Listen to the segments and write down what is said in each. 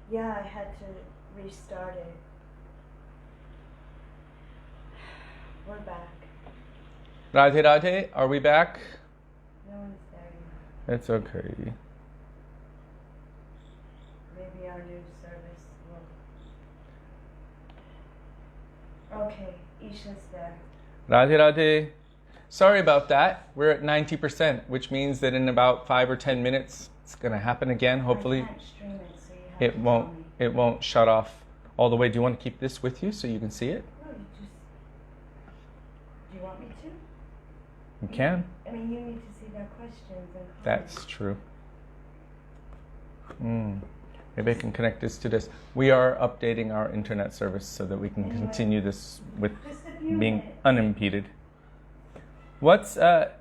Yeah, I had to restart it. We're back. Radhe Radhe, are we back? No one's there. It's okay. Maybe our new service will. Okay, Isha's there. Radhe Radhe. Sorry about that. We're at 90%, which means that in about 5 or 10 minutes, it's going to happen again. Hopefully, I can't stream it, so you have to won't. tell me. It won't shut off all the way. Do you want to keep this with you so you can see it? No, you just. Do you want me to? You can. I mean, you need to see their questions and comments. That's true. Maybe I can connect this to this. We are updating our internet service so that we can continue this with Just a few being minutes. unimpeded. What's that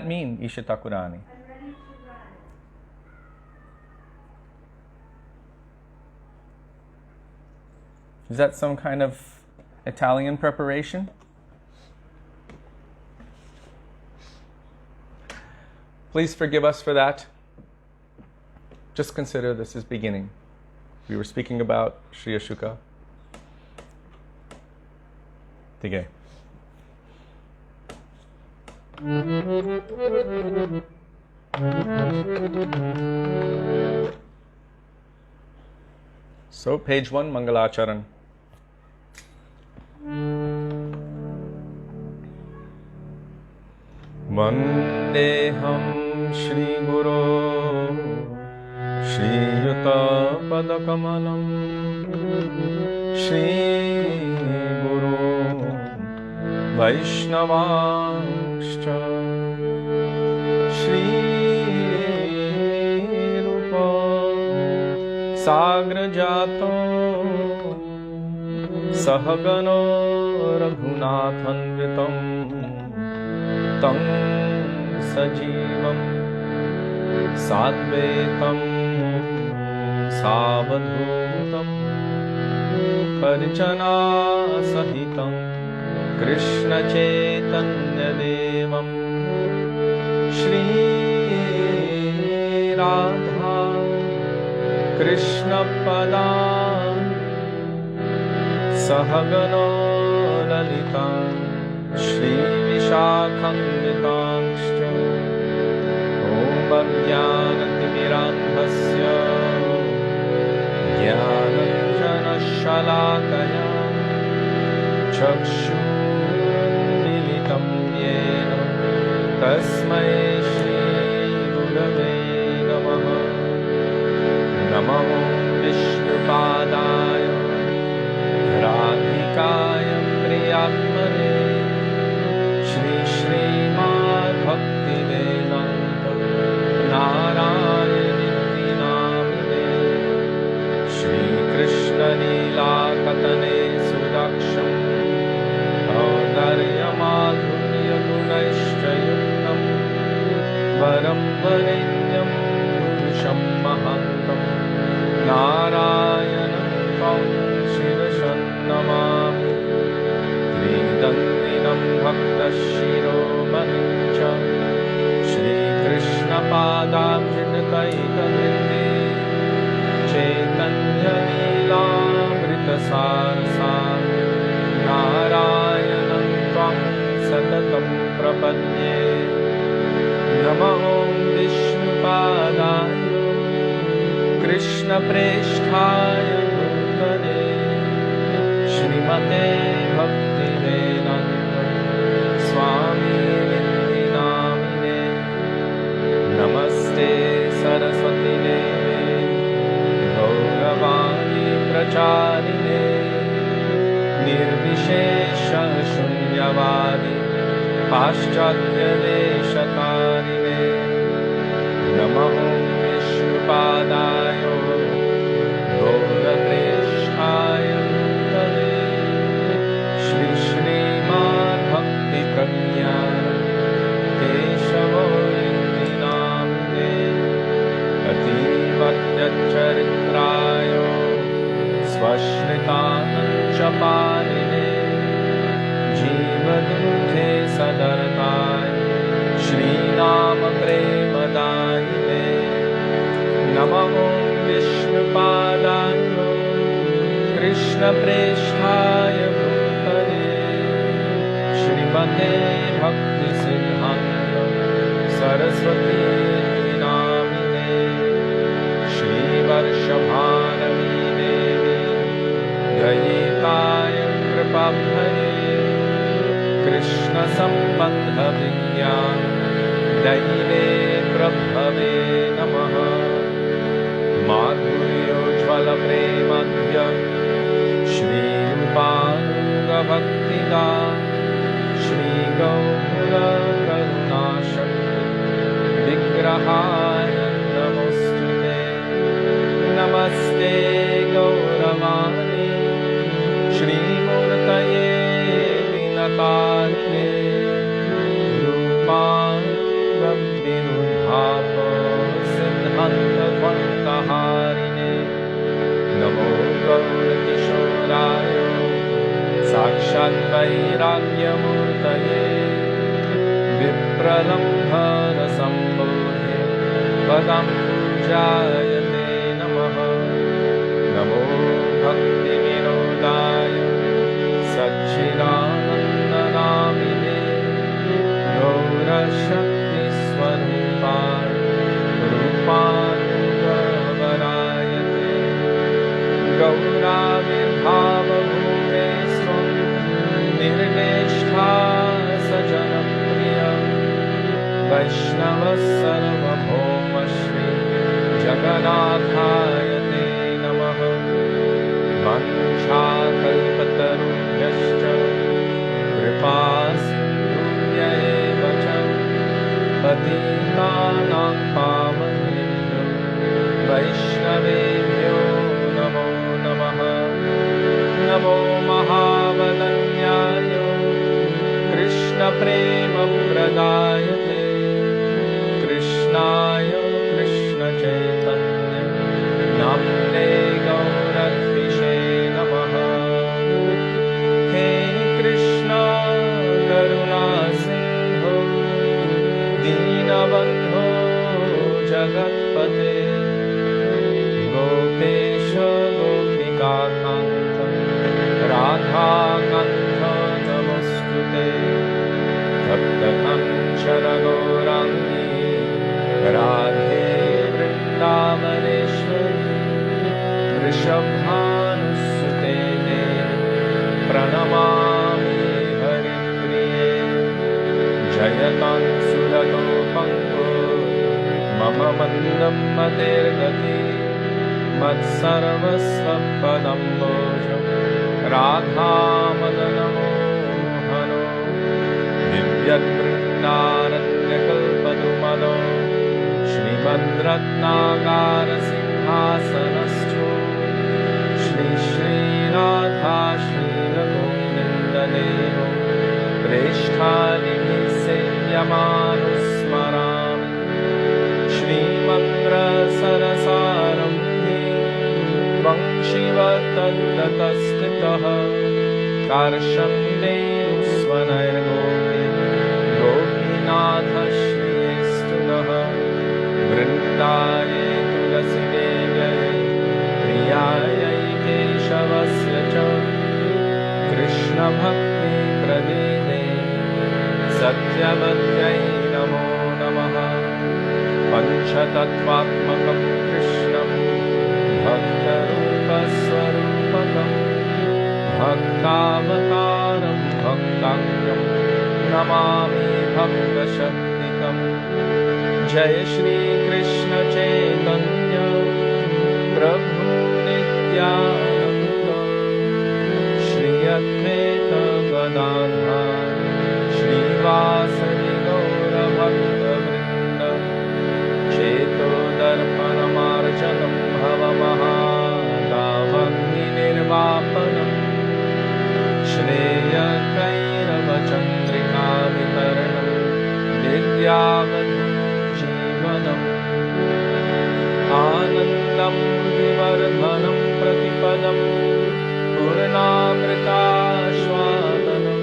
mean, Isha Thakurani? I'm ready to run. Is that some kind of Italian preparation? Please forgive us for that. Just consider this is beginning. We were speaking about Sri Ashoka. Tige. So, page 1, Mangalacharan. Vandeham Shri Guru Shri Yuta Padakamalam Shri Guru Vaishnavaścha Shri Rupa Sagrajato Sahagano Raghunathanvitam Tam Sajivam Sadvetam Savadhutam Parijana Sahitam Krishna Chaitanya Devam Shri Radha Krishna Padan Sahagano Lalita Shri Vishakhamvitangscha Om Ajnanatimirandhasya Jnananjana Shalakaya Chakshurmilitam Yena Tasmai Shri Gurave Namaha Namo Vishnupadaya Radhikaya Priyatmane Śrīmad Bhaktivedānta Nārāyaṇa Namine Śrī Krishna Līlā Katane Sudaksham Audharya Madhurya Gunaishcha Yuktam Varam Varenyam Purusham Mahantam Nārāyaṇam Tam Shirashan Namāmi Vidandinam Bhakta Shiromanicha Shri Krishna Padabhidakaita Vrinde Chaitanya Leelamrita Sarasam Nārayanam Tvam Satatam Prapadye Namo Vishnupadaya Krishna Presthaya Bhutale Śrīmate Bhaktivedānta Swami Niti Namine Namaste Saraswati Deve Gauravani Pracharine Nirvishesha Shunyavadi Paschatya Deshatarine Namaho Vishnupadaya Gaurapreshthaya Bhutale Shri Śrīmad Bhakti Pragyāna Keshava Iti Namine Ativatya Charitraya Svashritanancha Paline Jivaduthe Sadartaya Śrī Dāmodarāṣṭakam Namo Vishnupada Krishna Preshthaya Bhutale Śrīmate Bhakti Siddhanta Saraswati Namine Śrī Varshabhanami Devi Gayitaya Kripabhare Krishna Sambandha Vigyan Daine Prabhave Namaha Madhuryo Jvala Premadhya Śrī Rupanuga Bhaktida Śrī Gaura Karuna Shakti Vigrahaya Namostute Namaste Gauravani Śrī Murtaye Dinatarine Rupanga Vinudhapa Siddhanta Dvantaharine Namo Gaura Kishoraya Sakshat Vairagyamurtaye Vipralambhana Sambodhe Padam Pujayate Namaha Namo Bhaktivedānta Satchidananda Namine Gaura Shakti Swarupar Rupanuga Varayate Gaura Virbhava Bhuvesvam Nirneshta Sajanapriya Vaishnava Sarvabhauma Shri Jagannāthāyate Namaha Vanchākalpatarubhyascha Kripāsindhubhya cha Patitānaṁ pāvanebhyo Vaishnavebhyo Namo Namaha Namo Mahāvadanyāya Krishna Prema Pradayate Krishnaya Krishna Chaitanya Namne Gauradhishe Namaha He Krishna Karuna Sindhu Dīnabandho Jagatpate Gopesha Gopika Kanta Radha Kanta Namostute Tapta Kanchana Gaurangi Radhe Vrindavaneshwari Rishabhanusute Pranamami Haripriye Jayatam Surato Pango Mama Mandam Matergati Matsarvasvapadam Bojam Radha Madanamo Hano Divyat Vrindaranya Śrīmad Ratnākara Simhāsanascho Śrī Śrī Radha Śrīla Govindadevo Preshthānibhi Sevyamānusmarāmi Śrīmandra Sarasārambhi Tvaṁ Shiva Tattataśthitaha Karşamdevu Svanayargopi Gopinatha Śrīestunaha Vrindaye Tulasi Devyaye Priyaye Keshavasya cha Krishna Bhakti Pradine Satyavatyai Namo Namaha Panchatattvatmakam Krishnam Bhaktarupa Swarupakam Bhaktavataram Bhaktakyam Namami Bhakta Shaktikam Jai Shri Krishna Chaitanya Prabhu Nityananda Shri Advaita Gadadhar Shri Vasadi Gaura Bhakta Vrinda Cheto Darpanamarjanam Bhava Mahādavagni Nirvapanam Shreya Kairava Chandrika Vitaranam Vidyavadhu Jivanam Anandam Vivardhanam Pratipadam Purnamritashvadanam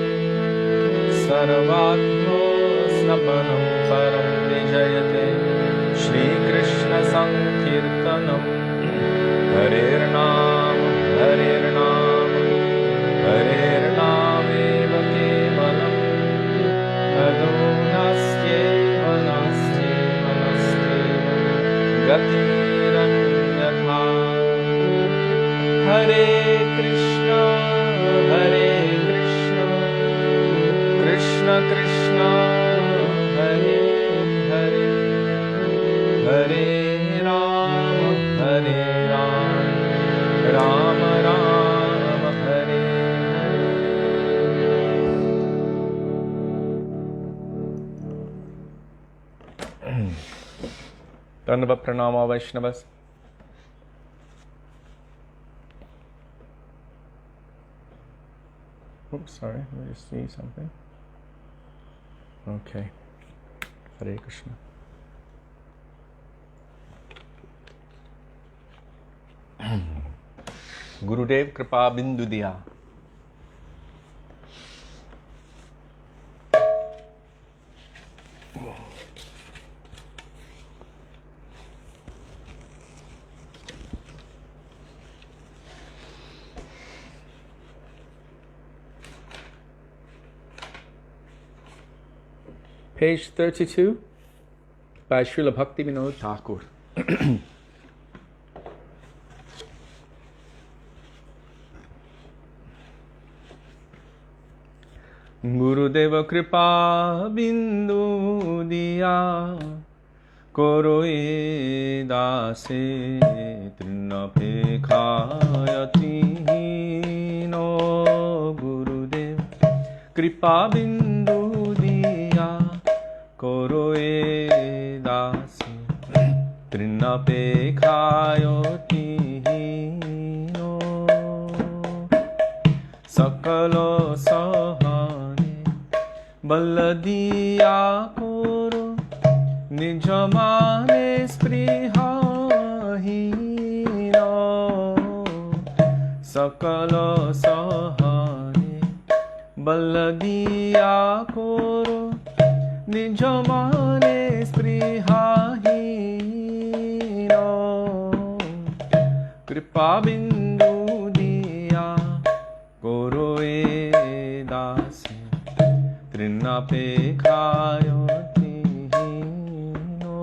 Sarvatmo Snapanam Param Vijayate Shri Krishna Sankirtanam Harir Nam Hare Krishna, Hare Krishna, Krishna Krishna, Hare Hare, Hare Rama, Hare Rama, Rama Rama, Hare Hare. Dandava Pranama Vaishnavas. Oops, sorry, let me just see something. Okay. Hare Krishna. Gurudev Kripa Bindu Diya. Page 32 by Srila Bhaktivedānta Thakur. Gurudeva Kripa Bindu Diya Koro e dase Trinape Khayati no Gurudev Kripa Bindu Diya Koro e dase Trinape Khayati no Sakalo Sahane Baladiya Koro Nijamane Sprihahino Sakala Sahane Baladiya Koro Nijamane Sprihahino Kripa Bindu Diya Koro e dase Trinape Khayoti no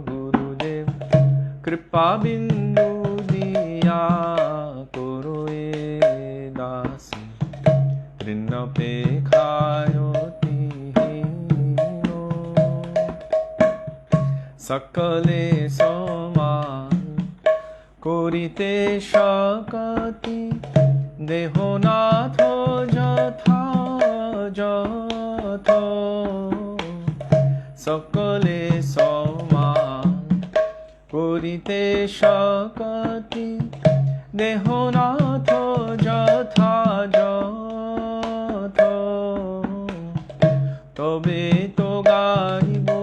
Gurudev Kripa Bindu Diya Koro e dase Trinape Khayoti no Sakale Saman Korite Shakati Dehonatho Jatha Jatha Sakale Saman Korite Shakati Dehonatho Jatha Jatha Tobe to gaibo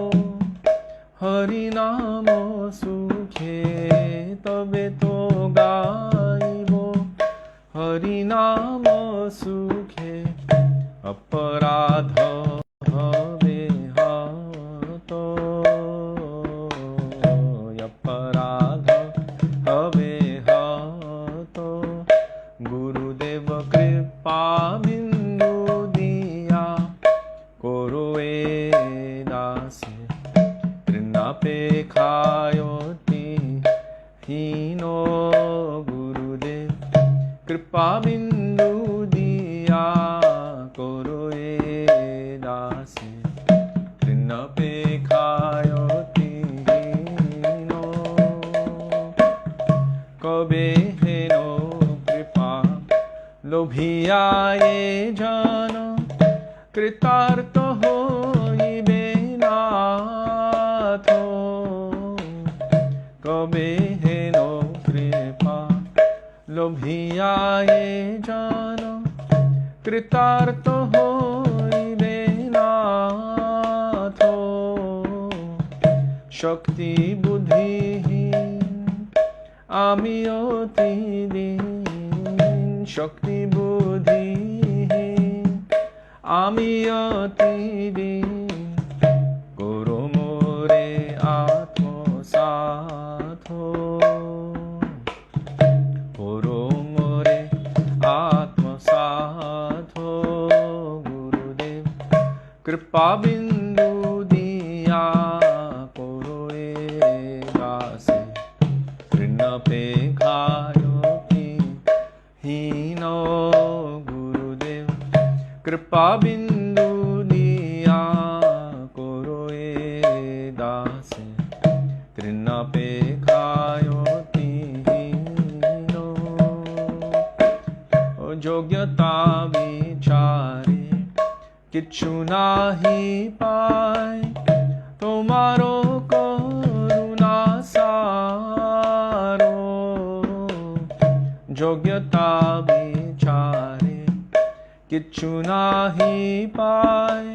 Hari Namo Sukhe Tobe to gaibo Hari Namo Sukhe Aparadha Have Hato Aparadha Have Hato Gurudeva Kripa Bindu Diya Koro e dase Trinape Khayoti Hino Gurudev Kripa Bindu Diya Koro e dase Trinape Khayoti Hino Kabe heno Kripa Lobhiya e jana Kritarto hoibe natho Kabe heno Kripa Lobhiya e jana Kritarto hoibe natho Shakti buddhi Ami oti din Shakti buddhi Ami oti din Guru more atmo satho Guru more atmo satho Gurudev Kripa Bindu Diya Koro e dase Trinape Khayoti kripa bindu diya koro e dase trinape khayoti no jogyata vichare kichu nahi pai tomaro karuna saro jogyata vichare kichu nahi pai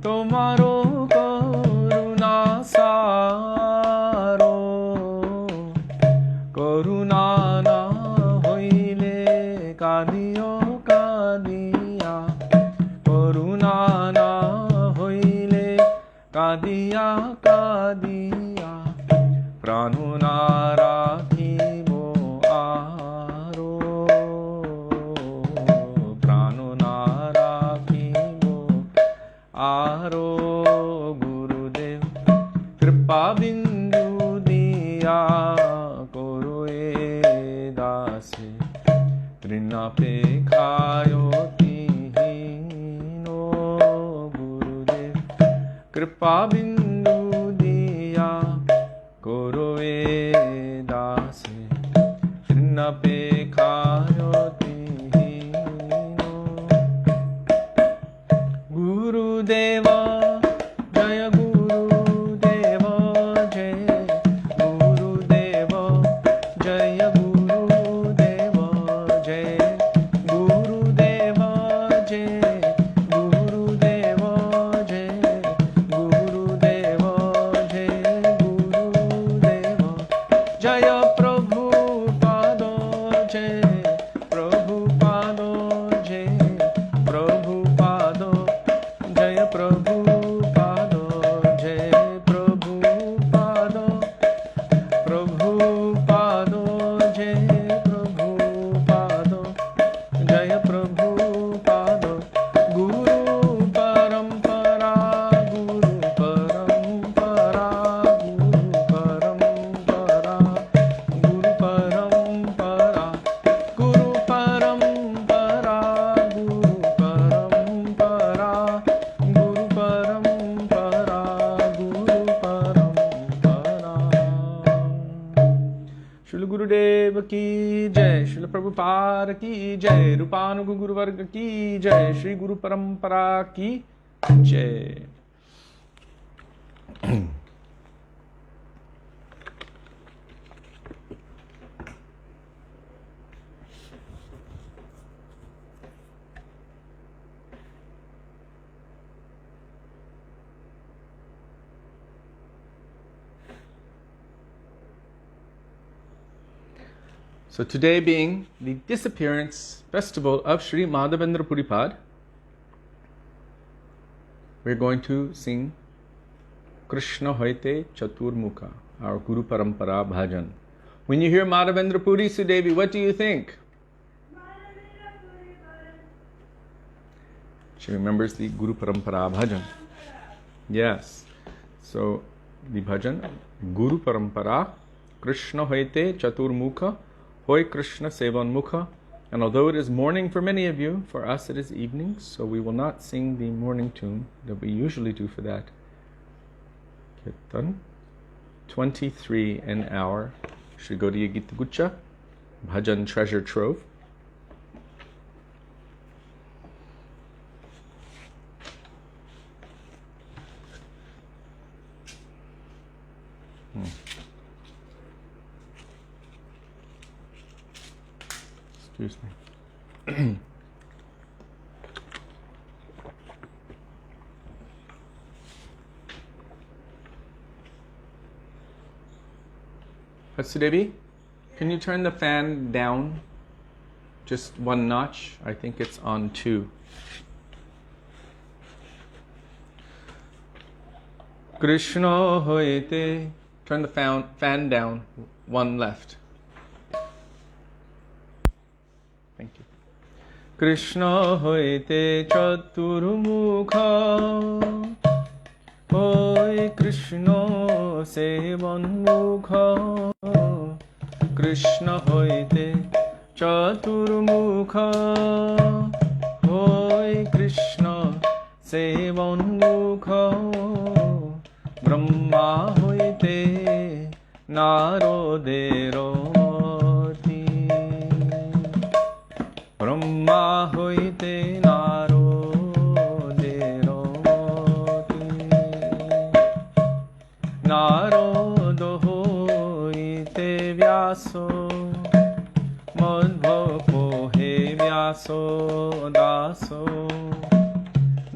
tomaro karuna saro karuna na hoile kadiyo kadiya karuna na hoile kadiya kadiya pranu na rakhibo aro pranu na rakhibo aro gurudev kripa bindu diya koro e dase trinape khayoti no gurudev kripa bindu diya koro e dase trinape khayoti no Gurudeva Jaya Gurudeva Jaya Gurudeva Jaya Gurudeva Jaya Gurudeva Jaya Gurudeva Jaya Gurudeva Jaya Gurudeva Jaya Prabhupada Jaya Prabhupada Jaya Prabhupada Jaya Prabhupada Jaya Prabhupada Prabhupada Jaya Prabhupada Jaya Prabhupada Guru Parampara Guru Parampara Guru Parampara Guru Parampara Guru Parampara Guru Parampara Guru Parampara Guru Parampara Srila Gurudeva ki jai, Srila Prabhupada ki jai, Rupanuga Guru Varga ki jai, Shri Guru Parampara ki jai. So today being the disappearance festival of Sri Madhavendra Puripad, we're going to sing Krishna Hoite Chaturmukha, our Guru Parampara bhajan. When you hear Madhavendra Puri, Sudevi, what do you think? She remembers the Guru Parampara bhajan. Yes. So the bhajan, Guru Parampara, Krishna Hoite Chaturmukha, Hoy Krishna Sevan Mukha. And although it is morning for many of you, for us it is evening, so we will not sing the morning tune that we usually do for that. Kirtan 23 an hour. Shri Gaudiya Gita Gucha, Bhajan Treasure Trove. Excuse me. Sudevi, can you turn the fan down just one notch? I think it's on 2. Krishna hoite. Turn the fan down one left. Thank you. Krishna hoite chaturmukha, hoy Krishna sevanmukha. Krishna hoite chaturmukha, হই কৃষ্ণ সেবন্মুখ ব্রহ্মা হইতে নারদের মতি ব্রহ্মা হইতে নারদের মতি নারদ হইতে ব্যাস মধ্বপোহে ব্যাস দাস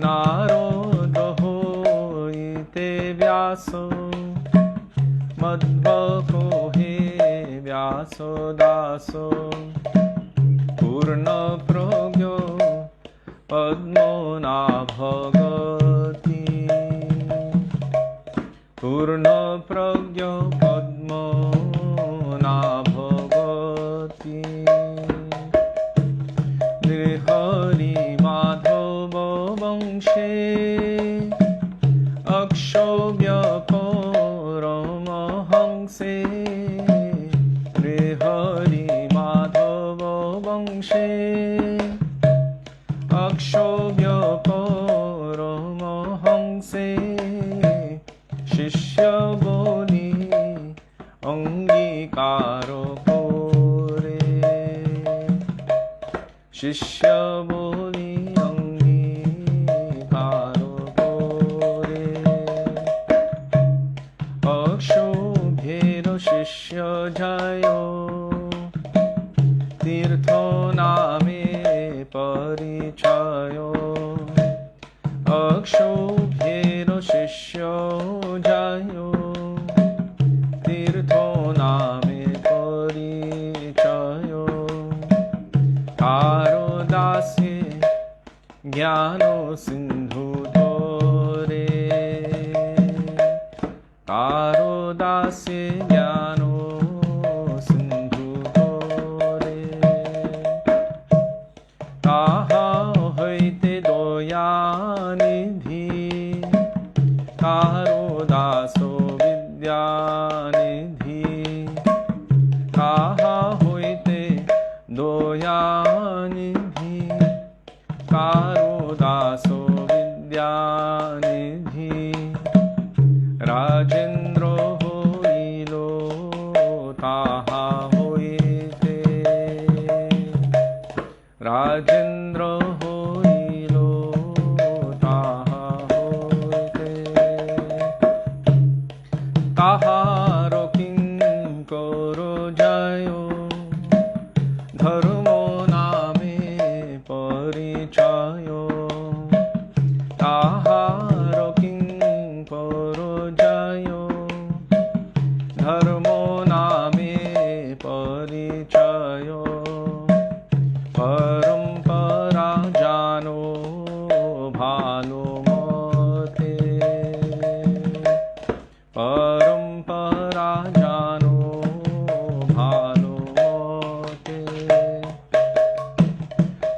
নারদ হইতে ব্যাস মধ্বপোহে ব্যাস দাস পূর্ণ প্রজ্ঞ পদ্মনাভগতি পূর্ণ প্রজ্ঞ পদ্মনাভগতি নৃহরি মাধব বংশে অক্ষোভ্য পরমহংসে নৃহরি মাধব বংশে অক্ষোভ্য পরমহংসে শিষ্য বলি অঙ্গীকার করে শিষ্য বলি অঙ্গীকার করে অক্ষোভ্যের শিষ্য যায় তীর্থ নামে পরিচয় অক্ষোভ্যের শিষ্য যায় তীর্থ নামে পরিচয় কারো দাসে জ্ঞান সিন্ধু ধরে কারো দাসে জ্ঞান সিন্ধু ধরে তাহা হইতে দয়ানিধি কারো দাস বিদ্যানিধি কাহা হইতে দয়ানিধি কারো দাস বিদ্যানিধি রাজেন্দ্র হইল তাহা হইতে রাজেন্দ্র হইল তাহা হইতে তাহার কিঙ্কর যায় ধর্ম নামে পরিচয় তাহার কিঙ্কর যায় ধর্ম নামে পরিচয় পরম্পরা জানো ভালো মতে পরম্পরা জানো ভালো মতে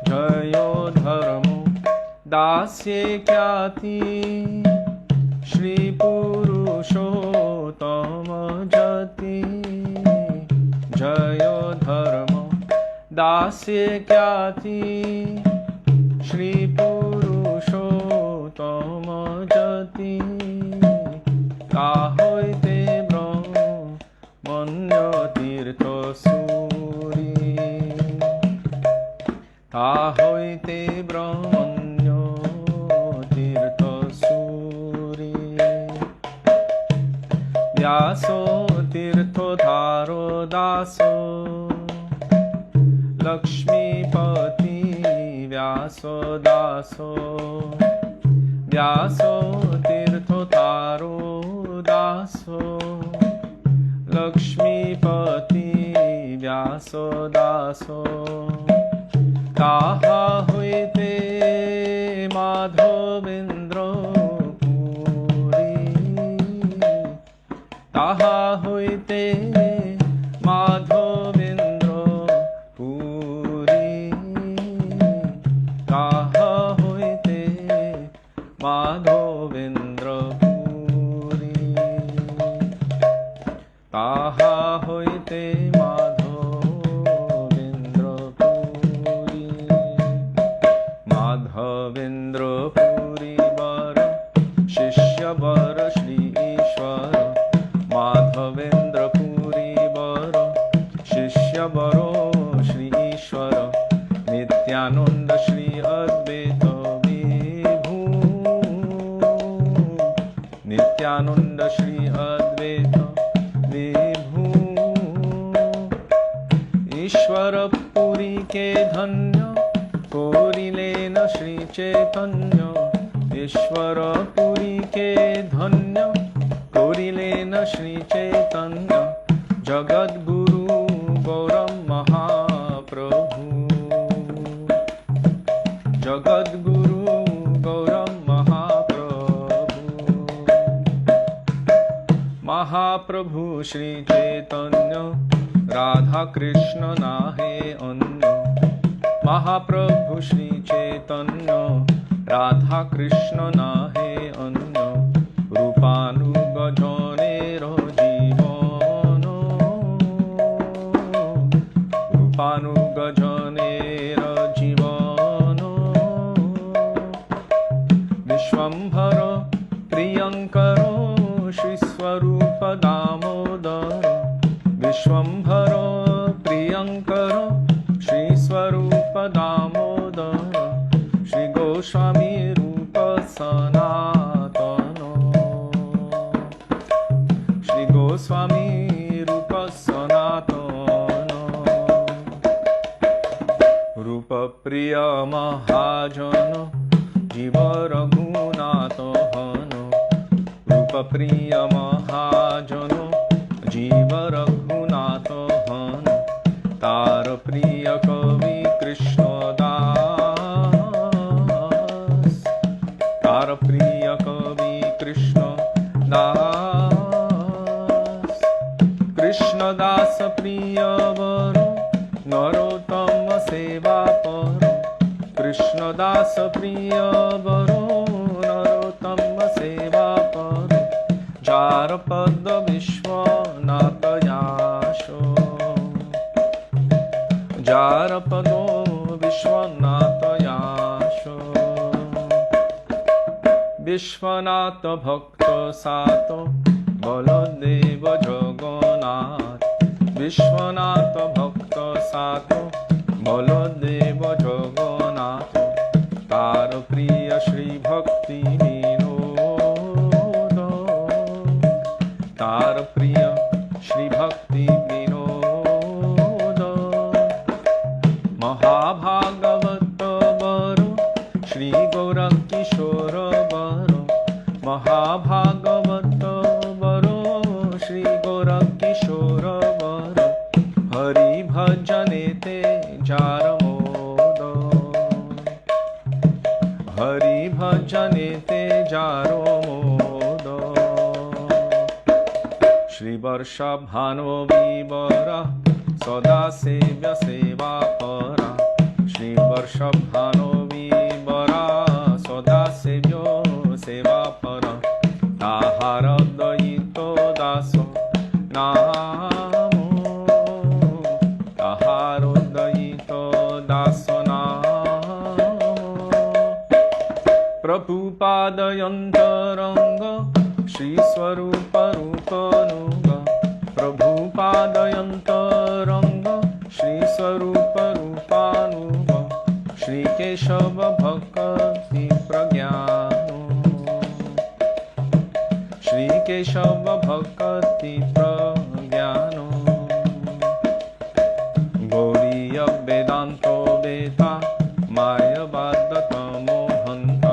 জয় ধর্ম দাসে খ্যাতি শ্রী পুরুষোত্তম যতি জয় ধর্ম দাসে খ্যাতি শ্রী পুরুষোত্তম যতি তা হইতে ব্রহ্মণ্য তীর্থ সুরি তা হইতে ব্রহ্মণ্য তীর্থ সুরি ব্যাস তীর্থ ধারো দাস লক্ষ্মীপতি ব্যাস দাস ব্যাস তীর্থ তারো দাস লক্ষ্মীপতি ব্যাস দাস তাহা হইতে মাধবেন্দ্র পুরী তাহা হইতে মাধবেন্দ্র পুরী তাহা হইতে মাধবেন্দ্র পুরী তাহা হইতে মাধবেন্দ্র পুরী ईश्वरपुरी के धन्य कोरिलेन श्री चैतन्य ईश्वरपुरी के धन्य कोरिलेन श्री चैतन्य जगद्गुरु गौरम महाप्रभु जगद्गुरु गौरम महाप्रभु श्री चैतन्य राधा कृष्ण नाहे अन्य महाप्रभु श्री चैतन्य राधा कृष्ण नाहे अन्य रूपानुग जनेर जीवन रूपानुग जनेर जीवन विश्वम्भर प्रियंकर श्री स्वरूप दामोदर विश्वम्भर प्रियंकर श्री स्वरूप दामोदर श्री गोस्वामी रूप सनातन श्री गोस्वामी रूप सनातन रूप प्रिय महाजन जीव रघुनाथ हन रूप प्रिय महाजन जीव रघुनाथ हन तार प्रिय कवि कृष्णदास तार प्रिय कवि कृष्णदास कृष्णदास प्रिय वर नरोत्तम सेवा पर कृष्णदास प्रिय वर नरोत्तम सेवा पर जार पद विश्वनाथ याशो जार पदो विश्वनाथ याशो विश्वनाथ भक्त सात बलदेव जगन्नाथ विश्वनाथ भक्त सात बलदेव जगन्नाथ तार प्रिय श्री भक्ति विनोद तार प्रिय श्री भक्ति विनोद महाभागवत वर श्री गौर किशोर वर महाभागवत वर श्री गौर किशोर वर हरि भजने ते जार मोद हरि भजने ते जारो मोद श्री वर्षभानो विवरा सदा सेव्य सेवा परा श्री वर्षभानो विवरा सदा सेव्य सेवा परा ताहार दयित दास नाम ताहार दयित दास नाम प्रभुपादयन्तरंग श्री स्वरूप रूपनुग प्रभुपादयन्तरंग श्री स्वरूप रूपानुग श्री केशव भक्ति प्रज्ञान श्री केशव भक्ति प्रज्ञान गौरीय वेदांतो वेता मायवादत मोहंत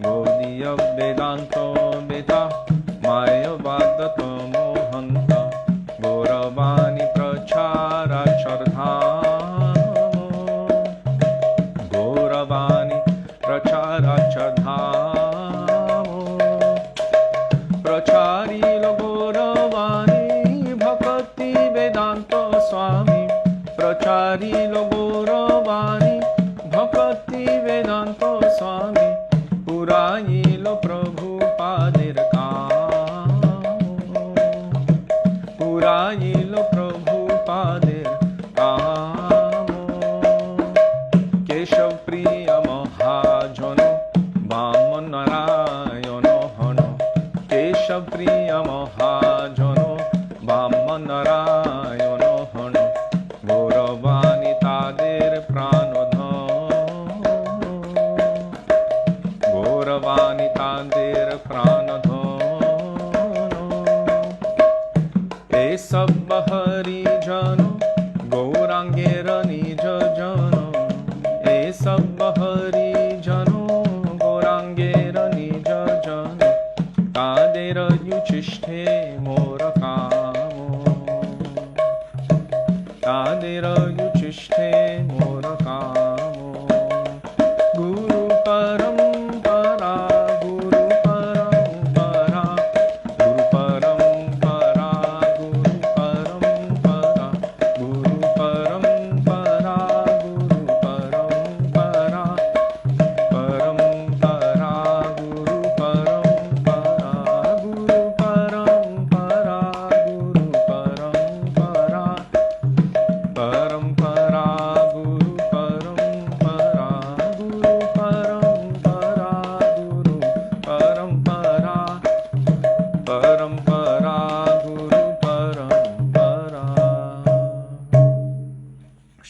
गौरीय वेदांतो वेता मायवादत मोहंत गौरवाणी प्रचारा चर्धाम गौरवाणी प्रचारा चर्धाम प्रचारिल गौरवाणी भक्ति वेदांत स्वामी प्रचारिल गौरवाणी भक्ति वेदांत स्वामी पुराइल प्रभुपादेर काम पुराइल प्रभुपादेर काम केशव प्रिय महाजन वामन नारायण हन केशव प्रिय महाजन वामन नारायण हन गौरवाणी तादेर प्राणधन गौरवाणी तादेर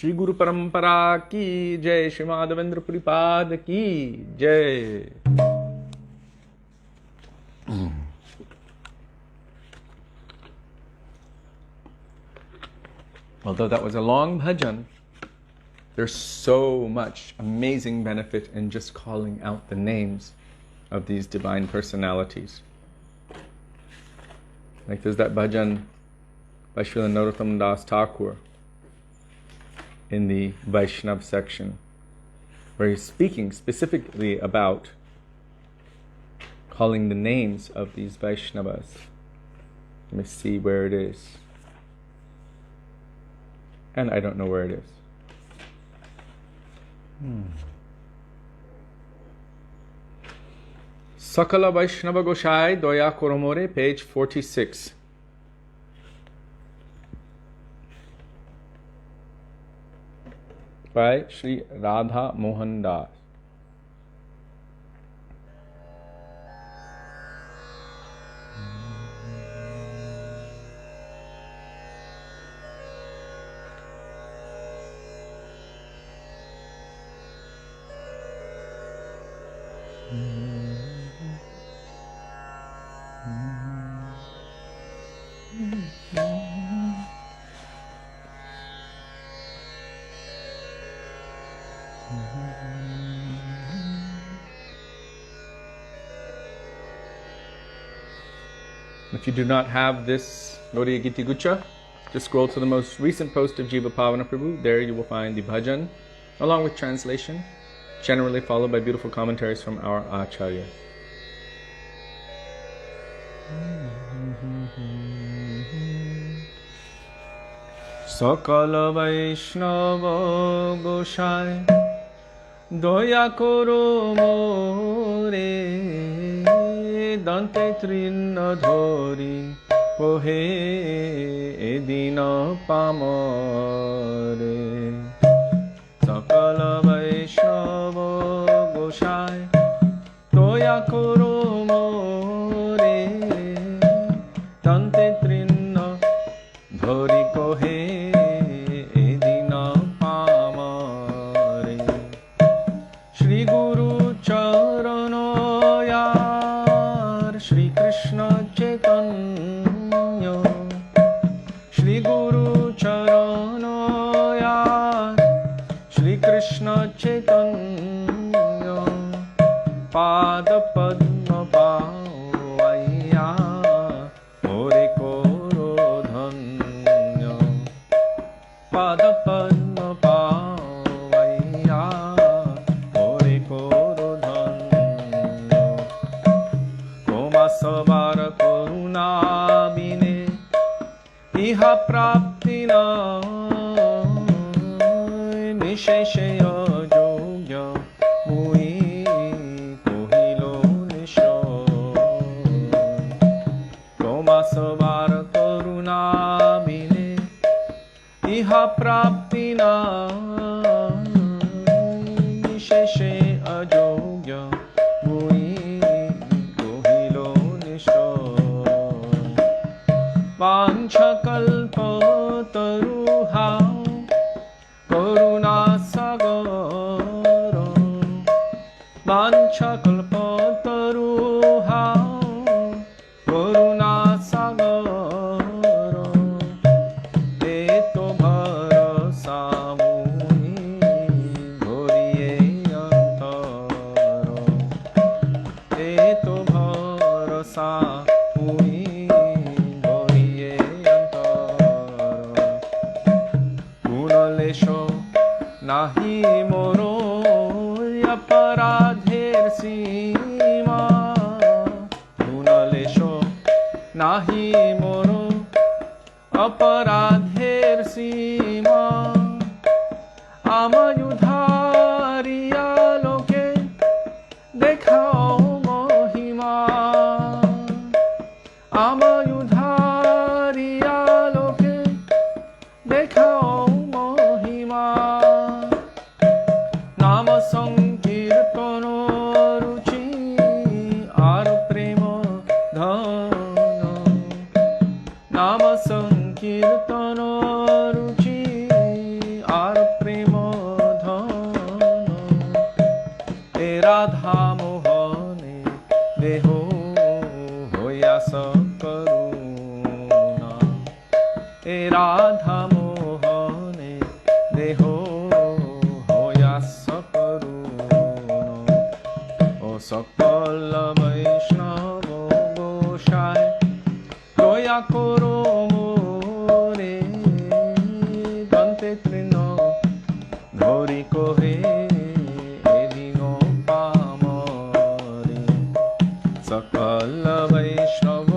Shri Guru Parampara ki Jai, Shri Madhavendra Puripad ki Jai. Although that was a long bhajan, there's so much amazing benefit in just calling out the names of these divine personalities. Like there's that bhajan by Srila Narottam Das Thakur in the Vaishnav section, where he's speaking specifically about calling the names of these Vaishnavas. Let me see where it is. And I don't know where it is. Sakala Vaishnava Goshai Doya Koromore, page 46. By Sri Radha Mohan Das. If you do not have this Gaudiya Giti Gucha, just scroll to the most recent post of Jiva Pavana Prabhu. There you will find the bhajan, along with translation, generally followed by beautiful commentaries from our Acharya. Sakala Vaishnava Goshai Doya Koro More Dante Trina Dhori Pohe Edina Pamare Sakala Vaishnava Goshai Doya Koro More Dante Trina Dhori Pohe Edina Pamare Shri Guru Charano Shri Krishna Chaitanya Shri Guru Charanaya Shri Krishna Chaitanya Pada Padma Pavaya More Koro Dhanya Pada Padma Pavaya More Koro Dhanya Sabar Karuna Bine Iha Praptina Nisheshaya Jogya Mui Kohilo Nisho Toma Sabar Karuna Bine Iha Praptina Nisheshaya Jogya Mui Vanchakalpataruha Karuna Sagara Vanchakalpataruha Karuna Sagara Eto Bharasa Muni Ghoriye Antara Eto Bharasa Muni Nahi moro aparadher sima Gunalesho Nahi moro aparadher sima Amayudhariya loke dekhao mahima Amayudhariya loke dekhao mahima Nama Sankirtana Ruchi Ar Prema Dhana Nama Sankirtana Ruchi Radha मोहने देहो होयास करुण ओ सकल वैष्णव गोसाई दया करो मोरे दन्ते तृण धरि कहे एदिन पामरे सकल वैष्णव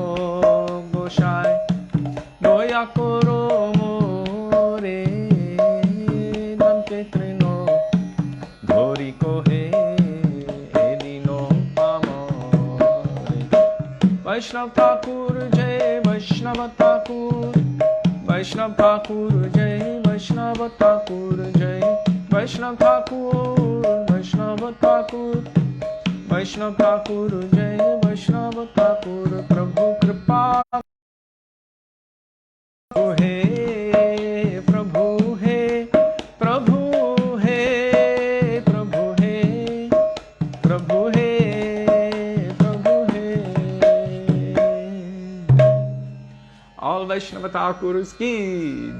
गोसाई दया करो मोरे दन्ते तृण धरि कहे एदिन पामरे वैष्णव ठाकुर जय वैष्णव ठाकुर वैष्णव ठाकुर जय वैष्णव ठाकुर जय वैष्णव ठाकुर वैष्णव ठाकुर वैष्णव ठाकुर जय वैष्णव ठाकुर प्रभु कृपा हे प्रभु हे प्रभु हे प्रभु हे प्रभु हे प्रभु हे All Vaishnava Thakurs ki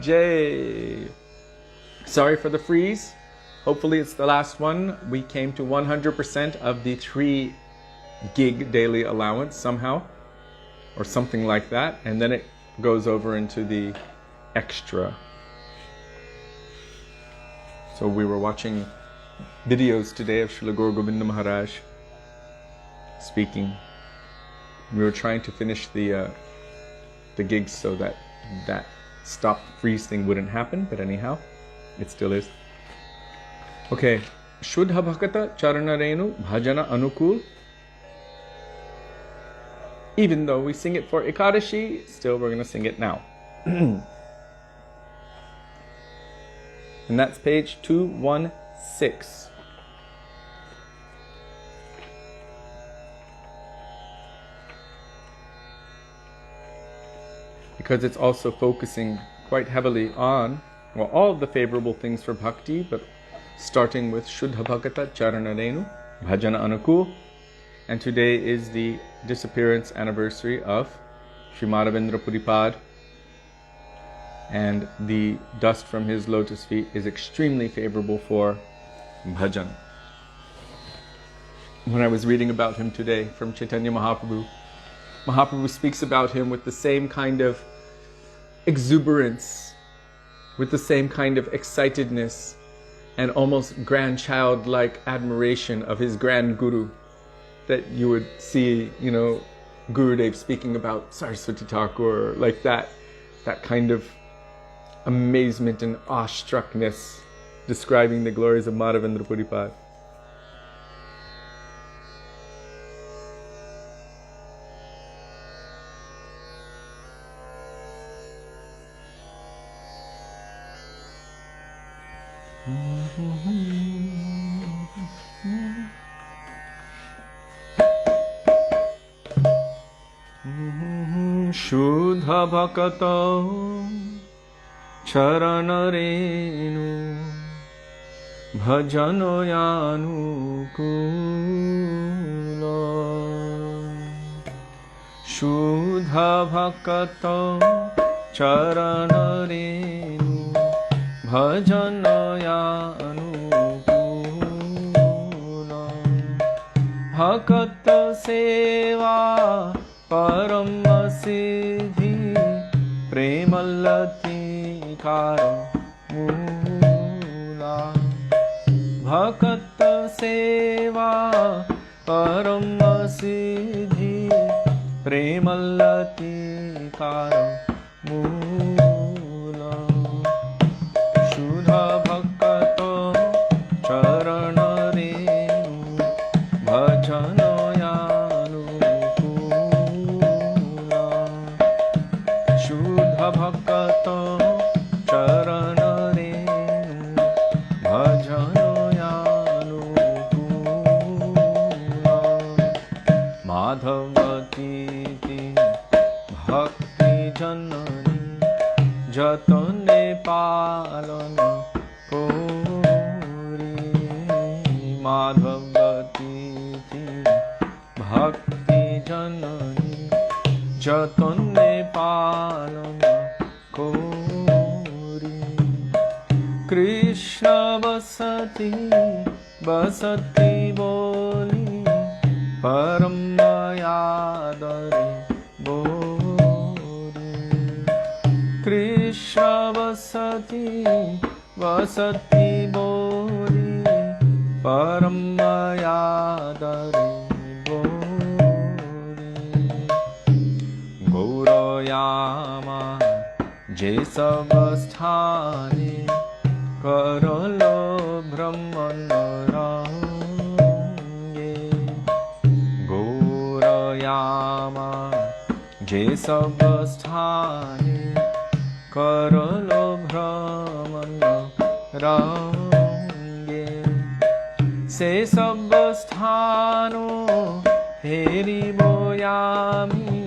jai. Sorry for the freeze. Hopefully it's the last one. We came to 100% of the 3 gig daily allowance somehow, or something like that, and then it goes over into the extra. So we were watching videos today of Srila Gaura Govinda Mahārāja speaking. We were trying to finish the gigs so that stop freeze thing wouldn't happen, but anyhow, it still is. Okay, Shuddha Bhakata Charana Renu Bhajana Anukul. Even though we sing it for Ekadashi, still we're going to sing it now. And that's page 216. Because it's also focusing quite heavily on, well, all of the favorable things for bhakti, but starting with Shuddha Bhakata Charana Renu Bhajana Anukul. And today is the disappearance anniversary of Śrīmad Puripad, and the dust from his lotus feet is extremely favorable for bhajan. When I was reading about him today from Chaitanya Mahaprabhu, Mahaprabhu speaks about him with the same kind of exuberance, with the same kind of excitedness, and almost grandchild-like admiration of his grand guru that you would see, Gurudev speaking about Saraswati Thakur, like that kind of amazement and awestruckness describing the glories of Madhavendra Puripad. Shuddha Bhakata Charana Renu Bhajano Yanukula. Shuddha Bhakata Charana Renu Bhajano Yanukula. Bhakata Seva Param Siddhi Premalati Kara Mula. Bhakata Seva Param Siddhi Premalati Kara Mula. Shuddha Bhakata Charana Renu Bhajana Bhakata Charana Renu Bhajano Yanukula. Madhavati Bhakti Jan बसति बसति बोली परम यादरे बोली कृष्ण बसति बसति बोली परम यादरे बोली गौरयामा जे सब स्थाने करलो ब्रह्मन रंगे गौरयामा जे सब स्थाने करलो ब्रह्मन रंगे से सब स्थानो हेरि बोयामी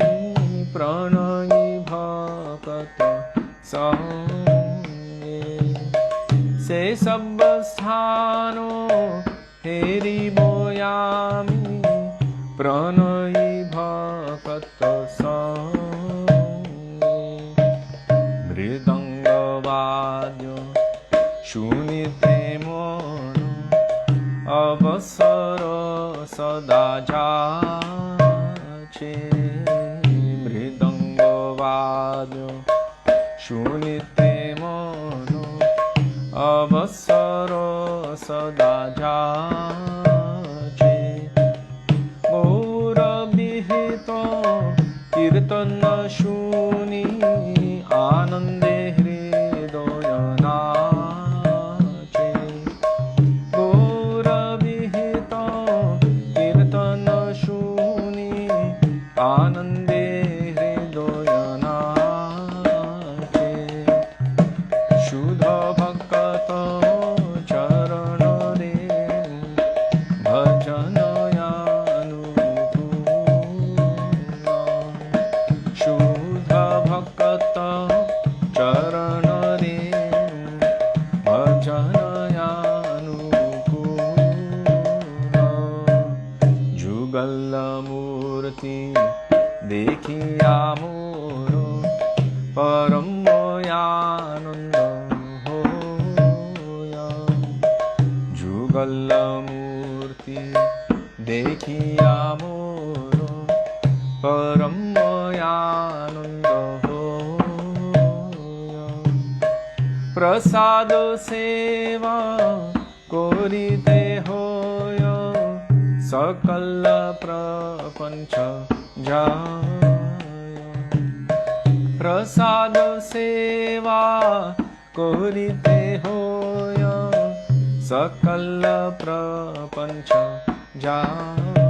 प्रणयी भक्त संगे से सब स्थानो हेरि बोयामी प्रणयी भक्त संगे मृदंग वाद्य शुनिते मन अवसर सदा जाचे मृदंग वाद्य शुनिते मन अवसर सदा जाचे गौरविहित कीर्तन शुनि आनंदे हृदय नाचे गौरविहित कीर्तन शुनि आनंदे हृदय नाचे शुद्ध भक्त चरण रे भजन शुद्ध भक्त चरण रे भजन जुगल मूर्ति देखिया मोर परम आनंद होया जुगल मूर्ति देखिया मोर परम आनंद होया प्रसाद सेवा कोरिते होय सकल प्रपंच जाय प्रसाद सेवा कोरिते होय सकल प्रपंच जाय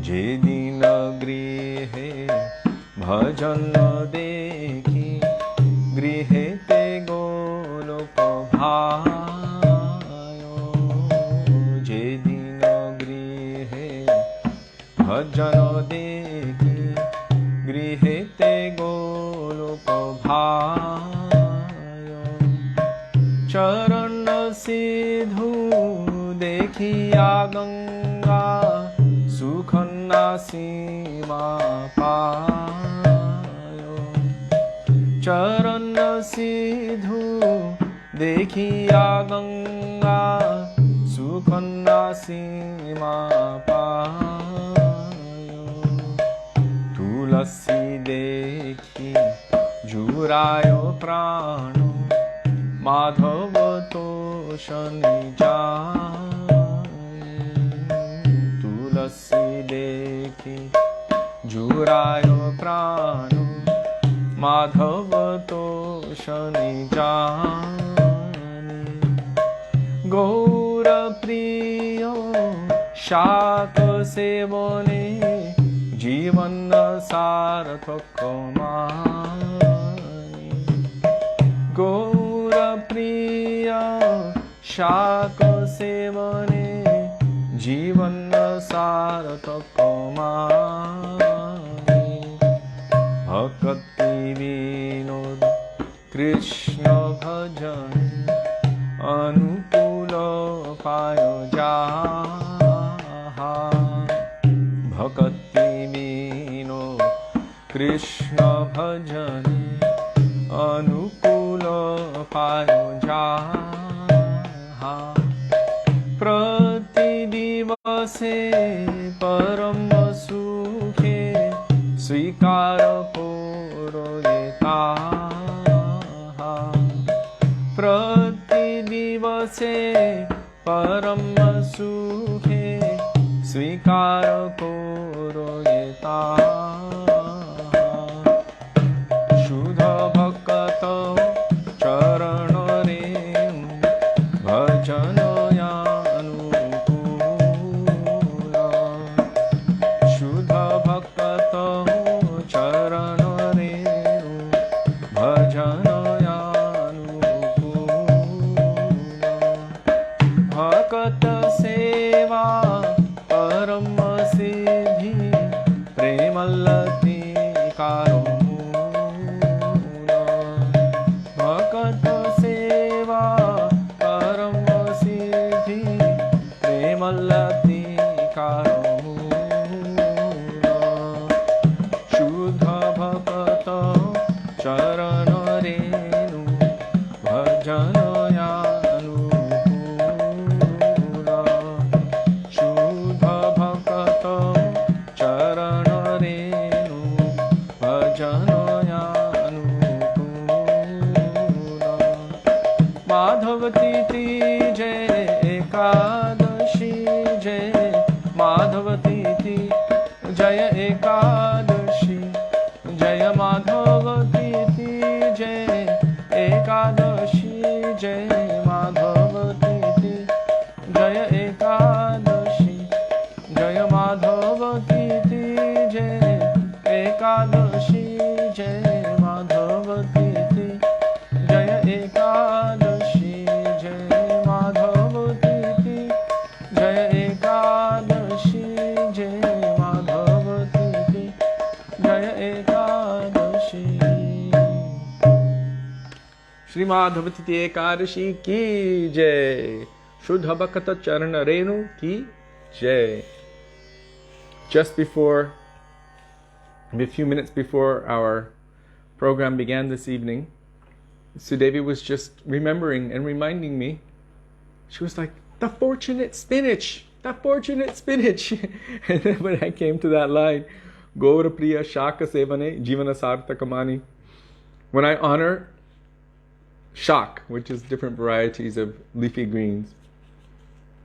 जे दिन गृहे भजन देखी गृहे ते गोलोक भायो जे दिन गृहे भजन देखी गृहे ते गोलोक भायो चरण सिधु देखिया गंगा सुखन्ना सीमा पायो चरण सिधु देखिया गंगा सुखन्ना सीमा पायो तुलसी देखी जुरायो प्राण माधव तो शनि जाए तुलसी देखी जुरायो प्राण माधव तो शनि जाने गौर प्रिय शाक सेवने जीवन सार्थक माने गौर प्रिय शाक सेवने जीवन सार्थक माने भक्ति विनोद कृष्ण भजन अनुकूल पायो जाहा भक्ति विनोद कृष्ण भजन अनुकूल पायो जाहा प्रतिदिवसे परम सुखे स्वीकार करो यथा प्रतिदिवसे परम सुखे स्वीकार करो यथा शुद्ध भक्त चरण रेणु भजन शुद्ध भक्त चरण रेणु भजन भक्त सेवा परम सिद्धि प्रेमलती कारो भक्त सेवा परम सिद्धि प्रेमलती कारो शुद्ध भक्त चरण रेणु भजन माधवती जय एकादशी जय माधवती जय एकादशी जय माधवती जय एकादशी जय माधवती जय एकादशी जय माधवती जय एकादशी जय माधवती जय एकादशी जय माधवती जय एकादशी जय माधवती जय एकादशी श्री माधवती एकादशी की जय शुद्ध भक्त चरण रेणु की जय. Just before, a few minutes before our program began this evening, Sudevi was just remembering and reminding me. She was like, the fortunate spinach, the fortunate spinach. And then when I came to that line, Gaura Priya Shaka Sevane Jivana Sarthakamani, when I honor shak, which is different varieties of leafy greens,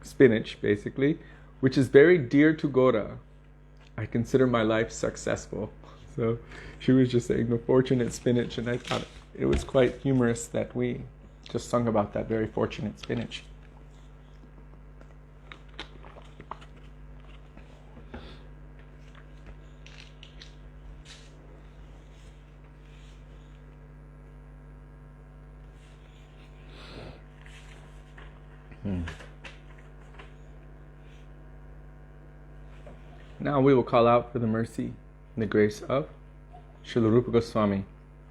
spinach basically, which is very dear to Gaura, I consider my life successful. So she was just saying the fortunate spinach, and I thought it was quite humorous that we just sung about that very fortunate spinach. Now we will call out for the mercy and the grace of Śrīla Rupa Gosvāmī.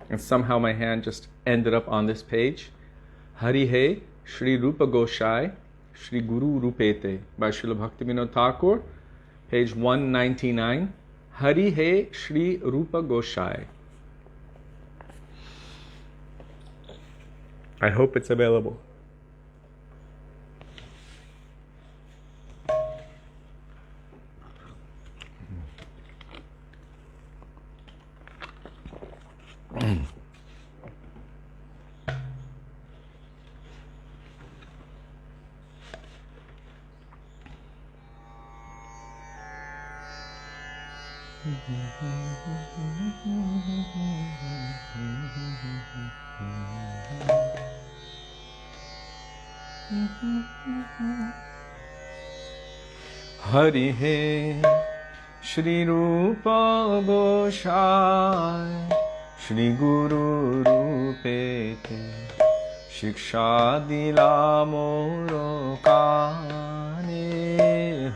And somehow my hand just ended up on this page. Hari He Śrī Rupa Gosai Śrī Guru Rupete by Srila Bhaktivedānta Thakur, page 199. Hari He Śrī Rupa Gosai. I hope it's available. Hari He Śrī Rupa Gosai Śrī Guru Rupete Shiksha Dila Moro Kane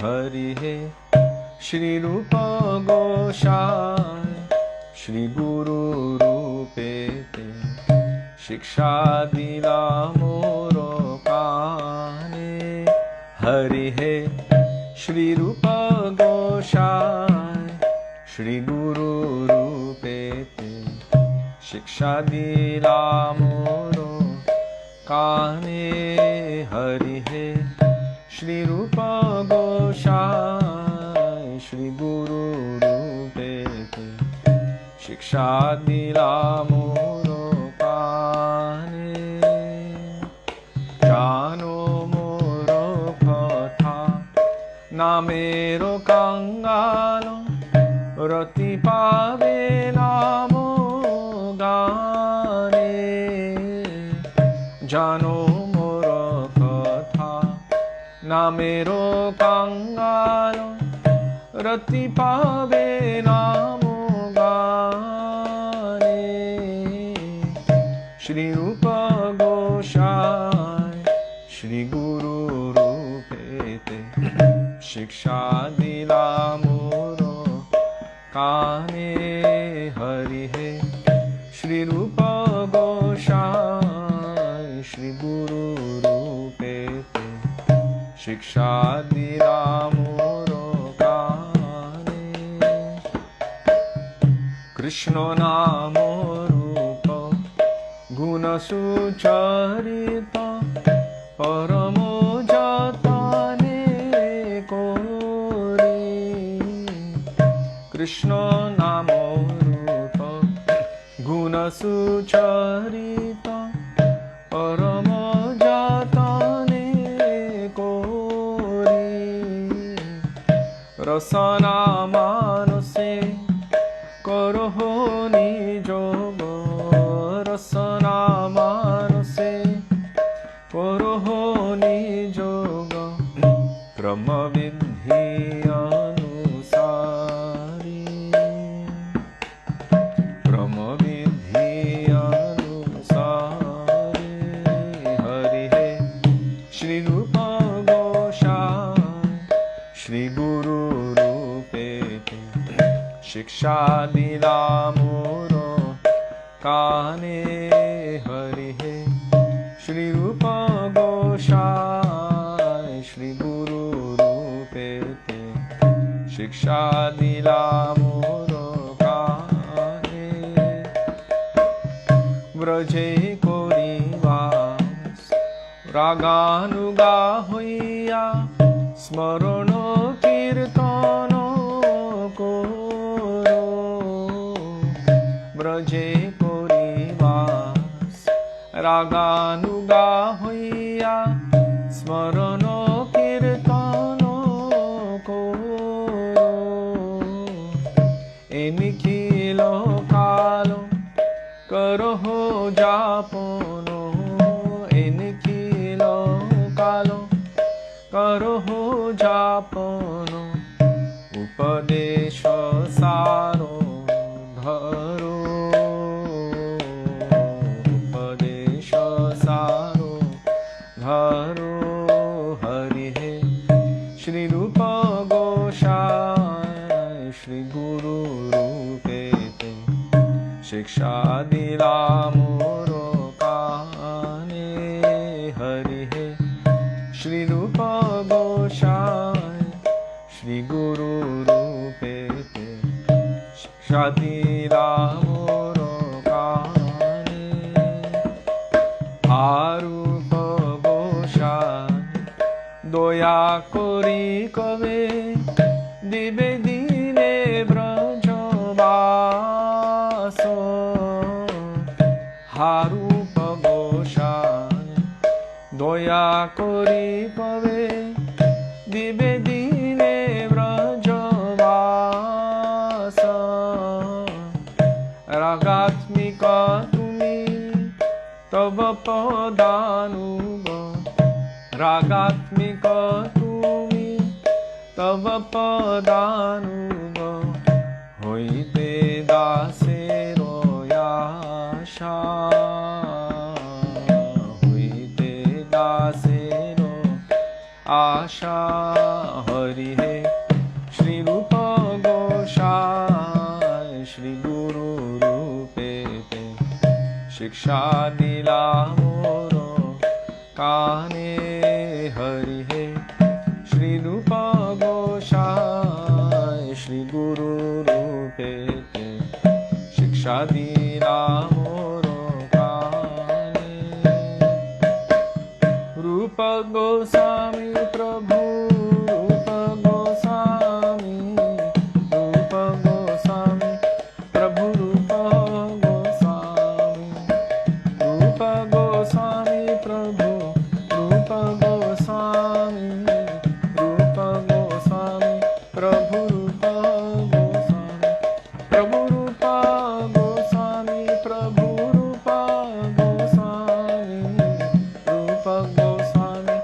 Hari He Śrī Rupa Gosai Śrī Guru Rupete Shiksha Dila Moro Kane Hari He Śrī Rupa Gosai Śrī Guru Rupete Shiksha Dila Moro Kane Hari Śrī Rupa Gosai Śrī Guru Rupete Shiksha Dila Moro Kane Jano Moro Katha Namero Kangalo Rati Pave Namo Gane Jano Moro Katha Namero Kangalo Rati Pave Namo Gane Śrī Rupa Gosai Śrī Guru Rupete Shiksha Dila Moro Kane Hari He Śrī Rupa Gosai Śrī Guru Rupete Shiksha Dila Moro Kane Krishna Namo Rupa Guna Sucharita Paramo Jatane Kori Krishna Namo Rupa Guna Sucharita Paramo Jatane Kori Rasana Manase Koroho Nijogo Rasana Manase Koroho Nijogo Brahma Vidhi Anusari Brahma Vidhi Anusari Hari He Śrī Rupa Gosai Śrī Guru Rupete Shiksha Dila Moro Kane Hari He Śrī Rupa Gosai Śrī Guru Rupete Shiksha Dila Moro Kane Vraje Korivas Raganuga Hoya Smarano Kirtano Koro Vraje Korivas Raganuga Hoya Smarano Kirtano Koro Enikilo Kalo Karoho Japono Enikilo Kalo Karoho Japono Upadesha Saro Dharo Upadesha Saro Dharo Hari He Śrī Rupa Gosai Śrī Guru Rupete Shiksha Dila Moro Kane Hari He Śrī Rupa Gosai Śrī Guru Rupete Shiksha Dila Moro Kane Arupa Gosai Doya Kori Kove Dibe Dine Brajabaso Harupa Gosai Doya Kori Kove Dibe Dine Brajabasa Ragatmika Tumi Tava Padanuga Ragatmika Tumi Tava Padanuga Hoite Dasero Yasha Hoite Dasero Asha Hari He Śrī Rupa Gosai Śrī Guru Rupete Shiksha Dila Moro Kane Hari He Śrī Rupa Gosai Śrī Guru Rupete Shiksha Dila Moro Kane Rupa Rupa Gosvāmī Prabhu, Rupa Gosvāmī, Rupa Gosvāmī Prabhu, Rupa Gosvāmī, Rupa Gosvāmī Prabhu, Rupa Gosvāmī, Rupa Gosvāmī Prabhu, Rupa Gosvāmī, Prabhu Rupa Gosvāmī, Prabhu Rupa Gosvāmī, Rupa Gosvāmī,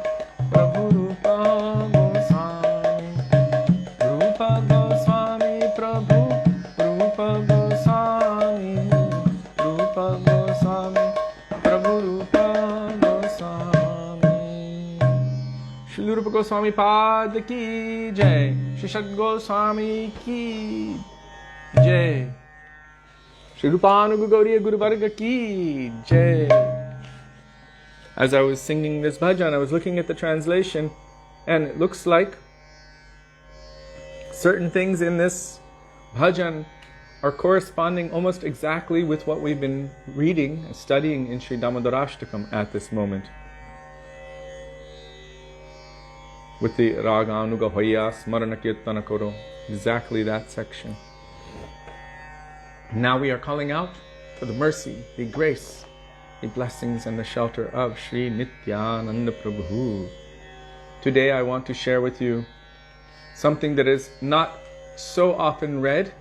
Prabhu Rupa Gosvāmī, Rupa Gosvāmī, Prabhu Rupa Gosvāmī, Rupa Gosvāmī, Prabhu Rupa Gosvāmī. Śrīla Rupa Gosvāmī Pad ki jai, Śrī Sat Gosvāmī ki jai, Śrī Rūpānuga Gauriya Guru Varga ki jai. As I was singing this bhajan, I was looking at the translation, and it looks like certain things in this bhajan are corresponding almost exactly with what we've been reading and studying in Śrī Dāmodarāṣṭakam at this moment. With the Raga Anuga Hoya Smarana Kirtana Koro, exactly that section. Now we are calling out for the mercy, the grace, the blessings and the shelter of Śrī Nityananda Prabhu. Today I want to share with you something that is not so often read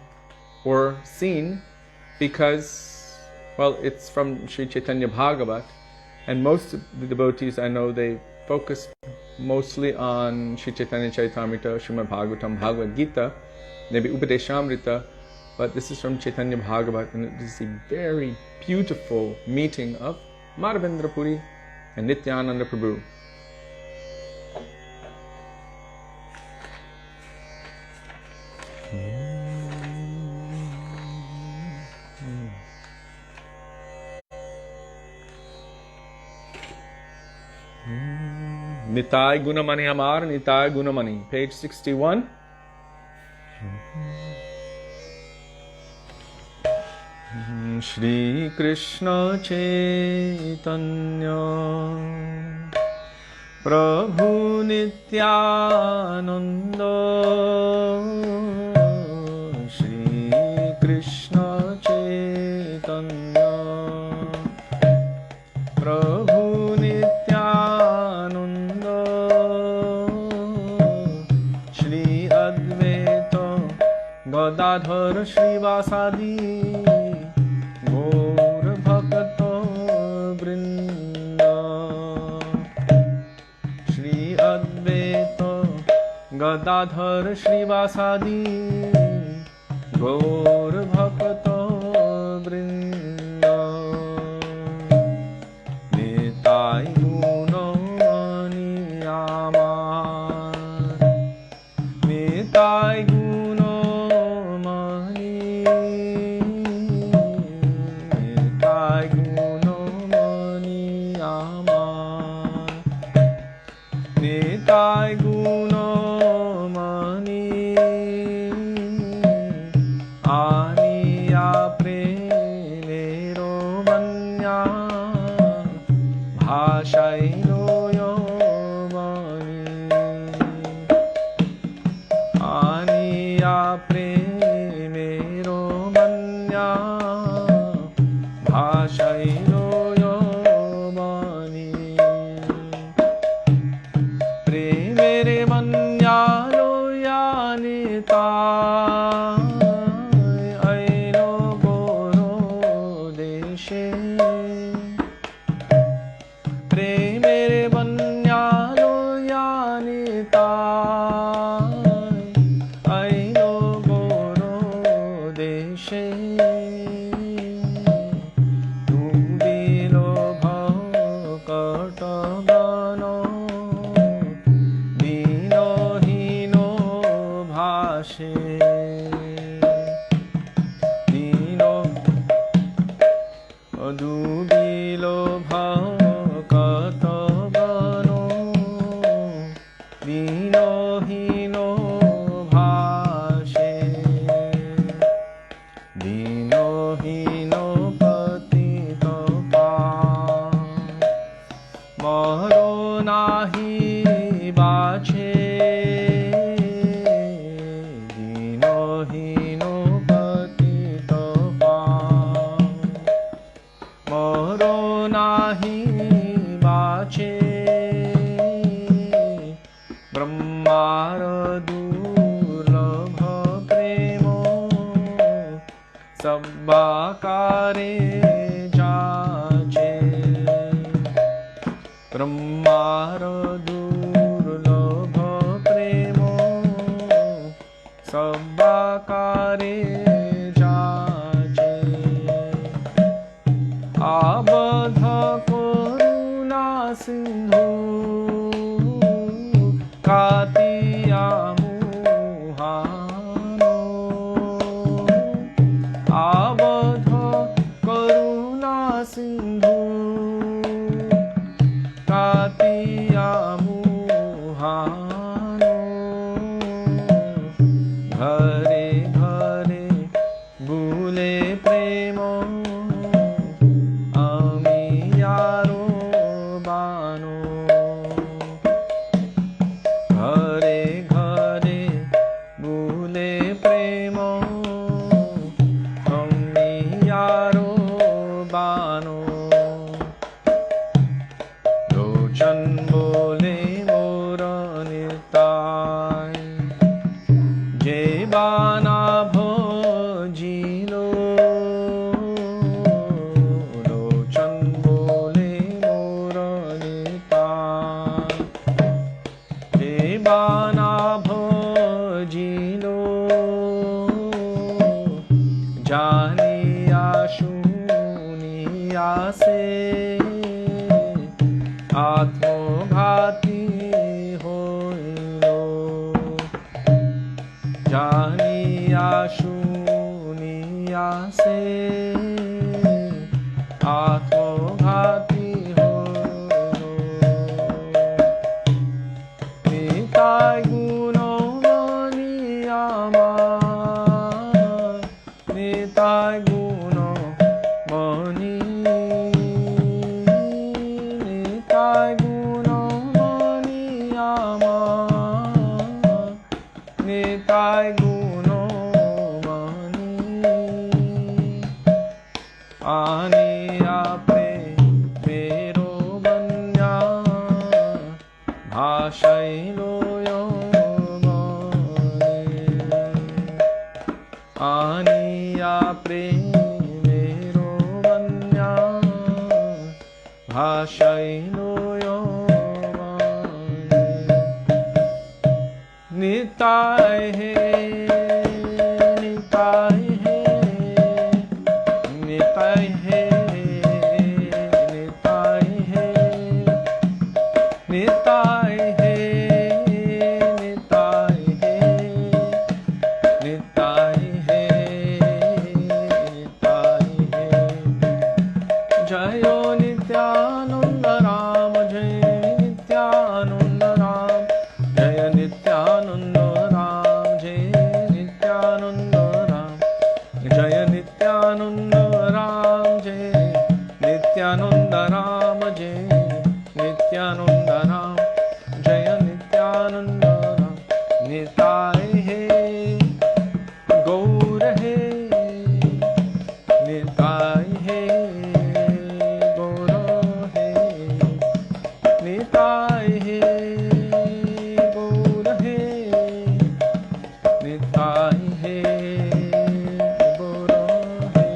or seen because, well, it's from Śrī Chaitanya Bhagavat, and most of the devotees I know, they focus mostly on Śrī Chaitanya Charitamrita, Śrīmad Bhagavatam, Bhagavad Gita, maybe Upadeshamrita, but this is from Chaitanya Bhagavat, and it is a very beautiful meeting of Madhavendra Puri and Nityananda Prabhu. Nitai Gunamani Amar, Nitai Gunamani, page 61. Shri Krishna Chaitanya Prabhu Nityananda, Shri Krishna Chaitanya Prabhu Nityananda, Shri Advaita Gadadhar Shrivasadi Gaur Bhakta Vrinda, Shri Advaita Gadadhar Shrivasadi Gaur Bhakta Vrinda, Nitai Gunamani Amar, Nitai Gunamani, Nitai Gunamani Amar, Nitai Gunamani, Aniya Premero Manya Bhashaino Yomani, Aniya Premero Manya Bhashaino Yomani, Premere Manya Loyanita Aino Goro Deshe, Premere Manya Loyanita Aino Goro nahi bache dino hino patito pāv moro nahi bache brahmara durlabha premo sabbakare jache brahmara durlabha premo sabbakare jache abadha karuna sindhu katiya muhano abadha karuna sindhu katiya muhano ghare ghare bhule premo ami yaro bano ghare ghare bhule premo ami yaro bano lochan bole mora nitai je bana bhajilo lochan bole mora nitai je bana bhajilo janiya shuniya se आत्मघाती होइलो जानिया शूनिया से आत्मघाती होइलो निताय गुणमणियामा निताय गुणमणि निताय गुणमणियामा निताय गुणमणि आनिया प्रेमेरो बन्या भाषैलो आनिया प्रेमेरो बन्या भाषैलो निताय है निताय है निताय है निताय है निताय है निताय है निताय है निताय है जयो नित्यानंद राम जय नित्यानंद राम जय नित्यानंद राम जय नित्यानंद राम जय नित्यानंद राम जय नित्यानंद राम जय नित्यानंद राम जय नित्यानंद राम निताय है गौर है निताय है गौर है निताय है गौर है निताय है गौर है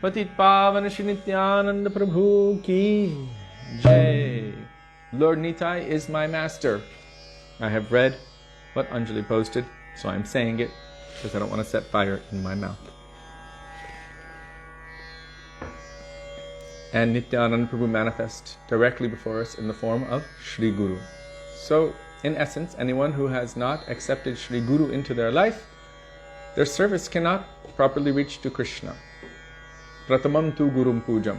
पतित पावन श्री नित्यानंद प्रभु की जय. Lord Nitai is my master. I have read what Anjali posted, so I'm saying it because I don't want to set fire in my mouth. And Nityananda Prabhu manifests directly before us in the form of Shri Guru. So, in essence, anyone who has not accepted Shri Guru into their life, their service cannot properly reach to Krishna. Pratamam tu gurum pujam.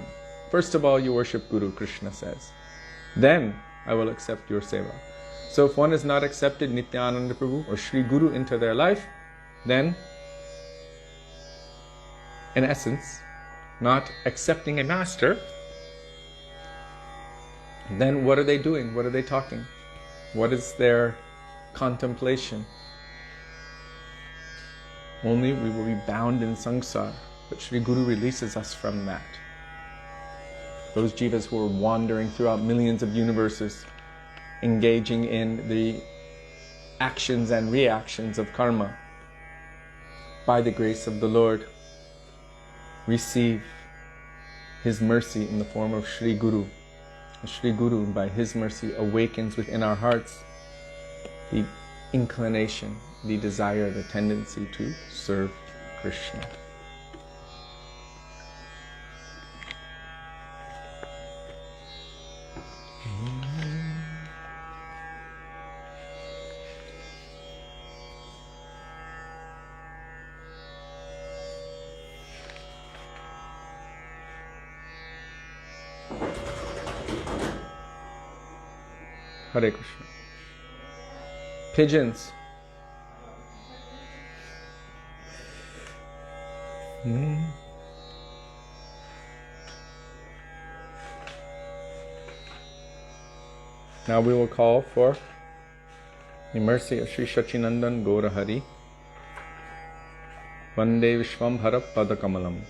First of all, you worship Guru, Krishna says. Then I will accept your seva. So if one has not accepted Nityananda Prabhu or Shri Guru into their life, then, in essence, not accepting a master, then what are they doing? What are they talking? What is their contemplation? Only we will be bound in samsara, but Sri Guru releases us from that. Those jivas who are wandering throughout millions of universes, engaging in the actions and reactions of karma, by the grace of the Lord, receive His mercy in the form of Sri Guru. And Sri Guru, by His mercy, awakens within our hearts the inclination, the desire, the tendency to serve Krishna. Hare Krishna. Pigeons. Now we will call for the mercy of Śrī Satyananda Gaurahari. Vande Vishwambhara Padakamalam.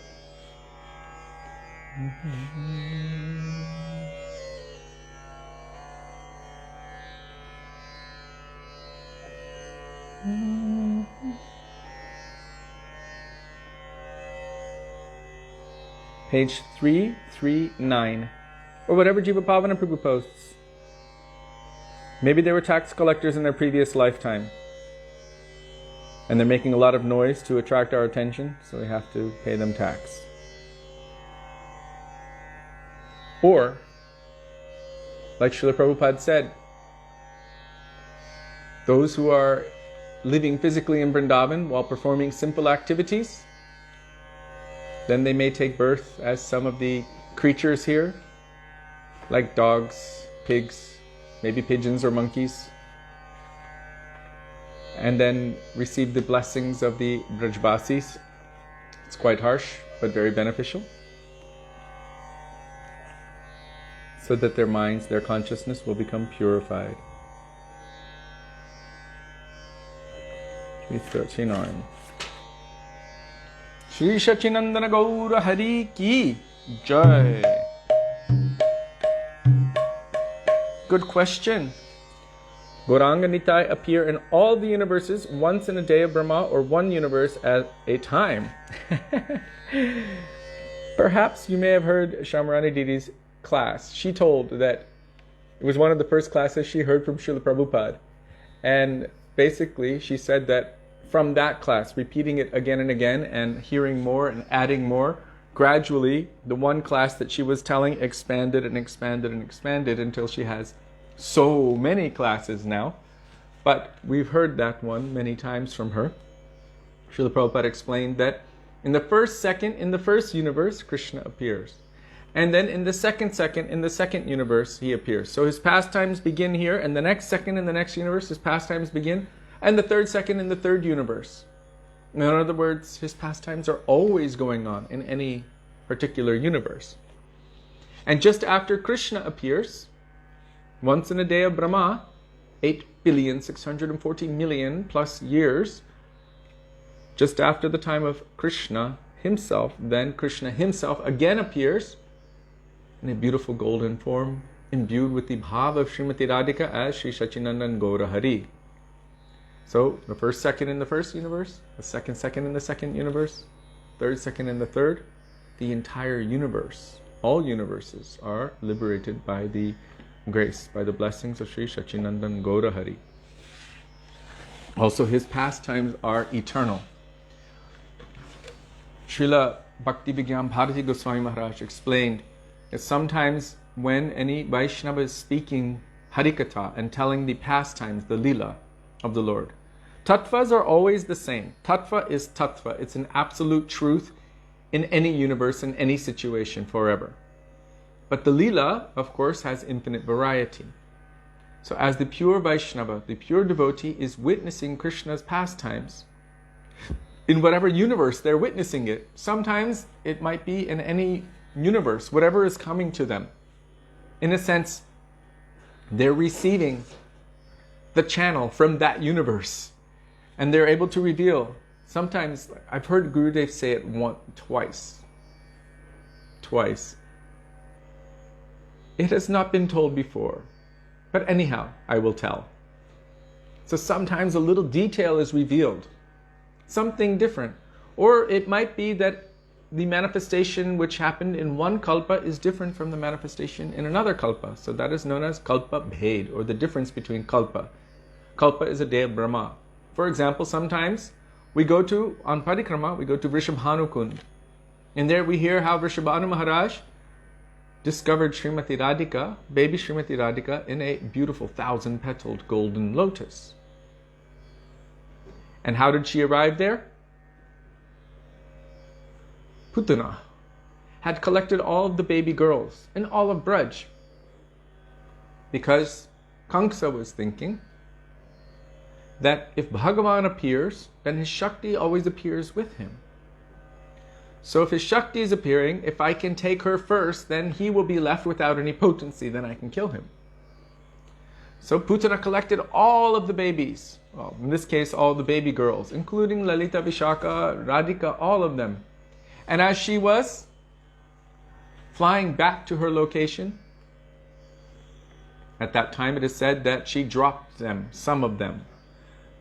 Page 339, or whatever Jiva Pavana Prabhu posts. Maybe they were tax collectors in their previous lifetime, and they're making a lot of noise to attract our attention, so we have to pay them tax. Or, like Srila Prabhupada said, those who are living physically in Vrindavan while performing simple activities, then they may take birth as some of the creatures here, like dogs, pigs, maybe pigeons or monkeys, and then receive the blessings of the Brajvasis. It's quite harsh, but very beneficial, so that their minds, their consciousness will become purified. 339. Śrī Satyananda Gaurahari ki jai. Good question. Gauranga Nitai appear in all the universes once in a day of Brahma, or one universe at a time. Perhaps you may have heard Shamarani Didi's class. She told that it was one of the first classes she heard from Srila Prabhupada. And basically she said that from that class, repeating it again and again and hearing more and adding more, gradually the one class that she was telling expanded and expanded and expanded until she has so many classes now. But we've heard that one many times from her. Srila Prabhupada explained that in the first second, in the first universe, Krishna appears. And then in the second universe, he appears. So his pastimes begin here, and the next second in the next universe, his pastimes begin, and the third second in the third universe. In other words, his pastimes are always going on in any particular universe. And just after Krishna appears, once in a day of Brahma, 8,640,000,000 plus years, just after the time of Krishna himself, then Krishna himself again appears in a beautiful golden form, imbued with the bhava of Srimati Radhika as Śrī Satyananda Gaurahari. So, the first second in the first universe, the second in the second universe, third second in the third, the entire universe, all universes are liberated by the grace, by the blessings of Śrī Satyananda Gaurahari. Also, his pastimes are eternal. Srila Bhaktivedānta Bharati Gosvāmī Mahārāja explained that sometimes when any Vaishnava is speaking Harikatha and telling the pastimes, the lila of the Lord, tattvas are always the same. Tattva is tattva. It's an absolute truth in any universe, in any situation, forever. But the lila, of course, has infinite variety. So as the pure Vaishnava, the pure devotee is witnessing Krishna's pastimes, in whatever universe they're witnessing it, sometimes it might be in any universe, whatever is coming to them. In a sense, they're receiving the channel from that universe. And they're able to reveal. Sometimes, I've heard Gurudev say it twice. It has not been told before. But anyhow, I will tell. So sometimes a little detail is revealed. Something different. Or it might be that the manifestation which happened in one kalpa is different from the manifestation in another kalpa. So that is known as kalpa bhed, or the difference between kalpa. Kalpa is a day of Brahma. For example, sometimes on Parikrama, we go to Vrishabhanu Kund. And there we hear how Vrishabhanu Maharaj discovered Srimati Radhika, baby Srimati Radhika, in a beautiful 1,000-petaled golden lotus. And how did she arrive there? Putana had collected all of the baby girls and all of Braj, because Kamsa was thinking that if Bhagavan appears, then his Shakti always appears with him. So if his Shakti is appearing, if I can take her first, then he will be left without any potency, then I can kill him. So Putana collected all of the babies, well, in this case all the baby girls, including Lalita, Vishaka, Radhika, all of them. And as she was flying back to her location, at that time it is said that she dropped them, some of them.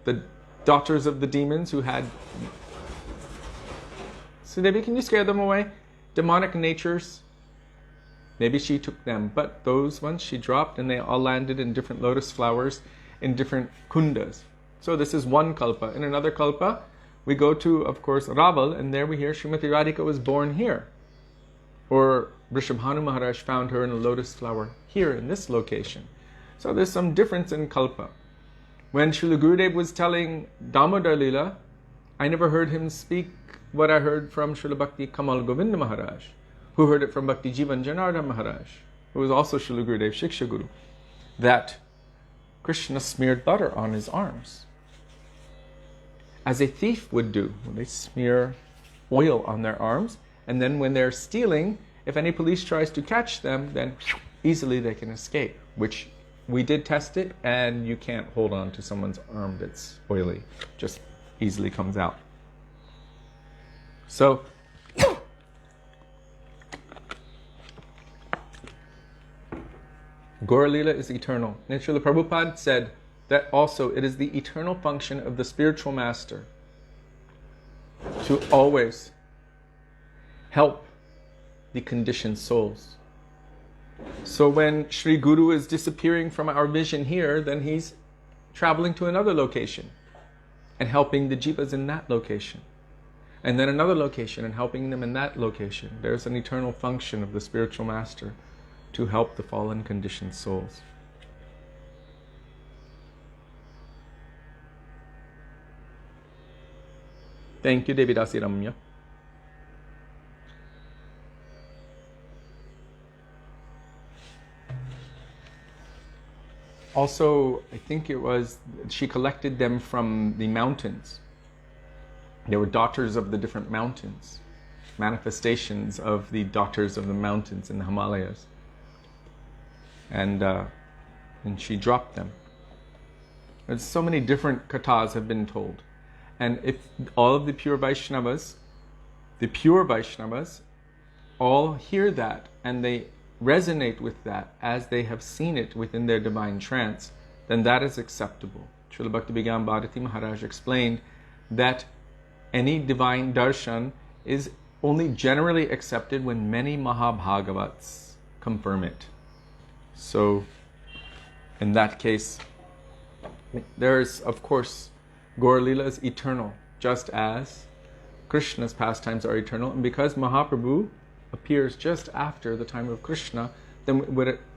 The daughters of the demons who had... Sudevi, can you scare them away? Demonic natures. Maybe she took them, but those ones she dropped, and they all landed in different lotus flowers in different kundas. So this is one kalpa. In another kalpa, we go to, of course, Raval, and there we hear Srimati Radhika was born here. Or Vrishabhanu Maharaj found her in a lotus flower here in this location. So there's some difference in kalpa. When Srila Gurudev was telling Damodar Lila, I never heard him speak what I heard from Srila Bhakti Kamal Govinda Maharaj, who heard it from Bhakti Jivan Janardhan Maharaj, who was also Srila Gurudev's Shiksha Guru, that Krishna smeared butter on his arms, as a thief would do. When they smear oil on their arms, and then when they're stealing, if any police tries to catch them, then easily they can escape, which we did test it, and you can't hold on to someone's arm that's oily. Just easily comes out. So, Gaura Lila is eternal. And Srila Prabhupada said that also it is the eternal function of the spiritual master to always help the conditioned souls. So when Sri Guru is disappearing from our vision here, then he's traveling to another location and helping the jivas in that location. And then another location and helping them in that location. There's an eternal function of the spiritual master to help the fallen conditioned souls. Thank you, Devidasi Ramya. Also, I think it was, she collected them from the mountains. They were daughters of the different mountains, manifestations of the daughters of the mountains in the Himalayas. And she dropped them. There's so many different kathas have been told. And if all of the pure Vaishnavas all hear that and they resonate with that as they have seen it within their divine trance, then that is acceptable. Srila Bhaktivedānta Bharati Maharaj explained that any divine darshan is only generally accepted when many Mahabhagavats confirm it. So, in that case, there's, of course, Gaura Lila is eternal, just as Krishna's pastimes are eternal. And because Mahaprabhu appears just after the time of Krishna, then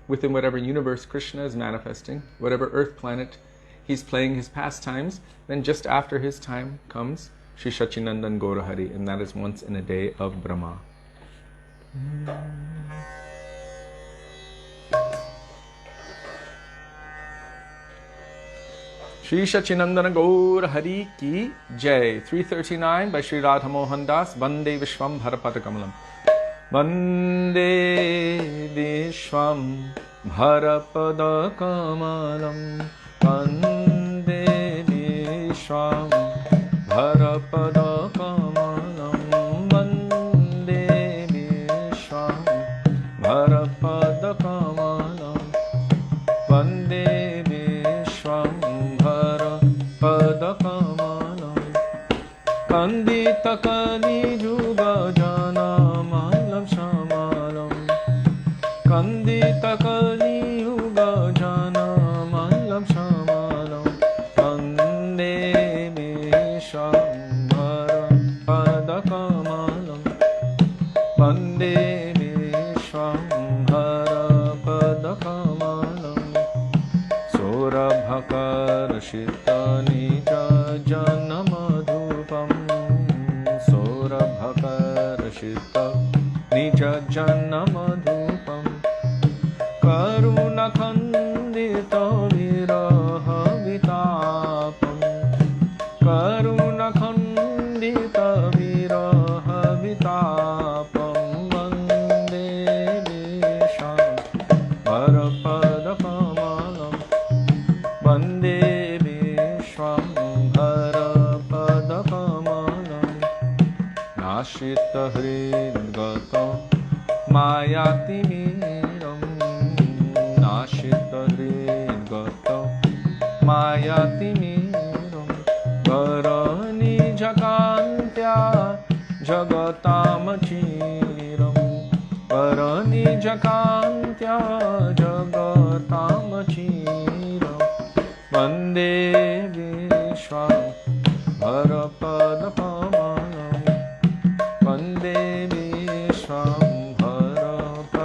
within whatever universe Krishna is manifesting, whatever earth planet he's playing his pastimes, then just after his time comes Sri Sachinandan Gaurahari, and that is once in a day of Brahma. Śrī Satyavrata Gaurahari ki Jai. 339 by Sri Radha Mohan Das. Vande Vishwam Bharapada Kamalam. Vande Vishwam भरपदकमलं वन्दे विश्वं भरपदकमलं वन्दे विश्वं भरपदकमलं वन्दे विश्वं भरपदकमलं कन्दितकलियुगजनमलं श्यामलं कन्दितकलियुगजनमलं श्यामलं वन्दे विश्वं भरपदकमलं वन्दे विश्वं भरपदकमलं सौरभकर्षितनिजजनमधुपं सौरभकर्षितनिजजनमधुपं करुणखण्डितविरहवितापं करुणखण्डितविरहवितापं वन्दे विश्वं भरपदकमलं वन्दे विश्वं भरपदकमलं नाशितहृद्गतं मायातिमिरं नाशितहृद्गतं मायातिमिरं वरनिजकान्त्या जगतामचिरं वरनिजकान्त्या जगतामचिरं वन्दे विश्वं भरपदकमलं वन्दे विश्वं भरपदकमलं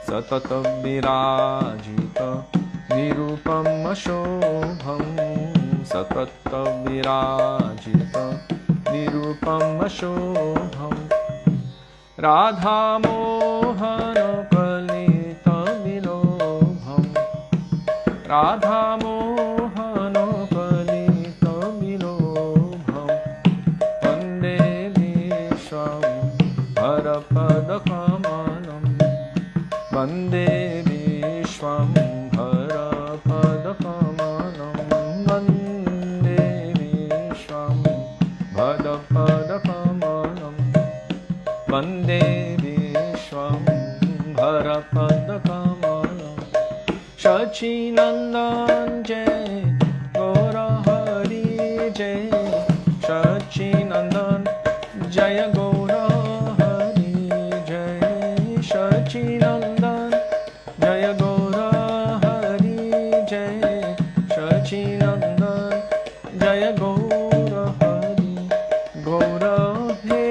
सततं विराजित निरुपमशोभं सततं विराजित निरुपमशोभं राधामोहनकलितविलोभं राधामोहनकलितविलोभं वन्दे विश्वं भरपदकमलं वन्दे विश्वं भरपदकमलं वन्दे विश्वं भरपदकमलं वन्दे विश्वं भरपदकमलं शचीनन्दन जय गौरहरि जय शचीनन्दन जय गौरहरि जय शचीनन्दन जय गौरहरि जय शचीनन्दन जय गौरहरि गौर हे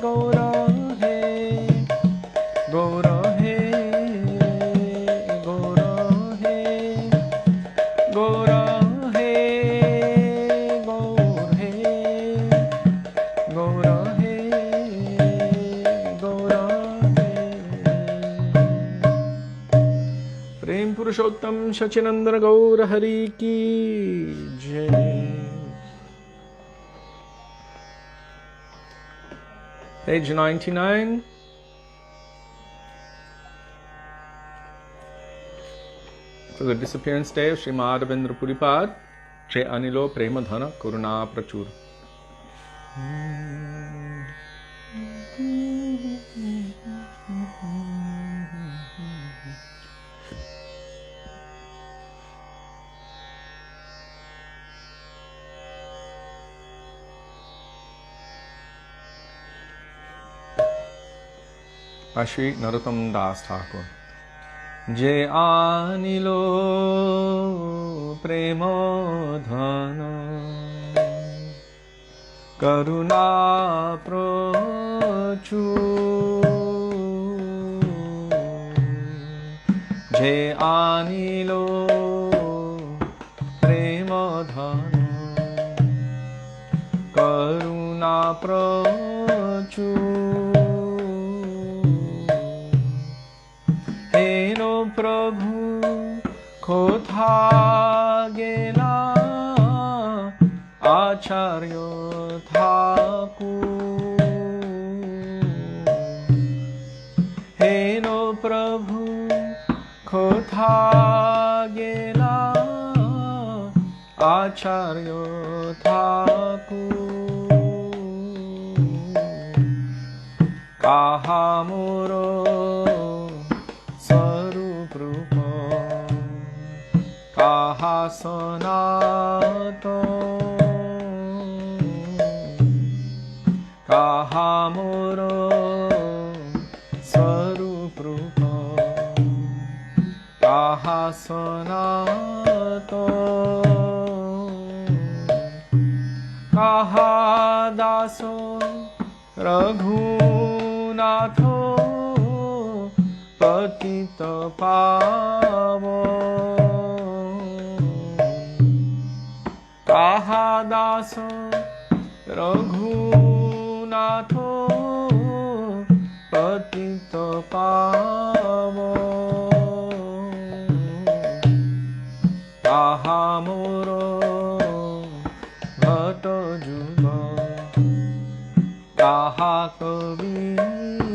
गौर हे गौर हे गौर हे गौर हे गौर हे गौर हे गौर हे प्रेम पुरुषोत्तम शचीनंदन गौर हरि की जय। Page 99. For the disappearance day of Śrī Madhavendra Puripad, Shri Anilo Premadhana Karuna Prachur. By Shri Narottam Das Thakur. Je anilo premodhana karuna prachur. Je anilo premodhana karuna prachur. हेनो प्रभु कोथा गेला आचार्य ठाकुर हेनो হেনো প্রভু কোথা গেলা আচার্য ঠাকুর কাহা মোর স্বরূপ রূপ কাহা সনাতন কাহা মোর স্বরূপ রূপ কাহা সনাতন কাহা দাস রঘুনাথ পতিত পাবন কাহা দাস রঘুনাথ পতিত পাবন কাহা মোর ভট যুগ কাহা কবিরাজ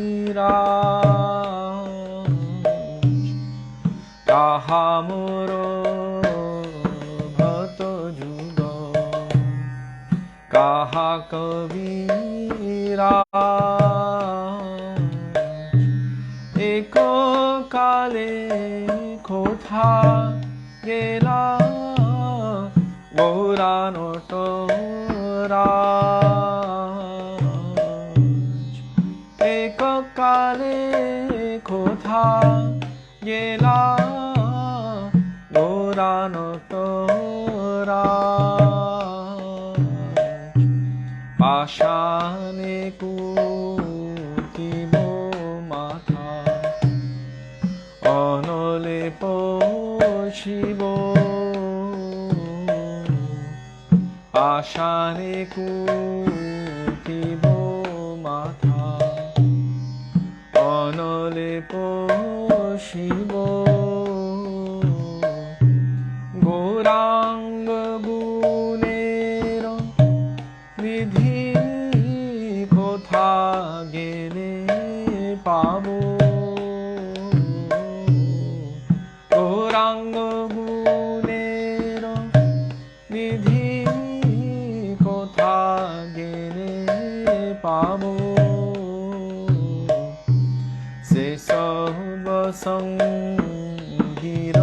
কাহা মোর ভট যুগ কাহা কবিরাজ এক কালে কোথা গেলা গৌরানটরাজ এক কালে কোথা গেলা গৌরানটরাজ পাশানে কুটিব মাথা অনলে পশিব পাশানে কুটিব মাথা অনলে পশিব গৌরাঙ্গ গুণের বিধি কোথা গেলে পাব গৌরাঙ্গ গুণের বিধি কোথা গেলে পাব সে সব সঙ্গীর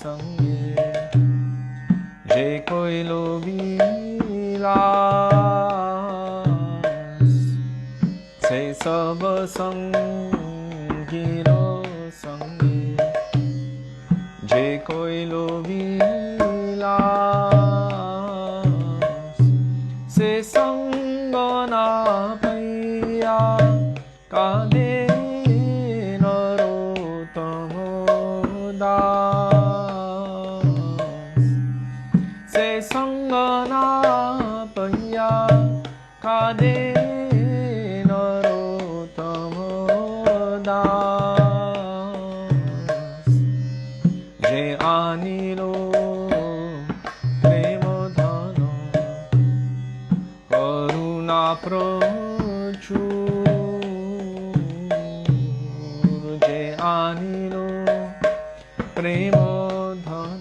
সঙ্গে যে কইল বিলাস সে সব সঙ্গীর সঙ্গে যে কইল বিলাস সে সঙ্গ না পাইয়া কাঁদে নরোত্তম দাস সে সঙ্গ না পাইয়া কাঁদে নরোত্তম দাস যে আনিল প্রেম ধন করুণা প্রচুর যে আনিল প্রেম ধন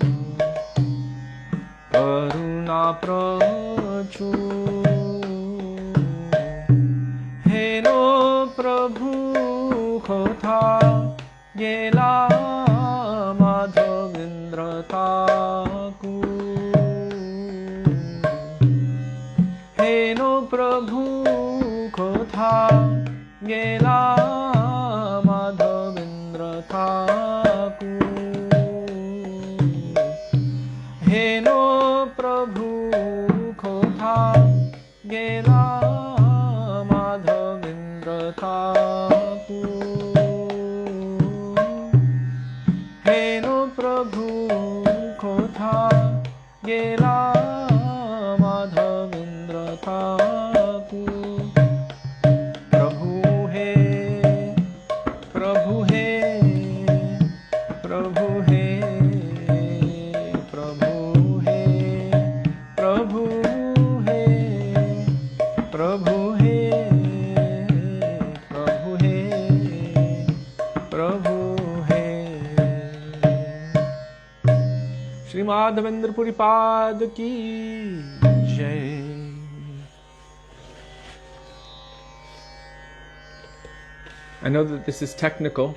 করুণা প্রচুর হেনো প্রভু কোথা গেলা মাধবেন্দ্র ঠাকুর হেনো প্রভু কোথা গেলা মাধবেন্দ্র ঠাকুর হেনো প্রভু কোথা গেলা মাধবেন্দ্র ঠাকুর হেনো প্রভু কোথা গেলা মাধবেন্দ্র ঠাকুর প্রভু হে Prabhu hai. Shri Madhavendra Puri Pad ki jai. I know that this is technical,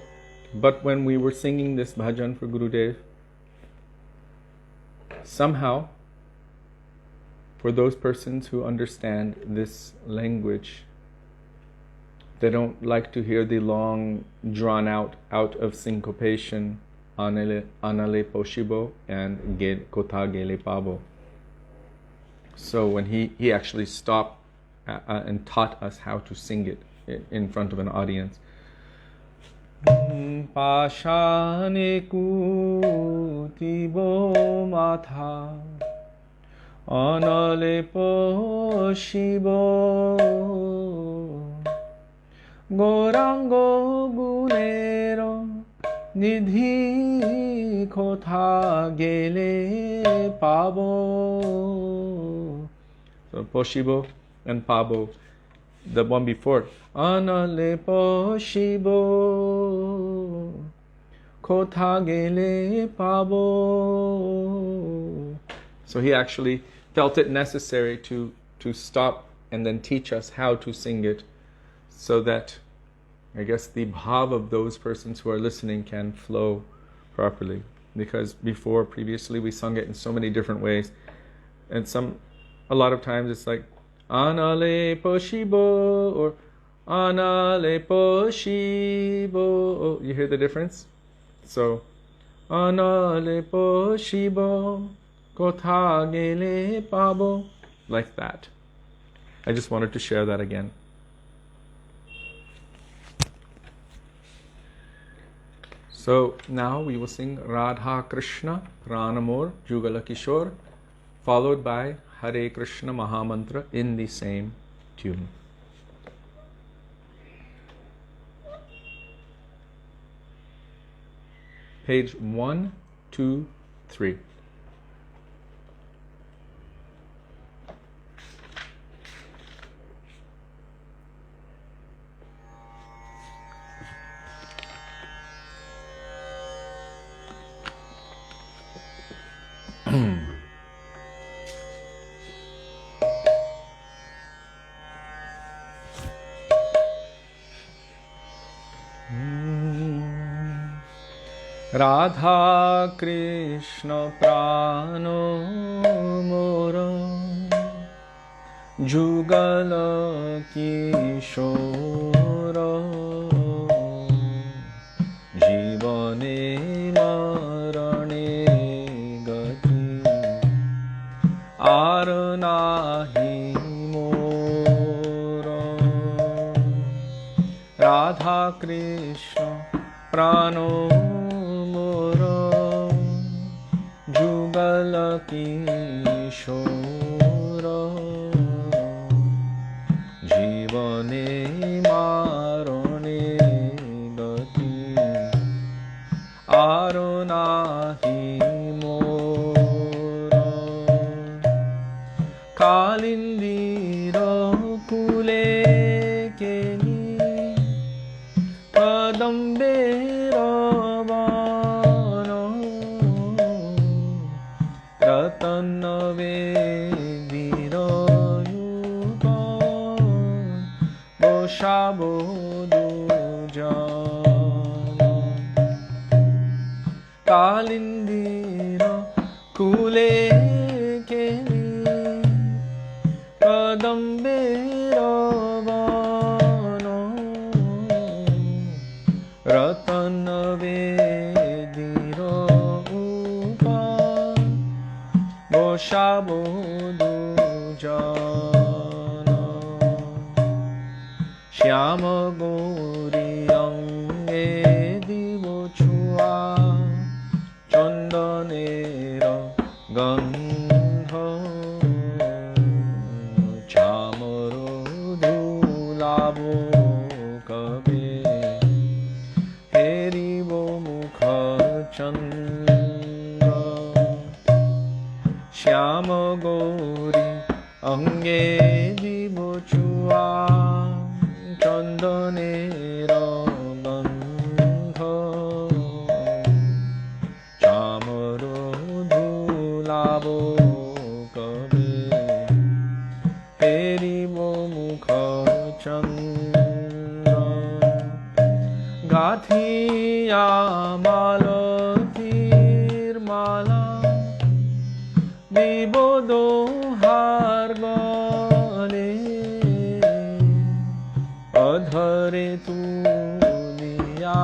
but when we were singing this bhajan for Gurudev, somehow, for those persons who understand this language, they don't like to hear the long, drawn out of syncopation, anale poshibo and kotha gele pabo. So when he actually stopped and taught us how to sing it in front of an audience. Pashane kutibo matha anale poshibo gorango gunero nidhi kotha gele pabo. So poshibo and pabo, the one before, anale poshibo kotha gele pabo. So he actually felt it necessary to stop and then teach us how to sing it, so that I guess the bhav of those persons who are listening can flow properly. Because previously we sung it in so many different ways, and a lot of times it's like anale poshibo or anale poshibo. You hear the difference? So anale poshibo kotha gele pabo, like that. I just wanted to share that again. So now we will sing Radha Krishna Pranamor Jugala Kishore, followed by Hare Krishna Mahamantra in the same tune. Page 1, 2, 3. Radha Krishna Prano Mora Jugala Kishora Jivane Marane Gati Arnahi Mora. Radha Krishna Prano Jugala Kishora Jivane Marane Gati Arunahi Mora. Kalindira Kule Keni Padambera Kalindira Kule Keni Kadambera Vano Ratana Vedira Upa Goshabodu Jana Shyama Gori Ange Divo Chua Chandanera Gandha Chamaro Dhulabo Kabe Heribo Mukha Chandra Shyama Gori Ange Divo Chua Chandanera Gandha মালতীর মালা দিব দোহার গলে, অধরে তুলিয়া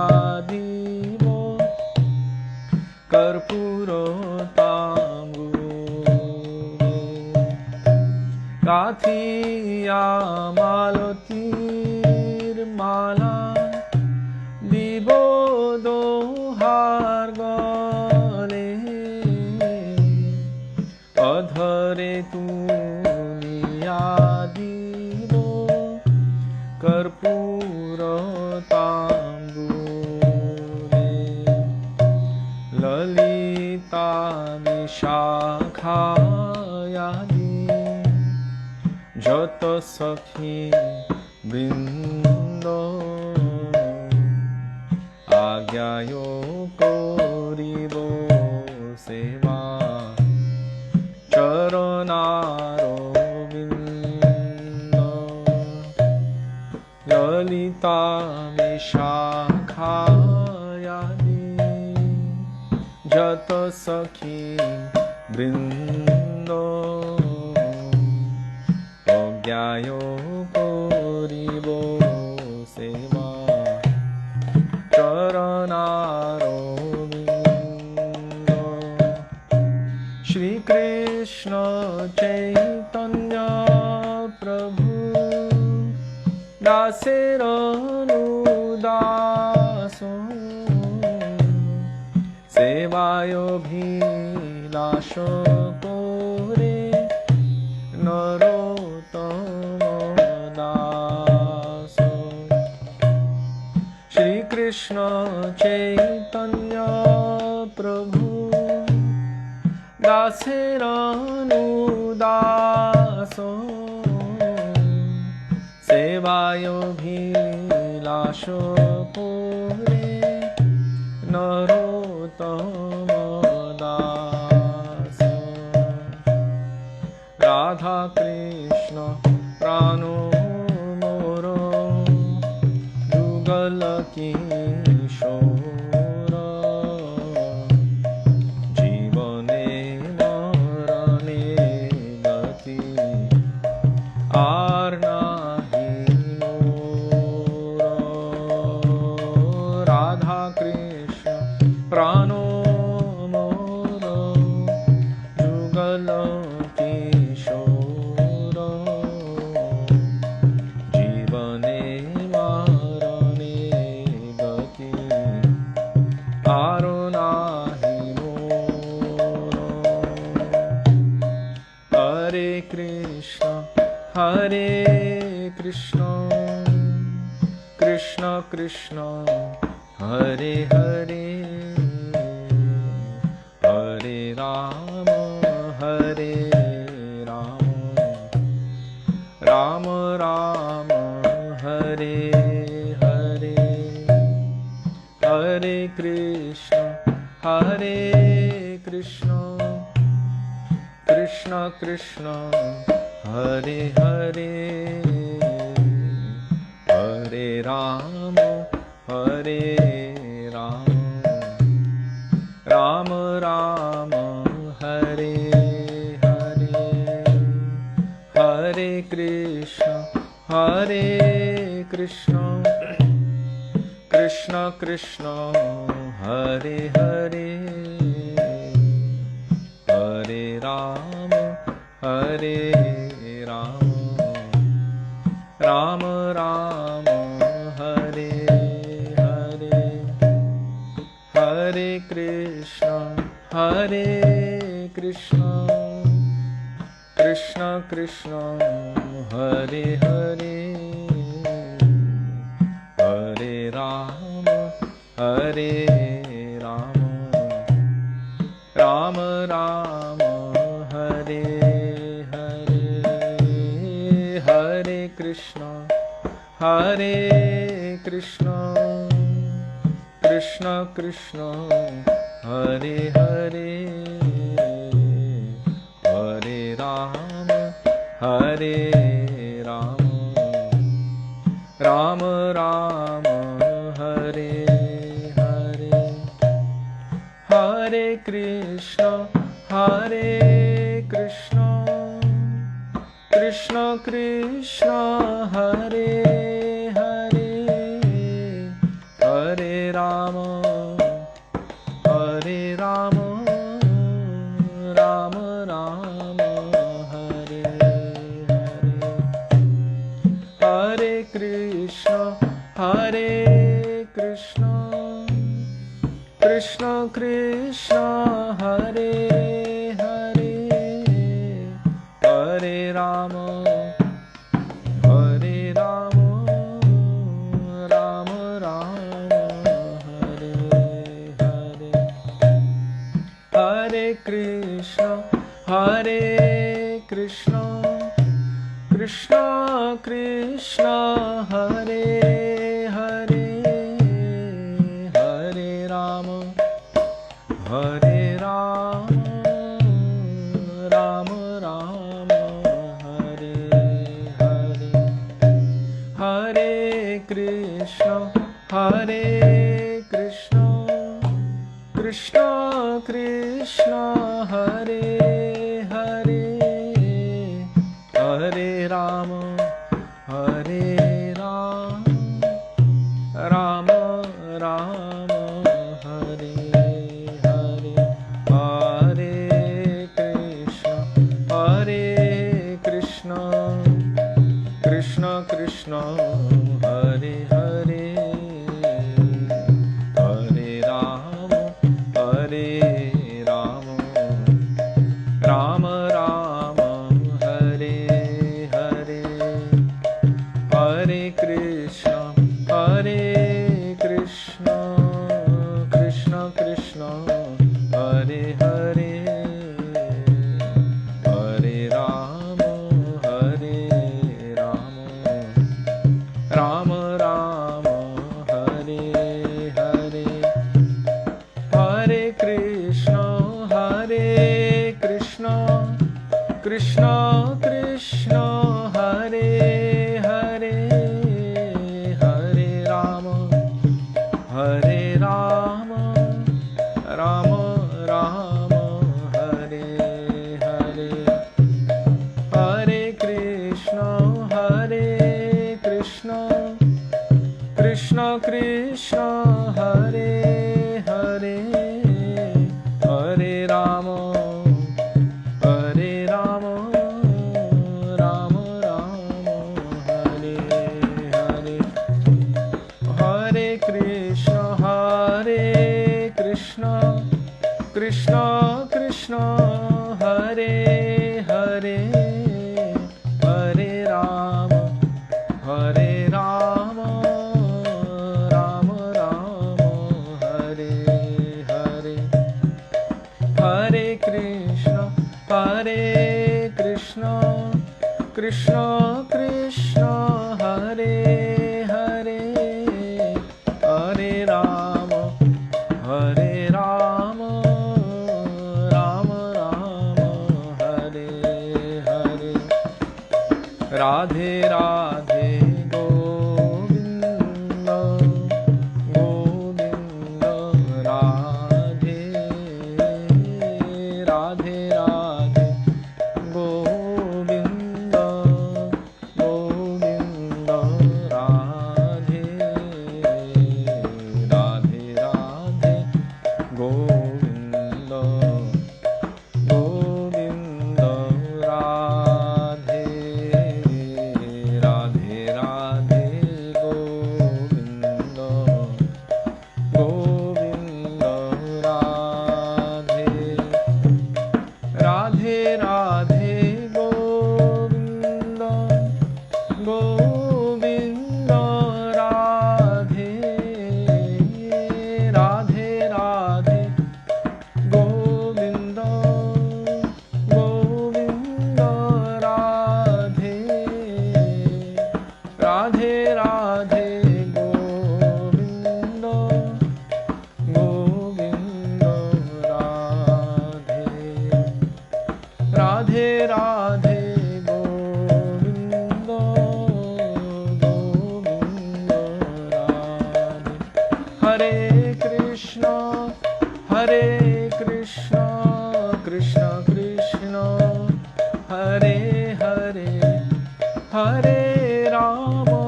দিব কর্পূর তাম্বুলে। কাথিয়া মালতীর মালা দিব দোহার গলে, অধরে তুলিয়া দিব কর্পূর তাম্বুলে। ললিতা বিশাখায়াদি যত সখী বৃন্দ, আজ্ঞায় করিব সেবা চরণারবিন্দ। ললিতা বিশাখায়াদি যত সখী বৃন্দ, অজ্ঞায় করিব সেবা চরণারবিন্দ। শ্রীকৃষ্ণ চৈতন্য প্রভু দাসের অনুদাস, সেবায় অভিলাষ করে নরোত্তম দাস। শ্রীকৃষ্ণ চৈতন্য প্রভু দাসের অনুদাস, সেবায় অভিলাষ করে নরোত্তম দাস। রাধা কৃষ্ণ প্রাণ মোর যুগল কিশোর, জীবনে মরণে গতি আর নাহি মোর। রাধা কৃষ্ণ প্রাণ মোর যুগল কিশোর, জীবনে মরণে গতি আর নাহি মোর। হরে কৃষ্ণ কৃষ্ণ কৃষ্ণ হরে হরে, হরে রাম রাম রাম হরে হরে। হরে কৃষ্ণ কৃষ্ণ কৃষ্ণ হরে হরে, হরে রাম রাম রাম হরে হরে। হরে কৃষ্ণ কৃষ্ণ কৃষ্ণ হরে হরে, হরে রাম রাম রাম হরে হরে। হরে কৃষ্ণ কৃষ্ণ কৃষ্ণ হরে হরে, হরে রাম রাম রাম হরে হরে। হরে কৃষ্ণ কৃষ্ণ কৃষ্ণ হরে হরে, হরে রাম রাম রাম হরে Hare Krishna, Hare Krishna, Krishna Krishna, Hare Hare, Hare Rama, Hare Rama, Rama Rama, Hare Hare, Hare Krishna, Hare Krishna, Krishna Krishna, Hare Hare, Hare Rama, Hare Rama, Rama Rama, Hare Hare, Hare Krishna, Hare Krishna, Krishna Krishna, Hare Hare, Hare Rama, Hare Rama, Rama Rama, Hare Hare, Hare Krishna, Hare Krishna, Krishna Krishna, Hare Hare, Hare Rama, Hare Rama, Rama Rama, Hare Hare, Hare Krishna, Hare Krishna, Krishna Krishna, Hare Hare, Hare Rama, Hare Rama, Rama Rama, Hare Hare, Hare Krishna, Hare Krishna, Krishna Krishna, Hare Hare, Hare Rama, Hare Rama, Rama Rama, Hare Hare, Hare Krishna, Hare Krishna, Krishna Krishna, Hare Hare, Hare Rama, Hare Rama, Rama Rama, Hare Hare, Hare Krishna, Hare Krishna, Krishna Krishna, Hare Hare, Hare Rama, Hare Rama, Rama Rama, Hare Hare, Hare Krishna, Hare Krishna, Krishna Krishna, Hare Hare, Hare Rama, Hare Rama, Rama Rama, Hare Hare, Hare Krishna, Hare Krishna, Krishna Krishna, Hare Hare, Hare Rama, Hare Rama, Rama Rama, Hare Hare, Radhe Radhe Govinda, Govinda Radhe, Radhe Radhe Govinda, Govinda Radhe, Radhe Radhe Govinda, Govinda Radhe, Radhe Radhe Govinda, Govinda Radhe, Radhe Radhe Govinda, Govinda Radhe, Radhe Radhe Govinda, Govinda Radhe, Radhe Radhe Govinda, Govinda Radhe, Radhe Radhe Govinda, Govinda Radhe, Hare Krishna, Hare Krishna, Krishna Krishna, Hare Hare, Hare Rama,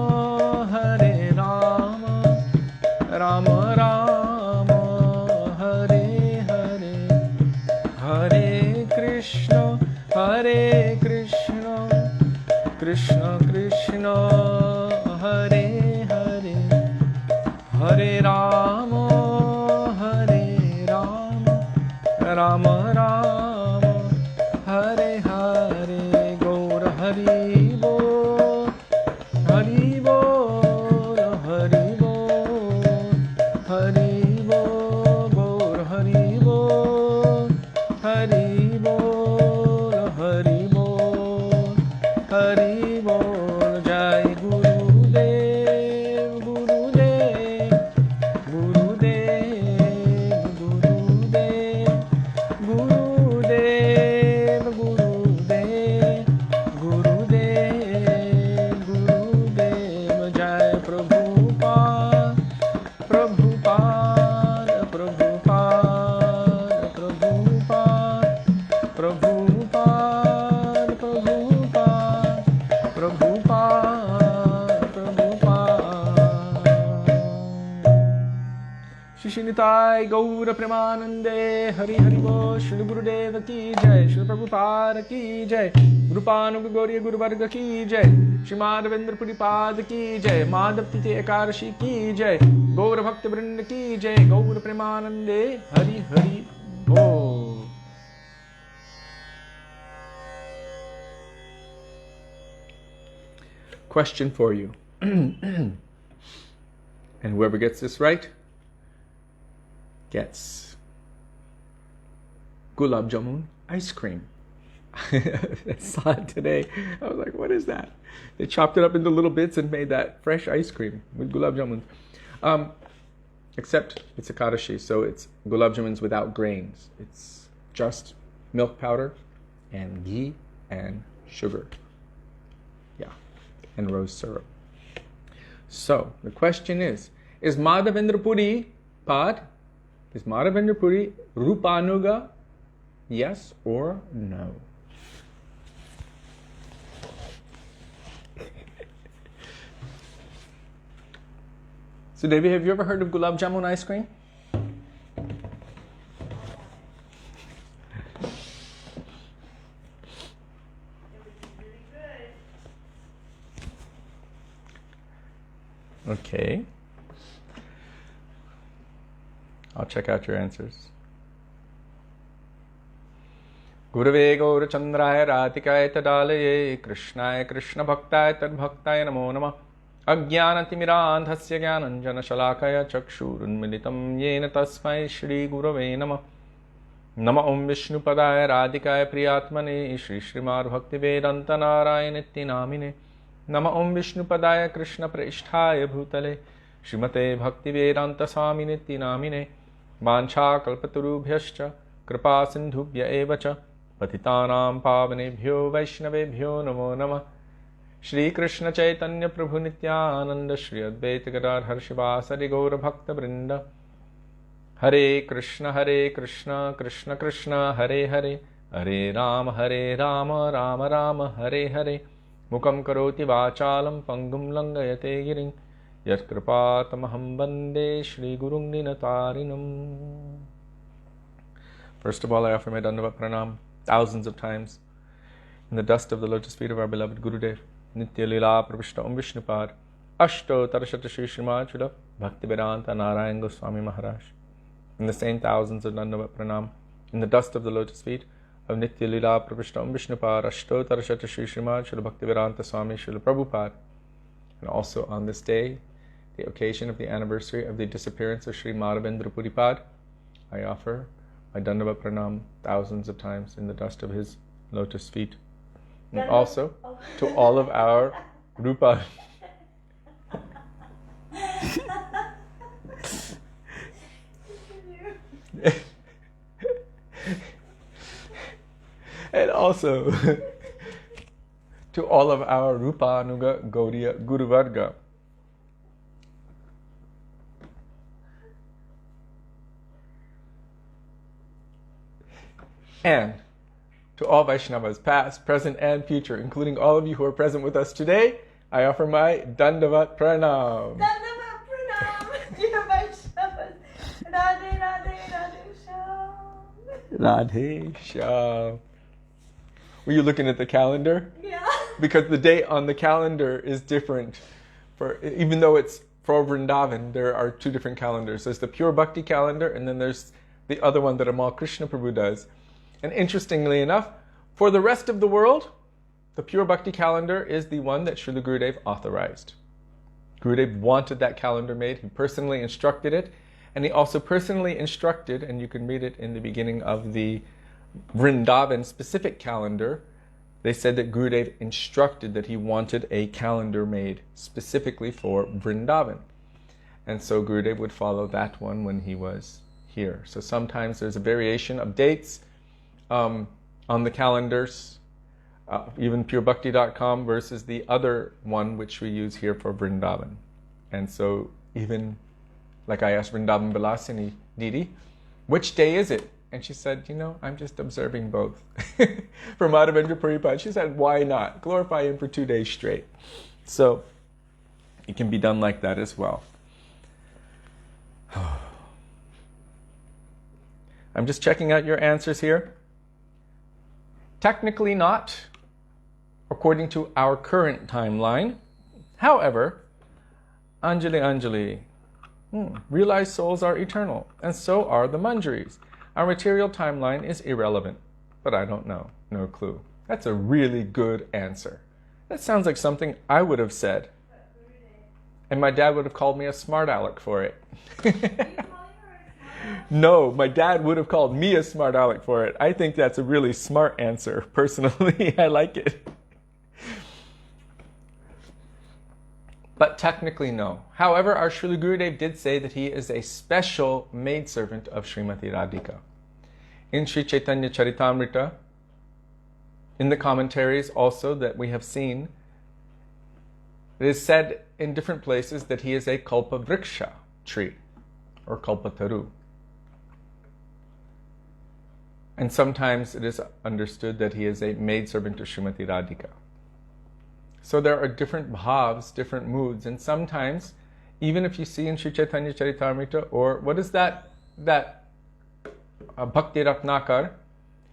Hare Rama, Rama Rama, Hare Hare, Hare Krishna, Hare Krishna, Krishna Krishna, Hare Hare, Hare Rama, Hare Rama, Rama Rama, Hare Hare, Gaur Hari Bol, Hari Bol, Hari Bol, Hari Bol, Gaur Hari Bol, Hari Bol, Hari Bol, Hari Bol, Jai Gurudev, Gurudev, Gurudev, Gurudev, Gurudev, Gurudev, Gurudev, Gurudev, Jai Prabhupada, Prabhupada, Prabhupada, Prabhupada, Prabhupada, Prabhupada, Prabhupada, Prabhupada. Shri Nitai Gaura Premanande, Hari Hari Bo, Shri Gurudeva Ki Jai, Shri Prabhupada Ki Jai, Gurupanu Gauriya Guru Varga Ki Jai, Shri Madhavendra Puripad Ki Jai, Madhav Tite Ekadashi Ki Jai, Gaura Bhakti Vrinda Ki Jai, Gaura Premanande, Hari Hari Bo. Question for you. And whoever gets this right gets gulab jamun ice cream. I saw it today. I was like, what is that? They chopped it up into little bits and made that fresh ice cream with gulab jamuns. Except it's a kadashi, so it's gulab jamuns without grains. It's just milk powder and ghee and sugar. Yeah, and rose syrup. So the question is Madhavendra Puri Pad? Is Madhavendra Puri Rupanuga? Yes or no? So Devi, have you ever heard of gulab jamun ice cream? Okay. I'll check out your answers. Gurave Gaura Chandraya Ratikaya Tadalaye Krishnaya Krishna Bhaktaya Tad Bhaktaya Namo Namah Ajnanatimirandhasya Jnananjana Shalakaya Chakshurunmilitam Yena Tasmai Shri Gurave Namah Nama Om Vishnu Padaya Radhikaya Priyatmane Shri Śrīmad Bhaktivedānta Nārāyaṇa Namine Nama Om Vishnu Padaya Krishna Preshthaya Bhutale Śrīmate Bhaktivedānta Swami Niti Namine Vancha Kalpatarubhyascha Kripa Sindhubhya Evacha Patitanam Pavanebhyo Vaishnavebhyo Namo Namah Shri Krishna Chaitanya Prabhu Nityananda Shri Advaita Gadadhar Shivasari Gaura Bhakta Vrinda Hare Krishna Krishna Krishna Hare Hare Hare Rama Rama Rama Hare Hare Mukam Karoti Vachalam Pangum Langayate Giring Yat Kripatamaham Bande Shri Gurung Ninatarinam. First of all, I offer my Dandavat Pranam thousands of times in the dust of the lotus feet of our beloved Gurudev, Nitya Lila Pravishta Om Vishnupad, Ashto Tarashata Shri Śrīmad Śrīla Bhaktivedānta Nārāyaṇa Gosvāmī Mahārāja. In the same thousands of Dandavat Pranam in the dust of the lotus feet of Nitya Lila Pravishta Om Vishnupad, Ashto Tarashata Shri Śrīmad Śrīla Bhaktivedānta Swami Śrīla Prabhupada. And also on this day, the occasion of the anniversary of the disappearance of Sri Madhavendra Puripad, I offer my Dandavat Pranam thousands of times in the dust of his lotus feet. And also to all of our Rupa. And also to all of our Rupanuga Gaudiya Guru Varga. And to all Vaishnavas, past, present, and future, including all of you who are present with us today, I offer my Dandavat Pranam. Dandavat Pranam, dear Vaishnavas. Radhe, Radhe, Radhe Shyam. Radhe Shyam. Were you looking at the calendar? Yeah. Because the date on the calendar is different. Even though it's for Vrindavan, there are two different calendars. There's the pure bhakti calendar, and then there's the other one that Amal Krishna Prabhu does. And interestingly enough, for the rest of the world, the pure bhakti calendar is the one that Srila Gurudev authorized. Gurudev wanted that calendar made. He personally instructed it. And he also personally instructed, and you can read it in the beginning of the Vrindavan specific calendar, they said that Gurudev instructed that he wanted a calendar made specifically for Vrindavan. And so Gurudev would follow that one when he was here. So sometimes there's a variation of dates on the calendars, even purebhakti.com versus the other one which we use here for Vrindavan. And so even, like I asked Vrindavan Vilasini Didi, which day is it? And she said, I'm just observing both. For Madhavendra Puripad, she said, why not? Glorify him for 2 days straight. So it can be done like that as well. I'm just checking out your answers here. Technically not, according to our current timeline. However, Anjali, realized souls are eternal, and so are the manjaris. Our material timeline is irrelevant, but I don't know. No clue. That's a really good answer. That sounds like something I would have said. And my dad would have called me a smart aleck for it. No, my dad would have called me a smart aleck for it. I think that's a really smart answer. Personally, I like it. But technically, no. However, our Srila Gurudev did say that he is a special maidservant of Srimati Radhika. In Sri Chaitanya Charitamrita, in the commentaries also that we have seen, it is said in different places that he is a kalpa vriksha tree, or kalpataru. And sometimes it is understood that he is a maidservant of Srimati Radhika. So there are different bhavs, different moods, and sometimes, even if you see in Sri Chaitanya Charitamrita, or what is that Bhakti Ratnakar,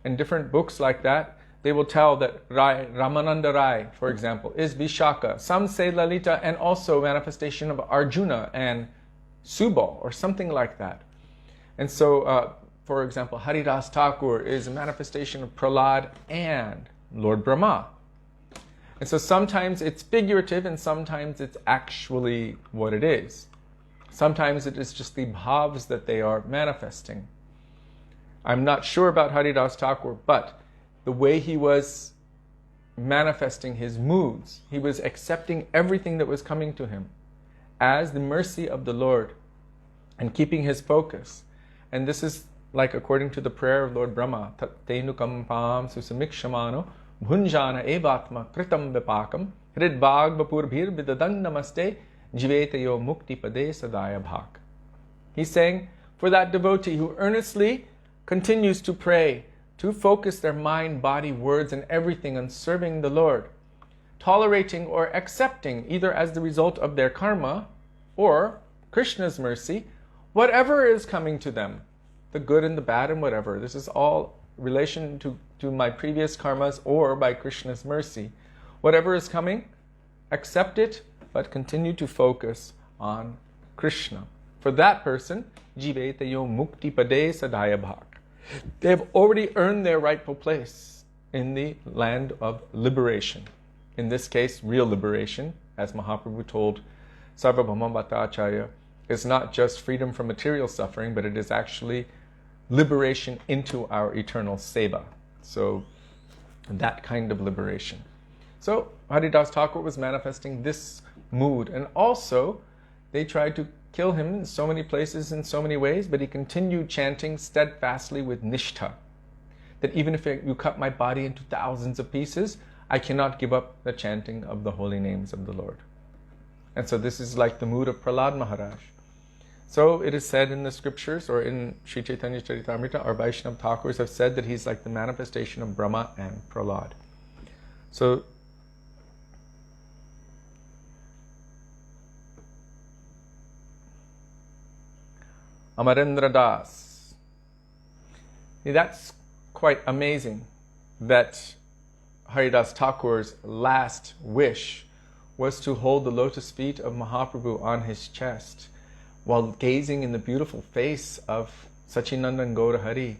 and different books like that, they will tell that Ramananda Rai, for example, is Vishaka. Some say Lalita, and also manifestation of Arjuna and Subal, or something like that. And so, for example, Haridas Thakur is a manifestation of Prahlad and Lord Brahma. And so sometimes it's figurative and sometimes it's actually what it is. Sometimes it is just the bhavs that they are manifesting. I'm not sure about Haridas Thakur, but the way he was manifesting his moods, he was accepting everything that was coming to him as the mercy of the Lord and keeping his focus. And this is like according to the prayer of Lord Brahma, Tattenu kampam susamikshamano bhunjana evatma kritam vipakam hridbhag vapurbhir vidadang namaste jivetayo mukti pade sadaya bhak. He's saying, for that devotee who earnestly continues to pray, to focus their mind, body, words, and everything on serving the Lord, tolerating or accepting, either as the result of their karma or Krishna's mercy, whatever is coming to them, the good and the bad and whatever. This is all relation to my previous karmas or by Krishna's mercy. Whatever is coming, accept it, but continue to focus on Krishna. For that person, jivetayo mukti pade sadaya bhak. They have already earned their rightful place in the land of liberation. In this case, real liberation, as Mahaprabhu told Sarvabhauma Bhattacharya, is not just freedom from material suffering, but it is actually liberation into our eternal seva. So, that kind of liberation. So, Haridas Thakur was manifesting this mood. And also, they tried to kill him in so many places, in so many ways, but he continued chanting steadfastly with nishtha. That even if you cut my body into thousands of pieces, I cannot give up the chanting of the holy names of the Lord. And so this is like the mood of Prahlad Maharaj. So it is said in the scriptures, or in Sri Chaitanya Charitamrita, our Vaishnava Thakurs have said that he's like the manifestation of Brahma and Prahlad. So Amarendra Das. That's quite amazing that Haridas Thakur's last wish was to hold the lotus feet of Mahaprabhu on his chest while gazing in the beautiful face of Sachinandan Gaurahari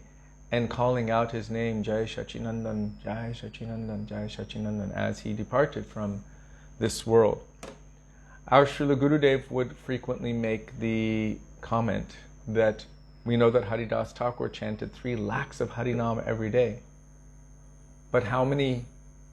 and calling out his name, Jai Sachinandan, Jai Sachinandan, Jai Sachinandan, as he departed from this world. Our Srila Gurudev would frequently make the comment that we know that Haridas Thakur chanted 3 lakhs of Harinam every day. But how many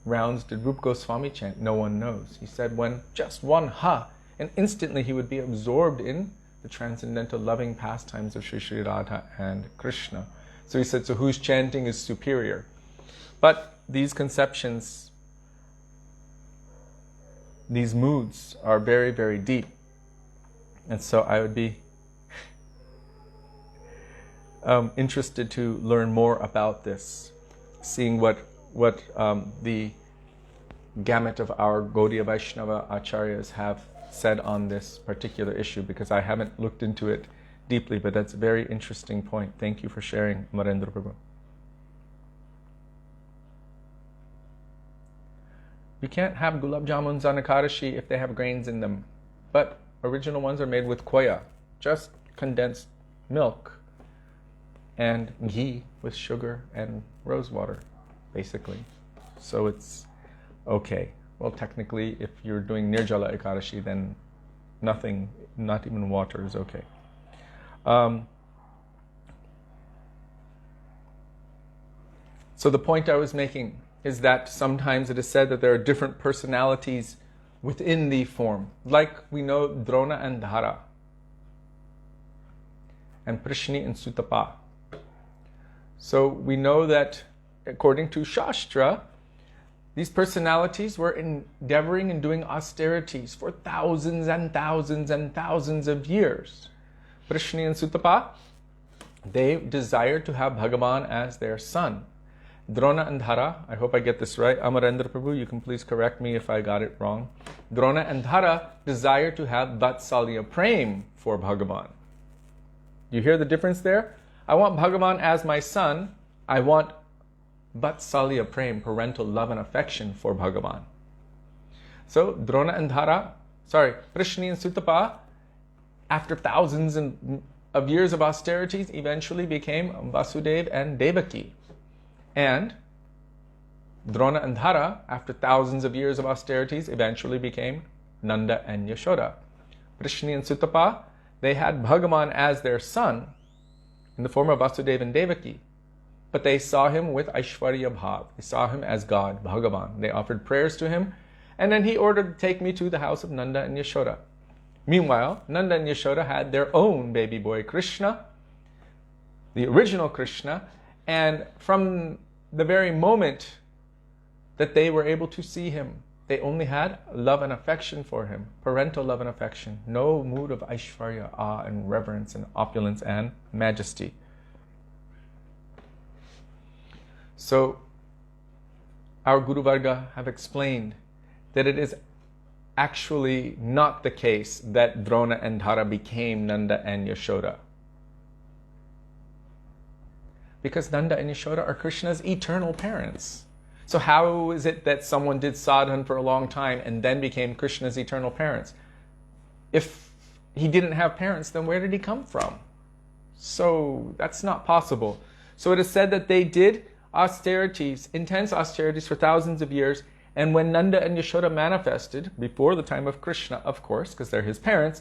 rounds did Rupa Goswami chant? No one knows. He said when just one ha, and instantly he would be absorbed in the transcendental loving pastimes of Sri Sri Radha and Krishna. So he said, so whose chanting is superior? But these conceptions, these moods are very, very deep. And so I would be interested to learn more about this, seeing what the gamut of our Gaudiya Vaishnava Acharyas have said on this particular issue, because I haven't looked into it deeply, but that's a very interesting point. Thank you for sharing, Amarendra Prabhu. You can't have gulab jamuns on Ekadashi if they have grains in them, but original ones are made with koya, just condensed milk and ghee with sugar and rose water, basically. So it's okay. Well, technically, if you're doing Nirjala Ekadashi, then nothing, not even water, is okay. So the point I was making is that sometimes it is said that there are different personalities within the form. Like we know Drona and Dhara, and Prishni and Sutapa. So we know that according to Shastra, these personalities were endeavoring and doing austerities for thousands and thousands and thousands of years. Prishni and Sutapa, they desired to have Bhagavan as their son. Drona and Dhara, I hope I get this right. Amarendra Prabhu, you can please correct me if I got it wrong. Drona and Dhara desire to have Vatsalya Prem for Bhagavan. You hear the difference there? I want Bhagavan as my son. I want Vatsalya Prem, parental love and affection for Bhagavan. So Drona and Dhara, Prishni and Sutapa, after thousands of years of austerities, eventually became Vasudeva and Devaki. And Drona and Dhara, after thousands of years of austerities, eventually became Nanda and Yashoda. Prishni and Sutapa, they had Bhagavan as their son in the form of Vasudeva and Devaki. But they saw him with Aishwarya Bhav. They saw him as God, Bhagavan. They offered prayers to him, and then he ordered, take me to the house of Nanda and Yashoda. Meanwhile, Nanda and Yashoda had their own baby boy, Krishna, the original Krishna, and from the very moment that they were able to see him, they only had love and affection for him, parental love and affection, no mood of Aishwarya, awe and reverence and opulence and majesty. So, our Guru Varga have explained that it is actually not the case that Drona and Dhara became Nanda and Yashoda. Because Nanda and Yashoda are Krishna's eternal parents. So how is it that someone did sadhana for a long time and then became Krishna's eternal parents? If he didn't have parents, then where did he come from? So that's not possible. So it is said that they did austerities, intense austerities for thousands of years, and when Nanda and Yashoda manifested, before the time of Krishna, of course, because they're his parents,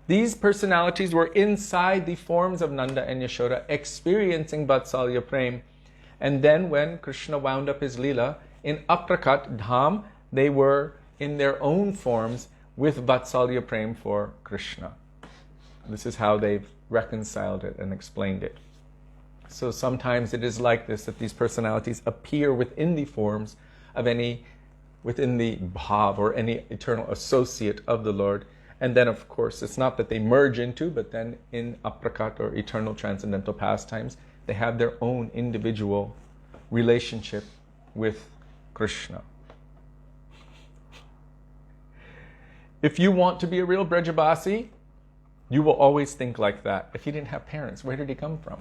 these personalities were inside the forms of Nanda and Yashoda, experiencing Vatsalya Prem. And then when Krishna wound up his Leela, in Aprakat Dham, they were in their own forms with Vatsalya Prem for Krishna. This is how they've reconciled it and explained it. So sometimes it is like this, that these personalities appear within the forms of within the bhav or any eternal associate of the Lord, And then, of course, it's not that they merge into, but then in aprakat or eternal transcendental pastimes, they have their own individual relationship with Krishna. If you want to be a real Brajabasi, you will always think like that. If he didn't have parents, where did he come from?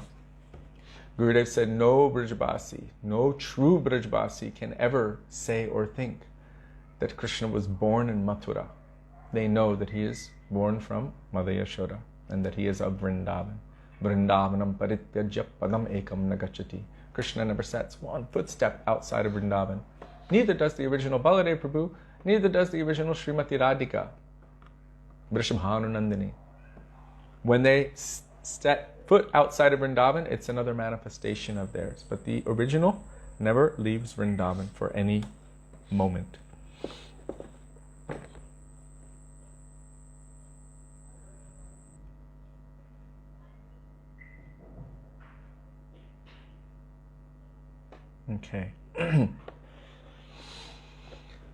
Gurudev said, no Brajabasi, no true Brajabasi can ever say or think that Krishna was born in Mathura. They know that he is born from Mother Yashoda and that he is of Vrindavan. Vrindavanam parityajya padam ekam nagachati. Krishna never sets one footstep outside of Vrindavan. Neither does the original Baladev Prabhu, neither does the original Srimati Radhika, Vrishabhanu Nandini. When they set foot outside of Vrindavan, it's another manifestation of theirs. But the original never leaves Vrindavan for any moment. Okay.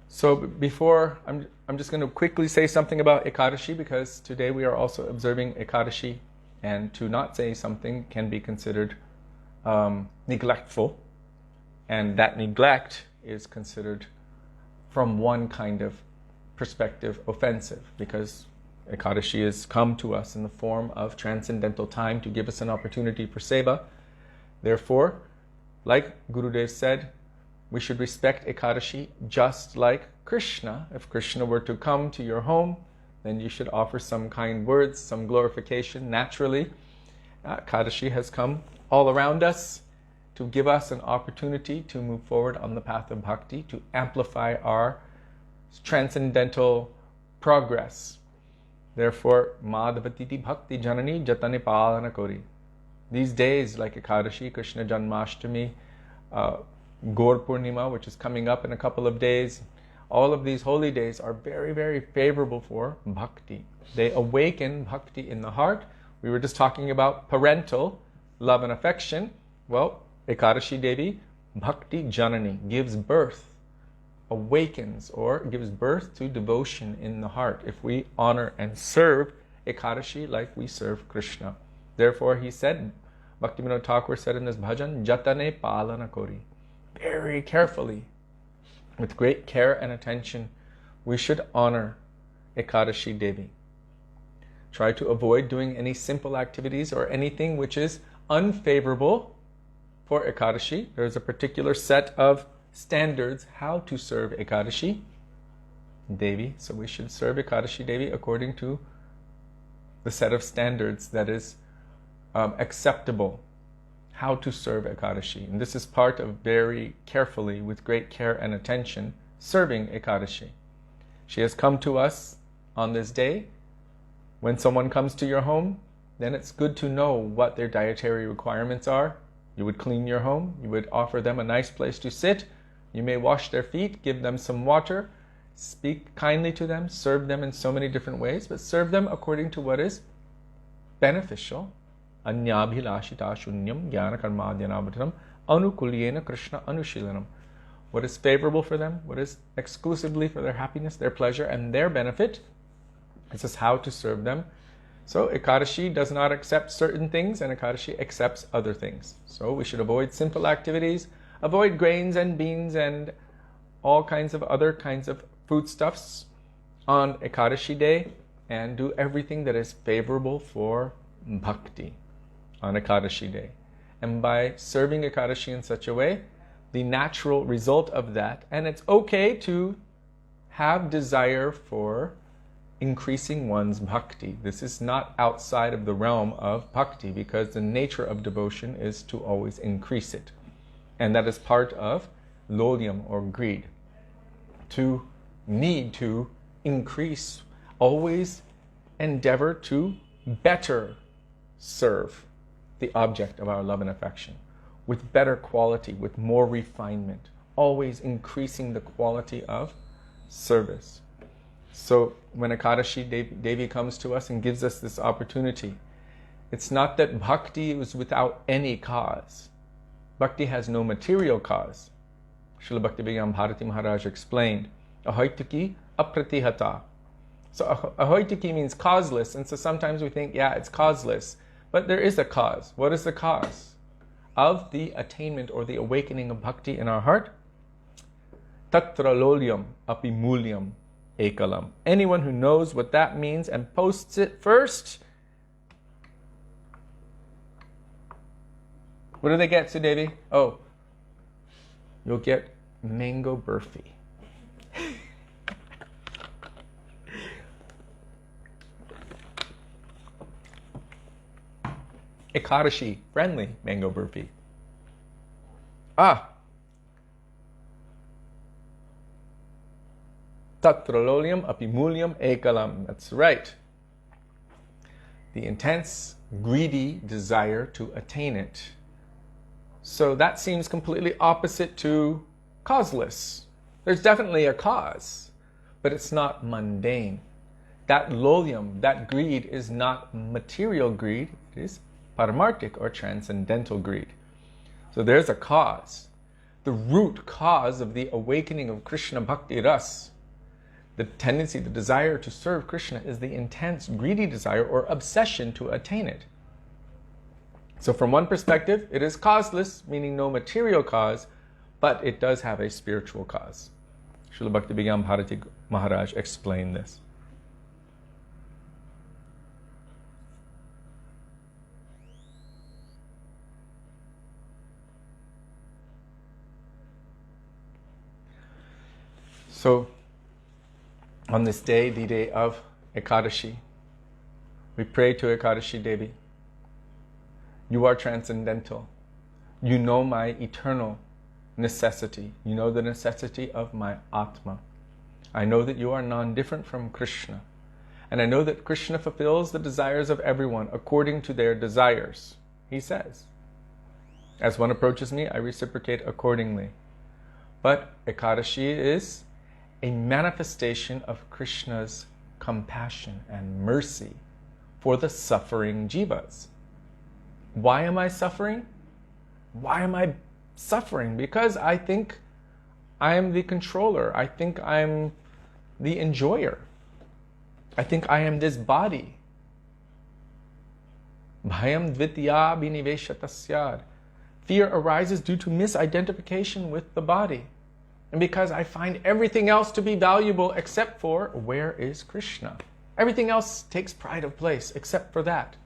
So before, I'm just going to quickly say something about Ekadashi, because today we are also observing Ekadashi, and to not say something can be considered neglectful, and that neglect is considered from one kind of perspective offensive, because Ekadashi has come to us in the form of transcendental time to give us an opportunity for seva. Therefore, like Gurudev said, we should respect Ekadashi just like Krishna. If Krishna were to come to your home, then you should offer some kind words, some glorification. Naturally, Ekadashi has come all around us to give us an opportunity to move forward on the path of bhakti, to amplify our transcendental progress. Therefore, Madhavatiti Bhakti Janani Jatane Palana Kori. These days, like Ekadashi, Krishna Janmashtami, Gaur Purnima, which is coming up in a couple of days, all of these holy days are very, very favorable for bhakti. They awaken bhakti in the heart. We were just talking about parental love and affection. Well, Ekadashi Devi, Bhakti Janani, gives birth, awakens, or gives birth to devotion in the heart if we honor and serve Ekadashi like we serve Krishna. Therefore, he said, Bhaktivinoda Thakur said in this bhajan, Jatane Palana Kori. Very carefully, with great care and attention, we should honor Ekadashi Devi. Try to avoid doing any simple activities or anything which is unfavorable for Ekadashi. There is a particular set of standards how to serve Ekadashi Devi. So we should serve Ekadashi Devi according to the set of standards that is acceptable, how to serve Ekadashi. And this is part of very carefully, with great care and attention, serving Ekadashi. She has come to us on this day. When someone comes to your home, then it's good to know what their dietary requirements are. You would clean your home, you would offer them a nice place to sit, you may wash their feet, give them some water, speak kindly to them, serve them in so many different ways, but serve them according to what is beneficial. Anyabhilashita shunyam jnana karmadhyanabhatanam anukulyena krishna anushilanam. What is favorable for them, what is exclusively for their happiness, their pleasure, and their benefit. This is how to serve them. So Ekadashi does not accept certain things, and Ekadashi accepts other things. So we should avoid simple activities, avoid grains and beans and all kinds of other kinds of foodstuffs on Ekadashi day, and do everything that is favorable for bhakti on Ekadashi day. And by serving Ekadashi in such a way, the natural result of that, and it's okay to have desire for increasing one's bhakti. This is not outside of the realm of bhakti, because the nature of devotion is to always increase it. And that is part of lolyam or greed. To need to increase, always endeavor to better serve the object of our love and affection, with better quality, with more refinement, always increasing the quality of service. So when Ekadashi Devi comes to us and gives us this opportunity, it's not that bhakti is without any cause. Bhakti has no material cause. Srila Bhaktivedānta Bharati Mahārāja explained, Ahaitaki apratihata. So ahoitiki means causeless, and so sometimes we think, yeah, it's causeless. But there is a cause. What is the cause of the attainment or the awakening of bhakti in our heart? Tatra lolyam api mulyam ekalam. Anyone who knows what that means and posts it first, what do they get, Sudevi? Oh, you'll get mango burfi. Ekadashi, friendly mango burfi. Tatralolyam apimulyam ekalam. That's right. The intense, greedy desire to attain it. So that seems completely opposite to causeless. There's definitely a cause, but it's not mundane. That lolyam, that greed, is not material greed. It is paramartic or transcendental greed. So there's a cause. The root cause of the awakening of Krishna Bhakti Ras, the tendency, the desire to serve Krishna, is the intense greedy desire or obsession to attain it. So from one perspective, it is causeless, meaning no material cause, but it does have a spiritual cause. Srila Bhaktivedānta Bharati Mahārāja explained this. So, on this day, the day of Ekadashi, we pray to Ekadashi Devi. You are transcendental. You know my eternal necessity. You know the necessity of my Atma. I know that you are non-different from Krishna. And I know that Krishna fulfills the desires of everyone according to their desires. He says, as one approaches me, I reciprocate accordingly. But Ekadashi is a manifestation of Krishna's compassion and mercy for the suffering jivas. Why am I suffering? Why am I suffering? Because I think I am the controller. I think I'm the enjoyer. I think I am this body. Bhayam dvitya biniveshatasyad. Fear arises due to misidentification with the body. And because I find everything else to be valuable except for, where is Krishna? Everything else takes pride of place except for that.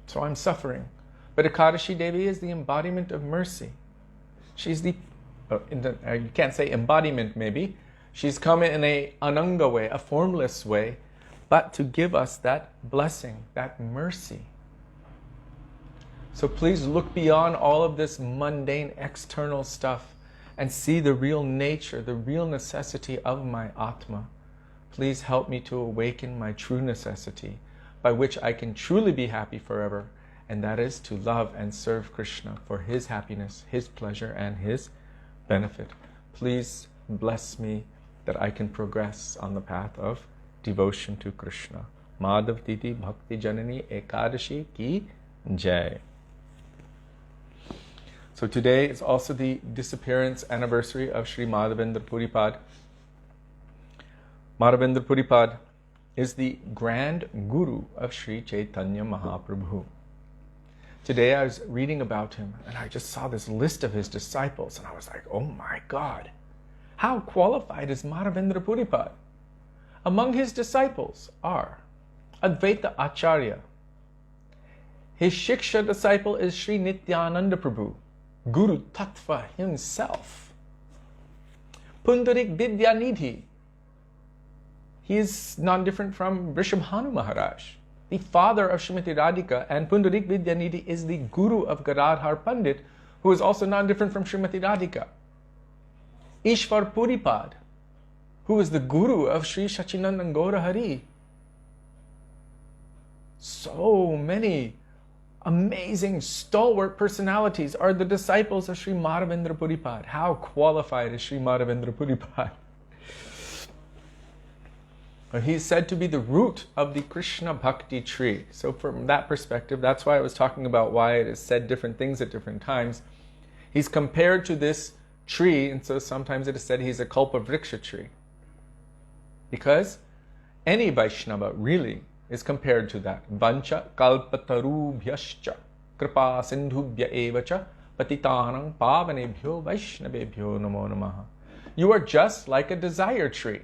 So I'm suffering. But Ekadashi Devi is the embodiment of mercy. She's the, you can't say embodiment maybe. She's come in a ananga way, a formless way, but to give us that blessing, that mercy. So please look beyond all of this mundane external stuff and see the real nature, the real necessity of my Atma. Please help me to awaken my true necessity, by which I can truly be happy forever, and that is to love and serve Krishna for his happiness, his pleasure, and his benefit. Please bless me that I can progress on the path of devotion to Krishna. Madhav Titi Bhakti Janani Ekadashi Ki Jai. So today is also the disappearance anniversary of Sri Madhavendra Puripad. Madhavendra Puripad is the grand guru of Sri Chaitanya Mahaprabhu. Today I was reading about him and I just saw this list of his disciples and I was like, oh my God, how qualified is Madhavendra Puripad? Among his disciples are Advaita Acharya. His Shiksha disciple is Sri Nityananda Prabhu, Guru Tattva himself. Pundarik Vidyanidhi. He is non-different from Vrishabhanu Maharaj, the father of Srimati Radhika, and Pundarik Vidyanidhi is the guru of Gadadhar Pandit, who is also non-different from Srimati Radhika. Ishvar Puripad, who is the guru of Sri Sachinandan Gaura Hari. So many amazing stalwart personalities are the disciples of Sri Madhavendra Puripad. How qualified is Sri Madhavendra Puripad? He's said to be the root of the Krishna Bhakti tree. So from that perspective, that's why I was talking about why it is said different things at different times. He's compared to this tree, and so sometimes it is said he's a kalpa vriksha tree. Because any Vaishnava really is compared to that. Vancha kalpatarubhyascha kripa sindhubhya evacha patitanam pavanebhyo vaishnavebhyo namo namaha. You are just like a desire tree.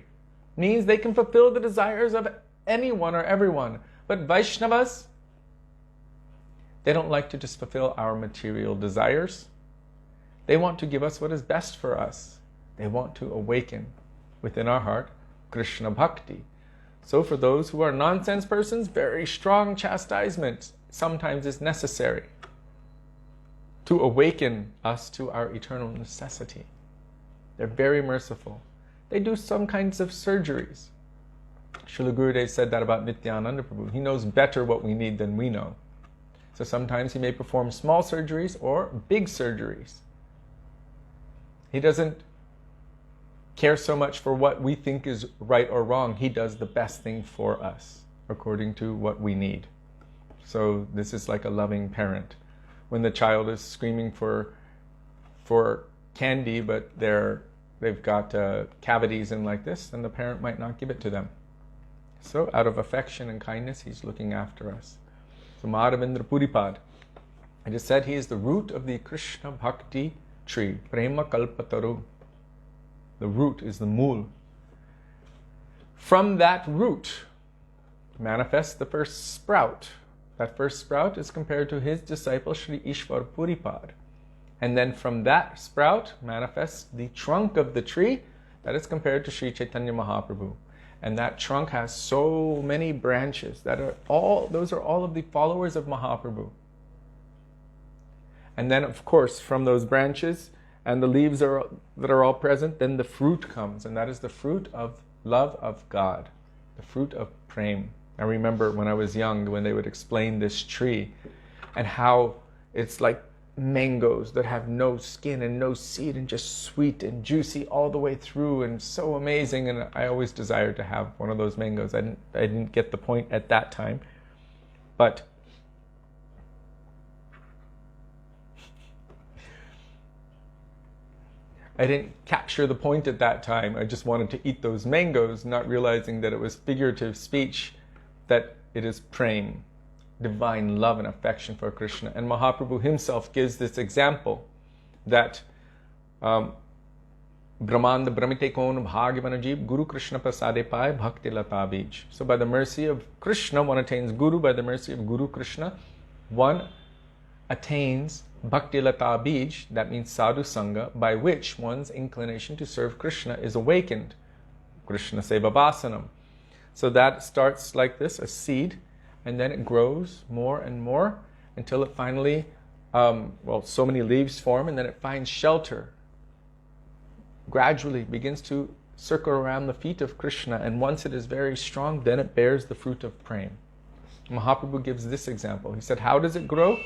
Means they can fulfill the desires of anyone or everyone. But Vaishnavas, they don't like to just fulfill our material desires. They want to give us what is best for us. They want to awaken within our heart Krishna Bhakti. So for those who are nonsense persons, very strong chastisement sometimes is necessary to awaken us to our eternal necessity. They're very merciful. They do some kinds of surgeries. Srila Gurudev said that about Nityananda Prabhu. He knows better what we need than we know. So sometimes he may perform small surgeries or big surgeries. He doesn't care so much for what we think is right or wrong. He does the best thing for us according to what we need. So this is like a loving parent. When the child is screaming for candy, but they've got cavities and like this, then the parent might not give it to them. So out of affection and kindness, he's looking after us. So Madhavendra Puripad, it is said he is the root of the Krishna Bhakti tree, Prema Kalpataru. The root is the mool. From that root manifests the first sprout. That first sprout is compared to his disciple Sri Ishwar Puripad. And then from that sprout manifests the trunk of the tree that is compared to Sri Chaitanya Mahaprabhu. And that trunk has so many branches those are all of the followers of Mahaprabhu. And then of course from those branches and the leaves that are all present, then the fruit comes, and that is the fruit of love of God, the fruit of prem. I remember when I was young, when they would explain this tree and how it's like mangoes that have no skin and no seed and just sweet and juicy all the way through and so amazing. And I always desired to have one of those mangoes. I didn't get the point at that time, but I didn't capture the point at that time. I just wanted to eat those mangoes, not realizing that it was figurative speech, that it is prem, divine love and affection for Krishna. And Mahaprabhu himself gives this example that Brahmanda Brahmite Kon Bhagavanajeeb Guru Krishna Prasade Pai Bhakti Lata Bij. So by the mercy of Krishna, one attains Guru. By the mercy of Guru Krishna, one attains Bhakti Lata Bij, that means sadhu sangha, by which one's inclination to serve Krishna is awakened. Krishna Seva Vasanam. So that starts like this, a seed, and then it grows more and more until it finally, so many leaves form, and then it finds shelter. Gradually begins to circle around the feet of Krishna, and once it is very strong, then it bears the fruit of prem. Mahaprabhu gives this example. He said, how does it grow?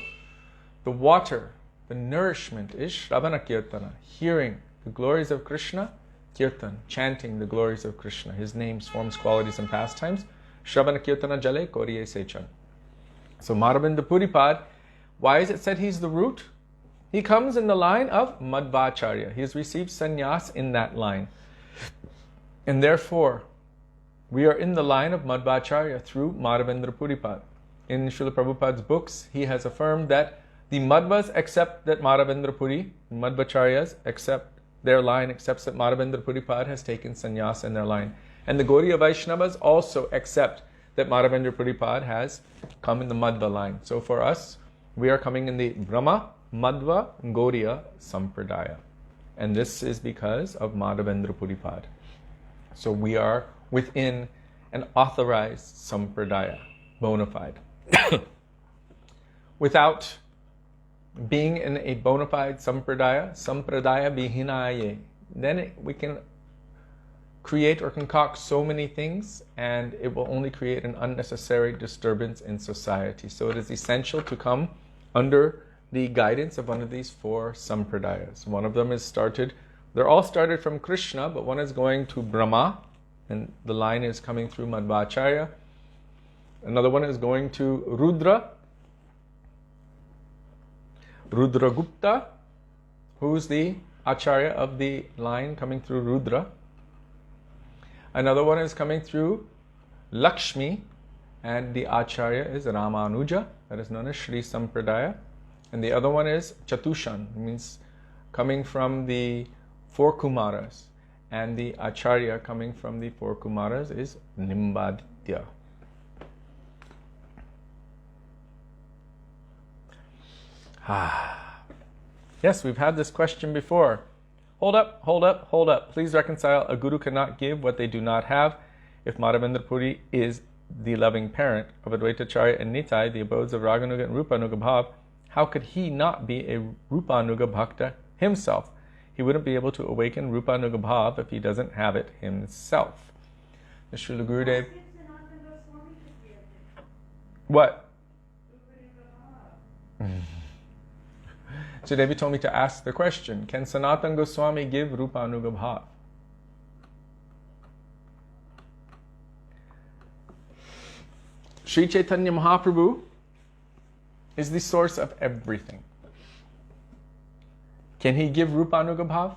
The water, the nourishment is Shravana Kirtana, hearing the glories of Krishna, Kirtan, chanting the glories of Krishna, his names, forms, qualities, and pastimes. Shravana Kirtana Jale Koriye Sechan. So Madhavendra Puripad, why is it said he's the root? He comes in the line of Madhvacharya. He has received sannyas in that line. And therefore, we are in the line of Madhvacharya through Madhavendra Puripad. In Srila Prabhupada's books, he has affirmed that the Madhvas accept that Madhavendra Puri, Madhvacharyas accept their line, accepts that Madhavendra Puripad has taken sannyas in their line. And the Gaudiya Vaishnavas also accept that Madhavendra Puripad has come in the Madhva line. So for us, we are coming in the Brahma, Madhva, Gaudiya Sampradaya. And this is because of Madhavendra Puripad. So we are within an authorized Sampradaya, bona fide. Without being in a bona fide Sampradaya Vihinaye, then we can create or concoct so many things, and it will only create an unnecessary disturbance in society. So it is essential to come under the guidance of one of these four Sampradayas. One of them is they're all started from Krishna, but one is going to Brahma, and the line is coming through Madhvacharya. Another one is going to Rudra Gupta, who's the Acharya of the line coming through Rudra. Another one is coming through Lakshmi, and the Acharya is Ramanuja, that is known as Śrī Sampradaya. And the other one is Chatushan, means coming from the four Kumaras. And the Acharya coming from the four Kumaras is Nimbaditya. Yes, we've had this question before. Hold up, hold up, hold up. Please reconcile. A guru cannot give what they do not have. If Madhavendra Puri is the loving parent of Advaitacharya and Nitai, the abodes of Raganuga and Rupanuga Bhav, how could he not be a Rupanuga Bhakta himself? He wouldn't be able to awaken Rupanuga Bhav if he doesn't have it himself. The Srila Gurudev. What? So Devi told me to ask the question, can Sanatana Goswami give Rupanuga Bhav? Sri Chaitanya Mahaprabhu is the source of everything. Can he give Rupanuga Bhav?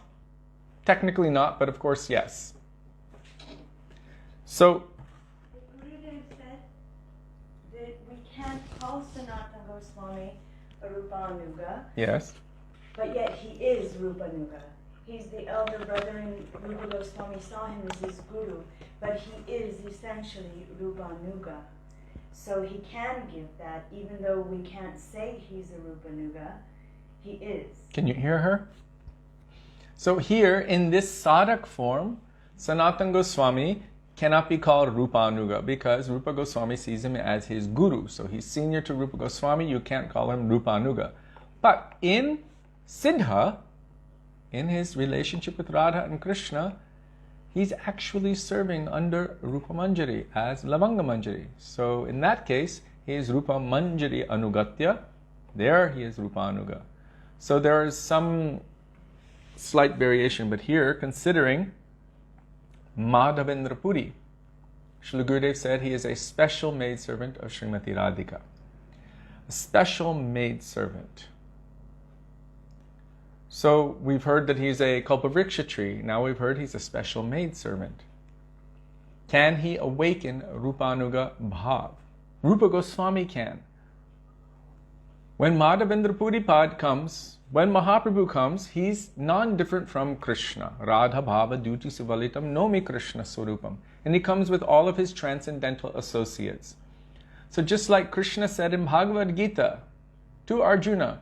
Technically not, but of course yes. So, the Gurudev said that we can't call Sanatana Goswami a Rupanuga. Yes. But yet he is Rupanuga. He's the elder brother, and Rupa Goswami saw him as his guru, but he is essentially Rupanuga. So he can give that, even though we can't say he's a Rupanuga, he is. Can you hear her? So here, in this sadhak form, Sanatana Goswami cannot be called Rupanuga because Rupa Goswami sees him as his guru. So he's senior to Rupa Goswami, you can't call him Rupanuga. But in Siddha, in his relationship with Radha and Krishna, he's actually serving under Rupa Manjari as Lavanga Manjari. So in that case, he is Rupa Manjari Anugatya. There he is Rupanuga. So there is some slight variation, but here, considering Madhavendra Puri, Srila Gurudev said he is a special maidservant of Srimati Radhika. A special maidservant. So we've heard that he's a Kalpavriksha tree. Now we've heard he's a special maidservant. Can he awaken Rupanuga Bhav? Rupa Goswami can. When Madhavendra Puripad comes, when Mahaprabhu comes, he's non-different from Krishna. Radha Bhava Duti Sivalitam Nomi Krishna Swarupam. And he comes with all of his transcendental associates. So just like Krishna said in Bhagavad Gita to Arjuna,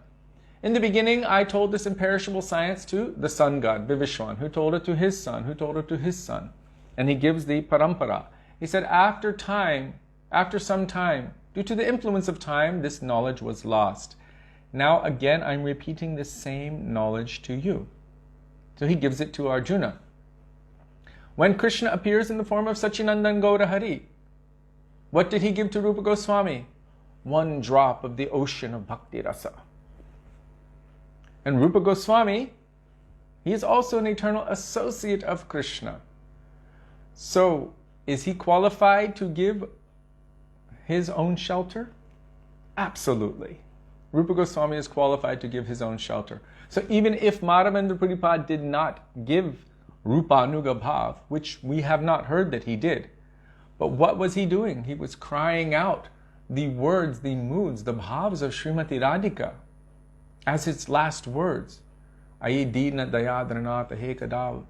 in the beginning, I told this imperishable science to the sun god, Vivishwan, who told it to his son, who told it to his son. And he gives the parampara. He said, after some time, due to the influence of time, this knowledge was lost. Now again, I'm repeating the same knowledge to you. So he gives it to Arjuna. When Krishna appears in the form of Sachinandan Gaura Hari, what did he give to Rupa Goswami? One drop of the ocean of Bhakti Rasa. And Rupa Goswami, he is also an eternal associate of Krishna. So, is he qualified to give his own shelter? Absolutely. Rupa Goswami is qualified to give his own shelter. So even if Madhavendra Puripad did not give Rupanuga Bhav, which we have not heard that he did, but what was he doing? He was crying out the words, the moods, the bhavs of Srimati Radhika as his last words. Ayi dina dayadranata he kadav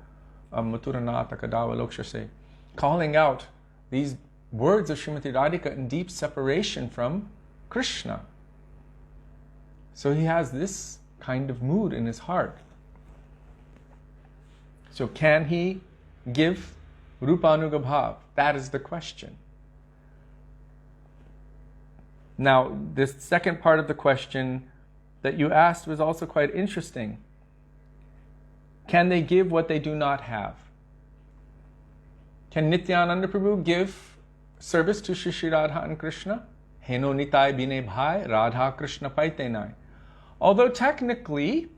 maturanata kadav lokshase. Calling out these words of Srimati Radhika in deep separation from Krishna. So he has this kind of mood in his heart. So can he give Rupanuga Bhav? That is the question. Now, this second part of the question that you asked was also quite interesting. Can they give what they do not have? Can Nityananda Prabhu give service to Shri Radha and Krishna? Heno nitai bine bhai, Radha Krishna paitenai. Although technically,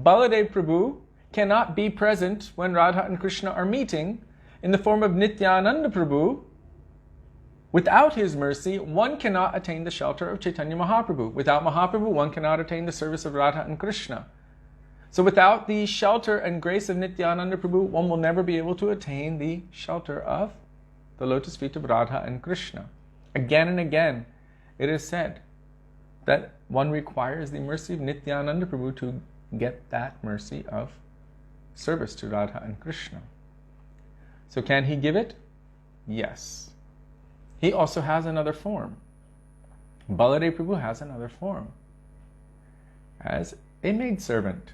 Baladev Prabhu cannot be present when Radha and Krishna are meeting in the form of Nityananda Prabhu, without his mercy, one cannot attain the shelter of Chaitanya Mahaprabhu. Without Mahaprabhu, one cannot attain the service of Radha and Krishna. So without the shelter and grace of Nityananda Prabhu, one will never be able to attain the shelter of the lotus feet of Radha and Krishna. Again and again, it is said that one requires the mercy of Nityananda Prabhu to get that mercy of service to Radha and Krishna. So can he give it? Yes. He also has another form. Baladev Prabhu has another form as a maidservant.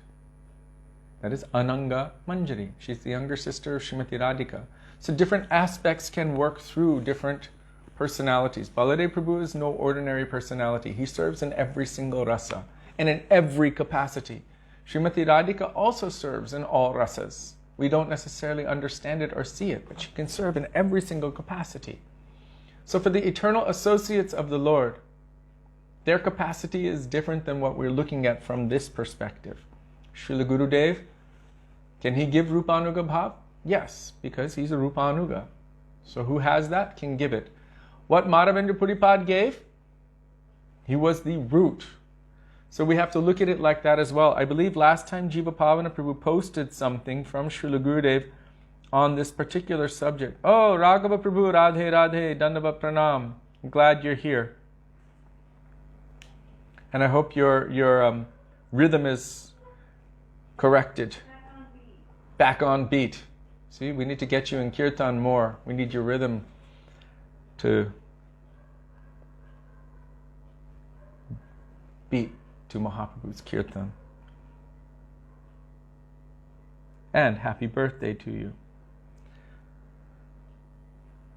That is Ananga Manjari. She's the younger sister of Srimati Radhika. So different aspects can work through different personalities. Baladev Prabhu is no ordinary personality. He serves in every single rasa and in every capacity. Srimati Radhika also serves in all rasas. We don't necessarily understand it or see it, but she can serve in every single capacity. So for the eternal associates of the Lord, their capacity is different than what we're looking at from this perspective. Srila Gurudev, can he give Rupanuga Bhav? Yes, because he's a Rupanuga. So who has that can give it. What Madhavendra Puripad gave? He was the root. So we have to look at it like that as well. I believe last time Jiva Pavana Prabhu posted something from Srila Gurudev on this particular subject. Oh, Raghava Prabhu, Radhe Radhe, Dandava Pranam. I'm glad you're here. And I hope your rhythm is corrected. Back on beat. See, we need to get you in kirtan more. We need your rhythm to beat to Mahaprabhu's kirtan. And happy birthday to you.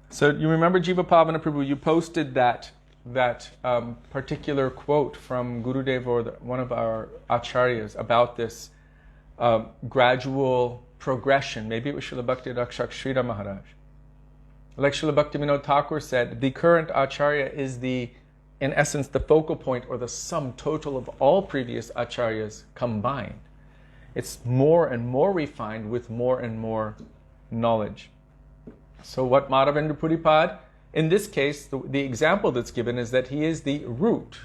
So you remember Jiva Pavana Prabhu, you posted that particular quote from Gurudev or one of our acharyas about this gradual progression. Maybe it was Srila Bhakti Rakshak Sridhar Maharaj. Like Srila Bhaktivinoda Thakur said, the current acharya is in essence, the focal point or the sum total of all previous acharyas combined. It's more and more refined with more and more knowledge. So what Madhavendra Puripad, in this case, the example that's given is that he is the root.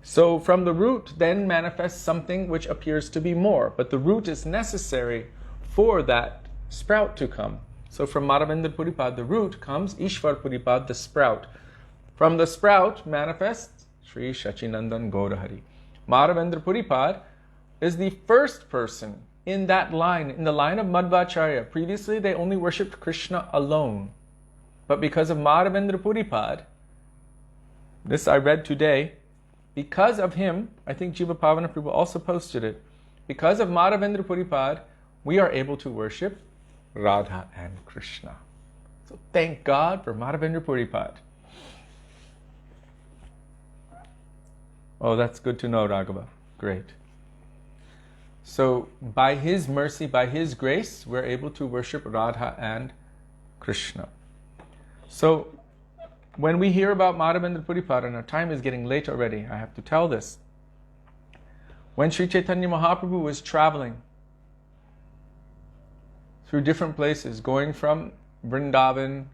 So from the root then manifests something which appears to be more, but the root is necessary for that sprout to come. So from Madhavendra Puripad, the root comes Ishvar Puripad, the sprout. From the sprout manifests Sri Shachinandan Gaurahari. Madhavendra Puripad is the first person in that line, in the line of Madhvacharya. Previously they only worshipped Krishna alone. But because of Madhavendra Puripad, this I read today, because of him, I think Jiva Pavana Prabhu also posted it, because of Madhavendra Puripad, we are able to worship Radha and Krishna. So thank God for Madhavendra Puripad. Oh, that's good to know, Raghava. Great. So by his mercy, by his grace, we're able to worship Radha and Krishna. So when we hear about Madhavendra Puripad, and our time is getting late already, I have to tell this. When Sri Chaitanya Mahaprabhu was traveling through different places, going from Vrindavan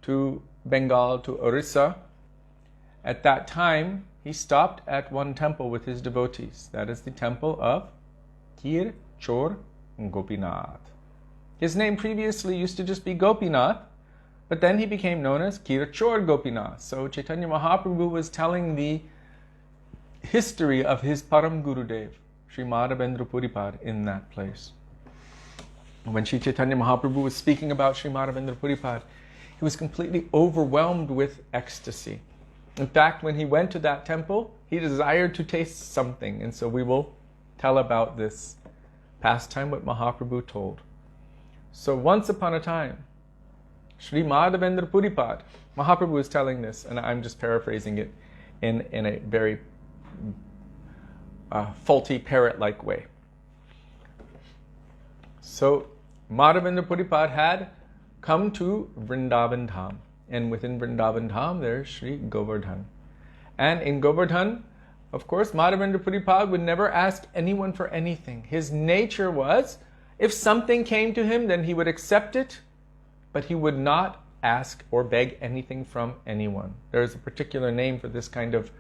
to Bengal to Orissa, at that time he stopped at one temple with his devotees. That is the temple of Kir Chor Gopinath. His name previously used to just be Gopinath, but then he became known as Kir Chor Gopinath. So Chaitanya Mahaprabhu was telling the history of his Param Gurudev, Sri Madhavendra Puripad, in that place. When Sri Chaitanya Mahaprabhu was speaking about Sri Madhavendra Puripad, he was completely overwhelmed with ecstasy. In fact, when he went to that temple, he desired to taste something. And so we will tell about this pastime what Mahaprabhu told. So once upon a time, Sri Madhavendra Puripad, Mahaprabhu is telling this, and I'm just paraphrasing it in a very faulty parrot-like way. So Madhavendra Puripad had come to Vrindavan Dham, and within Vrindavan Dham there's Sri Govardhan. And in Govardhan, of course, Madhavendra Puripad would never ask anyone for anything. His nature was, if something came to him, then he would accept it, but he would not ask or beg anything from anyone. There is a particular name for this kind of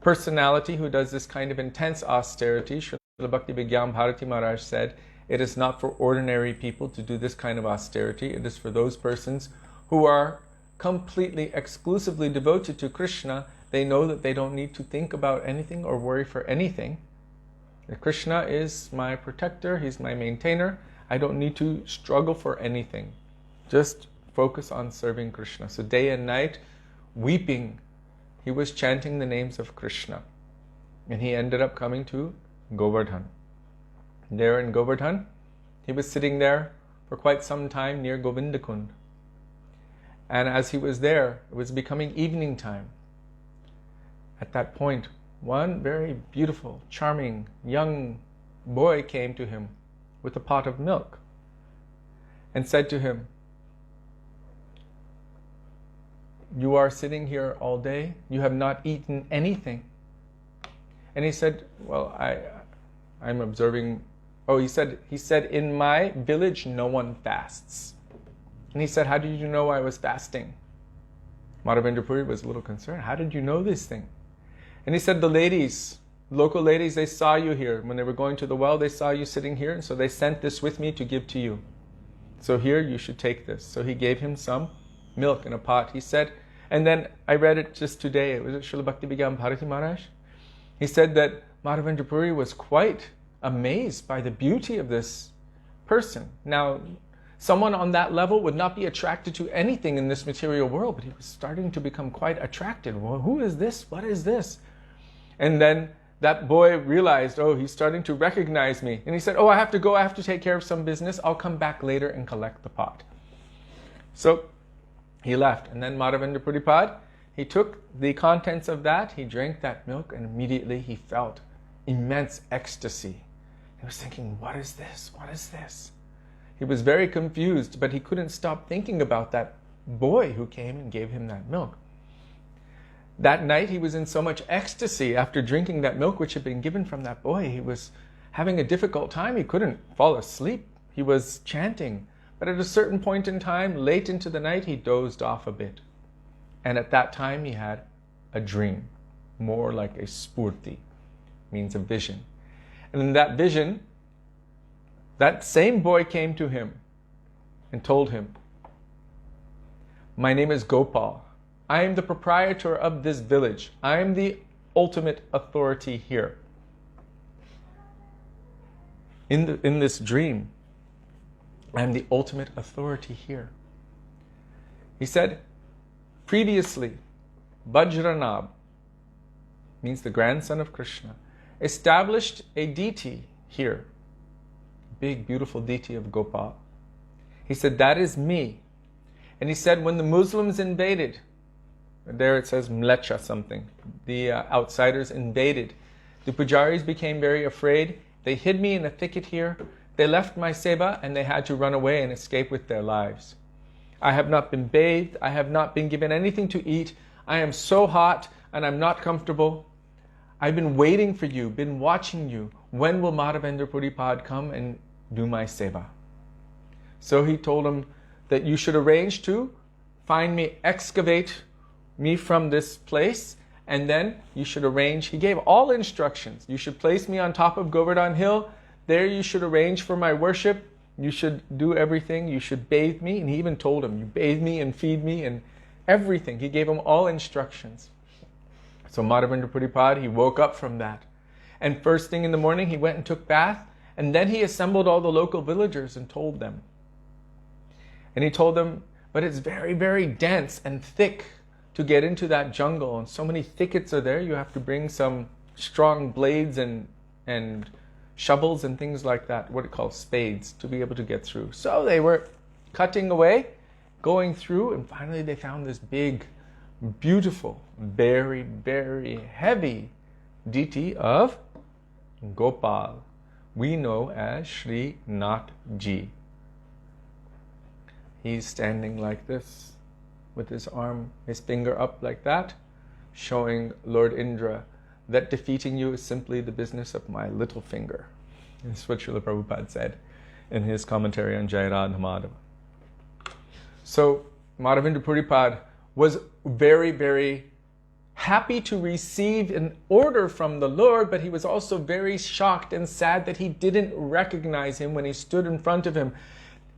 personality who does this kind of intense austerity. Srila Srila Bhaktivedānta Bharati Maharaj said, it is not for ordinary people to do this kind of austerity. It is for those persons who are completely, exclusively devoted to Krishna. They know that they don't need to think about anything or worry for anything. That Krishna is my protector, He's my maintainer. I don't need to struggle for anything. Just focus on serving Krishna. So day and night, weeping, he was chanting the names of Krishna. And he ended up coming to Govardhan. There in Govardhan, he was sitting there for quite some time near Govindakund. And as he was there, it was becoming evening time. At that point, one very beautiful, charming, young boy came to him with a pot of milk and said to him, "You are sitting here all day, you have not eaten anything." And he said, "Well, I'm observing." Oh, he said, "In my village, no one fasts." And he said, "How did you know I was fasting?" Madhavendra Puri was a little concerned. "How did you know this thing?" And he said, "The ladies, local ladies, they saw you here. When they were going to the well, they saw you sitting here, and so they sent this with me to give to you. So here, you should take this." So he gave him some milk in a pot. He said, and then I read it just today. It was Srila Bhaktivedānta Bharati Maharaj. He said that Madhavendra Puri was quite amazed by the beauty of this person. Now, someone on that level would not be attracted to anything in this material world, but he was starting to become quite attracted. Well, who is this? What is this? And then that boy realized, oh, he's starting to recognize me. And he said, "Oh, I have to go. I have to take care of some business. I'll come back later and collect the pot." So he left. And then Madhavendra Puripad, he took the contents of that, he drank that milk, and immediately he felt immense ecstasy. He was thinking, what is this? What is this? He was very confused, but he couldn't stop thinking about that boy who came and gave him that milk. That night he was in so much ecstasy after drinking that milk which had been given from that boy. He was having a difficult time. He couldn't fall asleep. He was chanting. But at a certain point in time, late into the night, he dozed off a bit. And at that time he had a dream, more like a spurti, means a vision. And in that vision, that same boy came to him and told him, "My name is Gopal. I am the proprietor of this village. I am the ultimate authority here." In this dream, I am the ultimate authority here. He said, previously, Vajranab, means the grandson of Krishna, established a deity here, big beautiful deity of Gopal. He said, that is me. And he said, when the Muslims invaded, there it says mlecha something, the outsiders invaded, the pujaris became very afraid. They hid me in a thicket here. They left my seva and they had to run away and escape with their lives. I have not been bathed. I have not been given anything to eat. I am so hot and I'm not comfortable. I've been waiting for you, been watching you. When will Madhavendra Puripad come and do my seva? So he told him that you should arrange to find me, excavate me from this place, and then you should arrange, he gave all instructions. You should place me on top of Govardhan Hill. There you should arrange for my worship. You should do everything. You should bathe me. And he even told him, you bathe me and feed me and everything. He gave him all instructions. So Madhavendra Puripad, he woke up from that. And first thing in the morning, he went and took bath. And then he assembled all the local villagers and told them. And he told them, but it's very, very dense and thick to get into that jungle. And so many thickets are there. You have to bring some strong blades and shovels and things like that, what it calls spades, to be able to get through. So they were cutting away, going through, and finally they found this big, beautiful, very, very heavy deity of Gopal, we know as Śrī Nathji. He's standing like this, with his arm, his finger up like that, showing Lord Indra that defeating you is simply the business of my little finger. That's what Srila Prabhupada said in his commentary on Jai Radha Madhava. So Madhavendra Puripad was very, very happy to receive an order from the Lord, but he was also very shocked and sad that he didn't recognize him when he stood in front of him.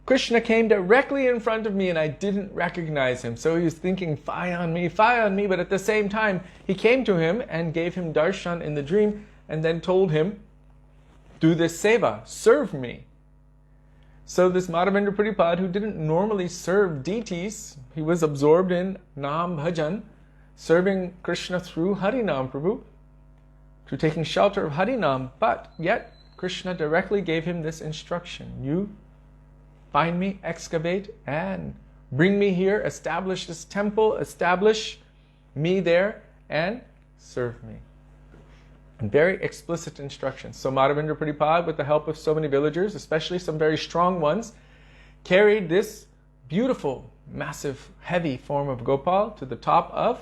Krishna came directly in front of me and I didn't recognize him. So he was thinking, fie on me, but at the same time, he came to him and gave him darshan in the dream and then told him, do this seva, serve me. So this Madhavendra Puripad, who didn't normally serve deities, he was absorbed in Nam Bhajan, serving Krishna through Harinam Prabhu, through taking shelter of Harinam, but yet Krishna directly gave him this instruction. You find me, excavate, and bring me here, establish this temple, establish me there, and serve me. And very explicit instructions. So Madhavendra Puripad, with the help of so many villagers, especially some very strong ones, carried this beautiful, massive, heavy form of Gopal to the top of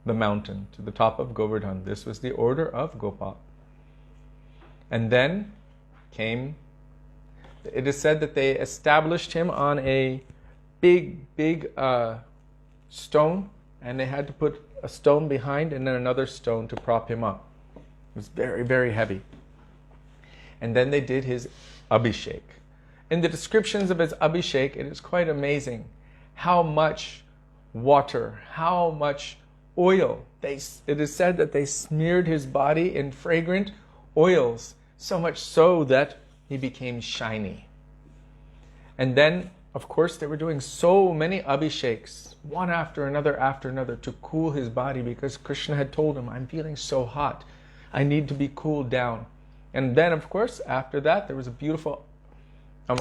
the mountain, to the top of Govardhan. This was the order of Gopal. And then came, it is said that they established him on a big stone, and they had to put a stone behind and then another stone to prop him up. It was very, very heavy. And then they did his abhishek. In the descriptions of his abhishek, it is quite amazing how much water, how much oil. It is said that they smeared his body in fragrant oils, so much so that he became shiny. And then, of course, they were doing so many abhisheks, one after another, to cool his body, because Krishna had told him, I'm feeling so hot, I need to be cooled down. And then, of course, after that, there was a beautiful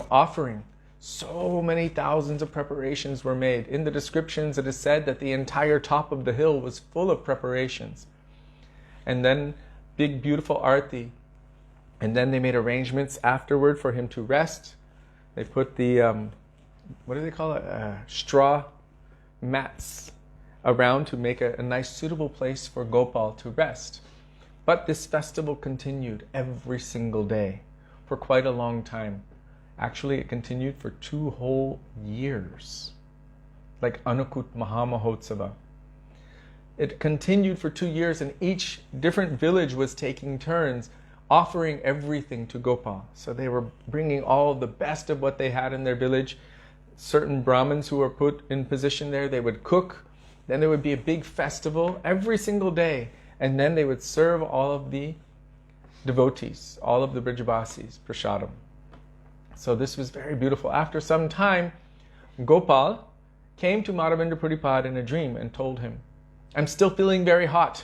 offering. So many thousands of preparations were made. In the descriptions, it is said that the entire top of the hill was full of preparations. And then, big, beautiful arti. And then they made arrangements afterward for him to rest. They put the, what do they call it? Straw mats around to make a nice, suitable place for Gopal to rest. But this festival continued every single day for quite a long time. Actually, it continued for 2 whole years, like Anukut Mahamahotsava. It continued for 2 years, and each different village was taking turns offering everything to Gopal. So they were bringing all the best of what they had in their village. Certain Brahmins who were put in position there, they would cook. Then there would be a big festival every single day. And then they would serve all of the devotees, all of the Brajavasis, prasadam. So this was very beautiful. After some time, Gopal came to Madhavendra Puripad in a dream and told him, I'm still feeling very hot.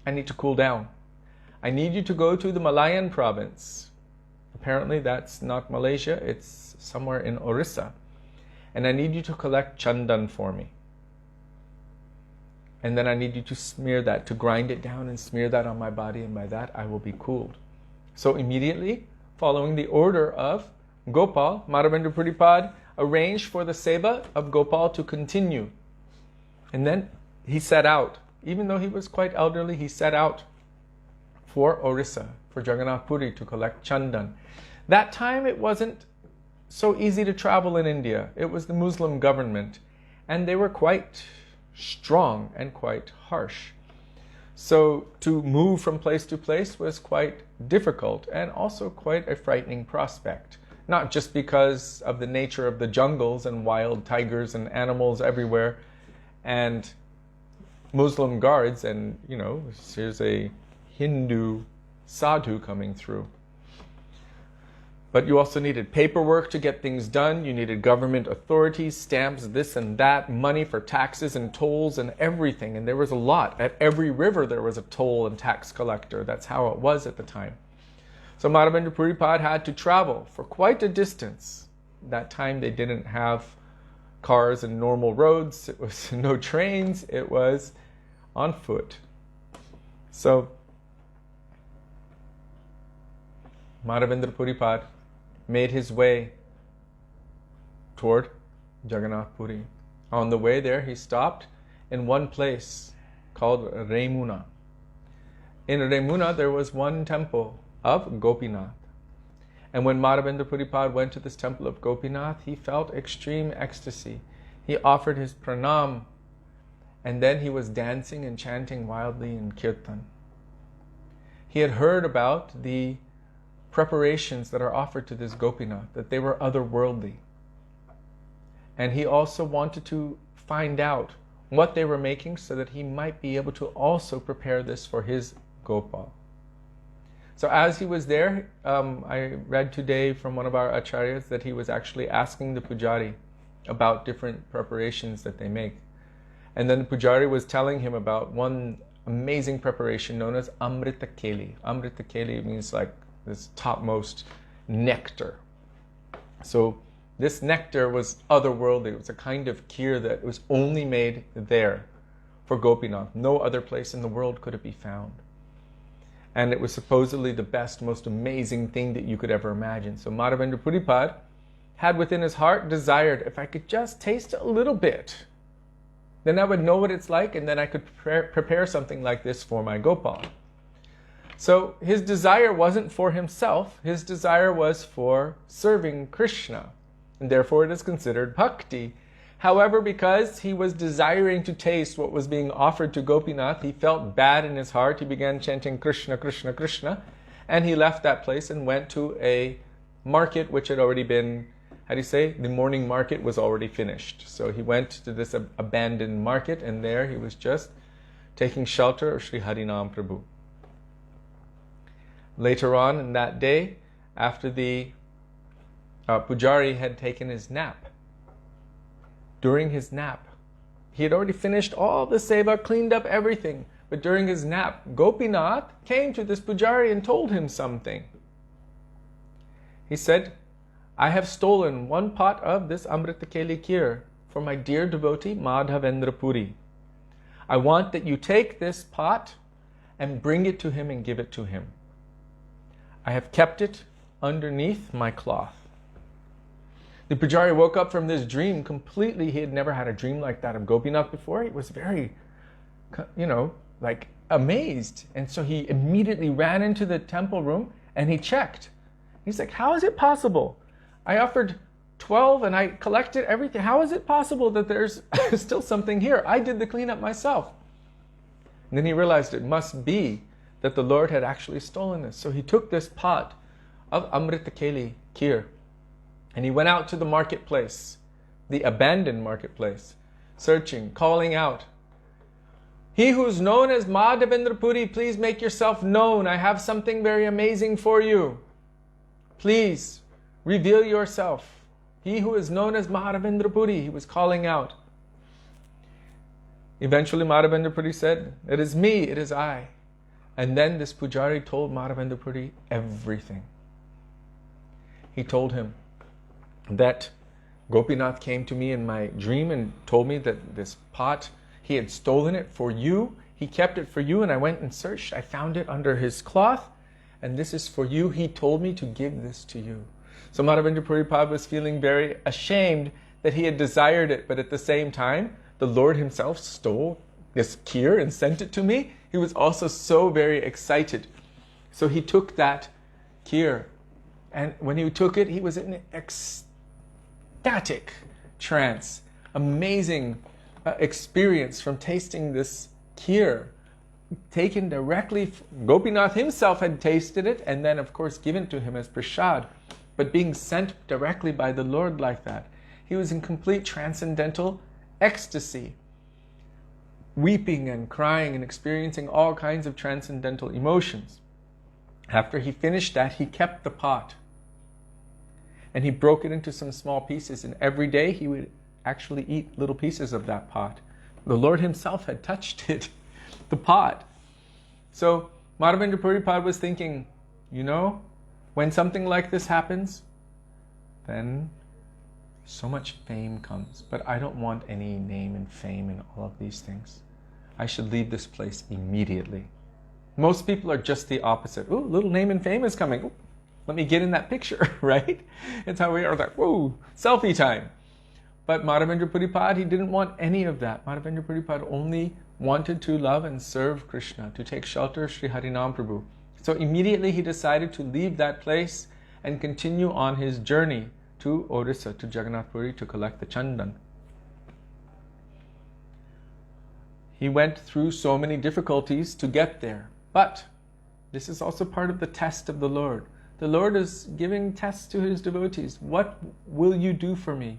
I need to cool down. I need you to go to the Malayan province. Apparently that's not Malaysia, it's somewhere in Orissa. And I need you to collect chandan for me. And then I need you to smear that, to grind it down and smear that on my body, and by that I will be cooled. So immediately, following the order of Gopal, Madhavendra Puripad arranged for the seva of Gopal to continue. And then he set out. Even though he was quite elderly, he set out for Orissa, for Jagannath Puri, to collect chandan. That time it wasn't so easy to travel in India. It was the Muslim government, and they were quite strong and quite harsh. So to move from place to place was quite difficult and also quite a frightening prospect. Not just because of the nature of the jungles and wild tigers and animals everywhere and Muslim guards and, here's a Hindu sadhu coming through. But you also needed paperwork to get things done. You needed government authorities, stamps, this and that, money for taxes and tolls and everything. And there was a lot. At every river there was a toll and tax collector. That's how it was at the time. So Madhavendra Puripad had to travel for quite a distance. That time they didn't have cars and normal roads. It was no trains. It was on foot. So Madhavendra Puripad made his way toward Jagannath Puri. On the way there, he stopped in one place called Remuna. In Remuna, there was one temple of Gopinath. And when Madhavendra Puripad went to this temple of Gopinath, he felt extreme ecstasy. He offered his pranam and then he was dancing and chanting wildly in kirtan. He had heard about the preparations that are offered to this Gopinath, that they were otherworldly. And he also wanted to find out what they were making so that he might be able to also prepare this for his Gopal. So as he was there, I read today from one of our acharyas that he was actually asking the pujari about different preparations that they make. And then the pujari was telling him about one amazing preparation known as Amrita Keli. Amrita Keli means like this topmost nectar. So this nectar was otherworldly. It was a kind of kheer that was only made there for Gopinath. No other place in the world could it be found. And it was supposedly the best, most amazing thing that you could ever imagine. So Madhavendra Puripad had within his heart desired, if I could just taste a little bit, then I would know what it's like, and then I could prepare something like this for my Gopal. So his desire wasn't for himself, his desire was for serving Krishna, and therefore it is considered bhakti. However, because he was desiring to taste what was being offered to Gopinath, he felt bad in his heart. He began chanting Krishna, Krishna, Krishna, and he left that place and went to a market which had already been, how do you say, the morning market was already finished. So he went to this abandoned market, and there he was just taking shelter of Śrī Harinam Prabhu. Later on in that day, after the pujari had taken his nap, during his nap, he had already finished all the seva, cleaned up everything, but during his nap, Gopinath came to this pujari and told him something. He said, I have stolen one pot of this Amrita Keli kheer for my dear devotee Madhavendra Puri. I want that you take this pot and bring it to him and give it to him. I have kept it underneath my cloth. The pujari woke up from this dream completely. He had never had a dream like that of Gopinath before. He was very, amazed. And so he immediately ran into the temple room and he checked. He's like, how is it possible? I offered 12 and I collected everything. How is it possible that there's still something here? I did the cleanup myself. And then he realized it must be that the Lord had actually stolen this. So he took this pot of Amrita Keli kheer and he went out to the marketplace, the abandoned marketplace, searching, calling out, he who is known as Madhavendra Puri, please make yourself known. I have something very amazing for you. Please reveal yourself. He who is known as Madhavendra Puri, he was calling out. Eventually Madhavendra Puri said, it is me, it is I. And then this pujari told Madhavendra Puri everything. He told him that Gopinath came to me in my dream and told me that this pot, he had stolen it for you. He kept it for you, and I went and searched. I found it under his cloth, and this is for you. He told me to give this to you. So Madhavendra Puripad was feeling very ashamed that he had desired it, but at the same time, the Lord himself stole this kheer and sent it to me. He was also so very excited. So he took that kheer, and when he took it, he was in an ecstatic trance, amazing experience from tasting this kheer, taken directly. Gopinath himself had tasted it, and then of course given to him as prasad, but being sent directly by the Lord like that. He was in complete transcendental ecstasy, weeping and crying and experiencing all kinds of transcendental emotions. After he finished that, he kept the pot and he broke it into some small pieces, and every day he would actually eat little pieces of that pot. The Lord himself had touched it, the pot. So Madhavendra Puripad was thinking, when something like this happens, then so much fame comes. But I don't want any name and fame and all of these things. I should leave this place immediately. Most people are just the opposite. Ooh, little name and fame is coming. Ooh, let me get in that picture, right? It's how we are like, whoa, selfie time. But Madhavendra Puripad, he didn't want any of that. Madhavendra Puripad only wanted to love and serve Krishna, to take shelter of Śrī Harinam Prabhu. So immediately he decided to leave that place and continue on his journey to Odisha, to Jagannath Puri, to collect the chandan. He went through so many difficulties to get there. But this is also part of the test of the Lord. The Lord is giving tests to his devotees. What will you do for me?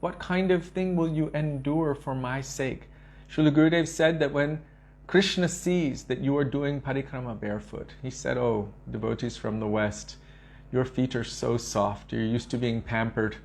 What kind of thing will you endure for my sake? Srila Gurudev said that when Krishna sees that you are doing parikrama barefoot, he said, oh, devotees from the West, your feet are so soft, you're used to being pampered.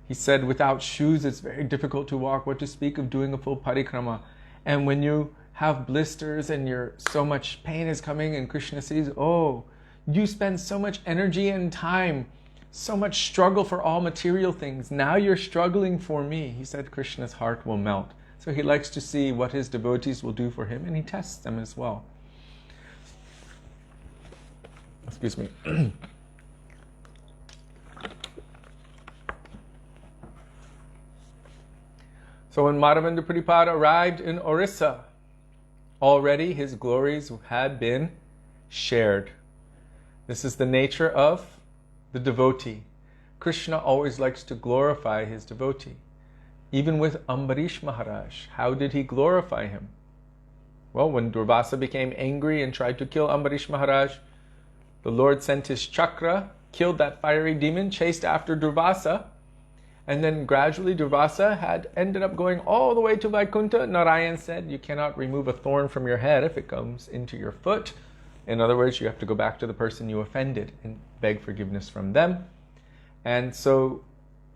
He said, without shoes it's very difficult to walk, what to speak of doing a full parikrama. And when you have blisters and so much pain is coming and Krishna sees, oh, you spend so much energy and time, so much struggle for all material things. Now you're struggling for me. He said Krishna's heart will melt. So he likes to see what his devotees will do for him, and he tests them as well. Excuse me. So when Madhavendra Puripada arrived in Orissa, already his glories had been shared. This is the nature of the devotee. Krishna always likes to glorify his devotee. Even with Ambarish Maharaj, how did he glorify him? Well, when Durvasa became angry and tried to kill Ambarish Maharaj, the Lord sent his chakra, killed that fiery demon, chased after Durvasa, and then gradually Durvasa had ended up going all the way to Vaikuntha. Nārāyaṇa said, you cannot remove a thorn from your head if it comes into your foot. In other words, you have to go back to the person you offended and beg forgiveness from them. And so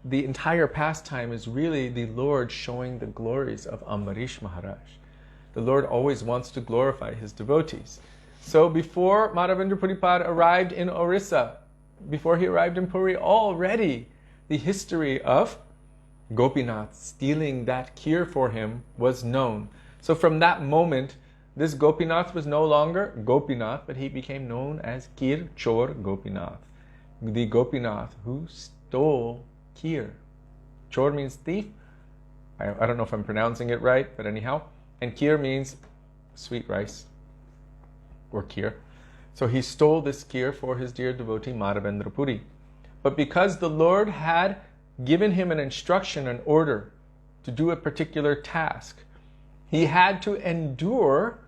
the entire pastime is really the Lord showing the glories of Ambarish Maharaj. The Lord always wants to glorify his devotees. So before Madhavendra Puripada arrived in Orissa, before he arrived in Puri, already the history of Gopinath stealing that kheer for him was known. So from that moment, this Gopinath was no longer Gopinath, but he became known as Kheer Chor Gopinath. The Gopinath who stole kheer. Chor means thief. I don't know if I'm pronouncing it right, but anyhow. And kheer means sweet rice or kheer. So he stole this kheer for his dear devotee Madhavendra Puri. But because the Lord had given him an instruction, an order to do a particular task, he had to endure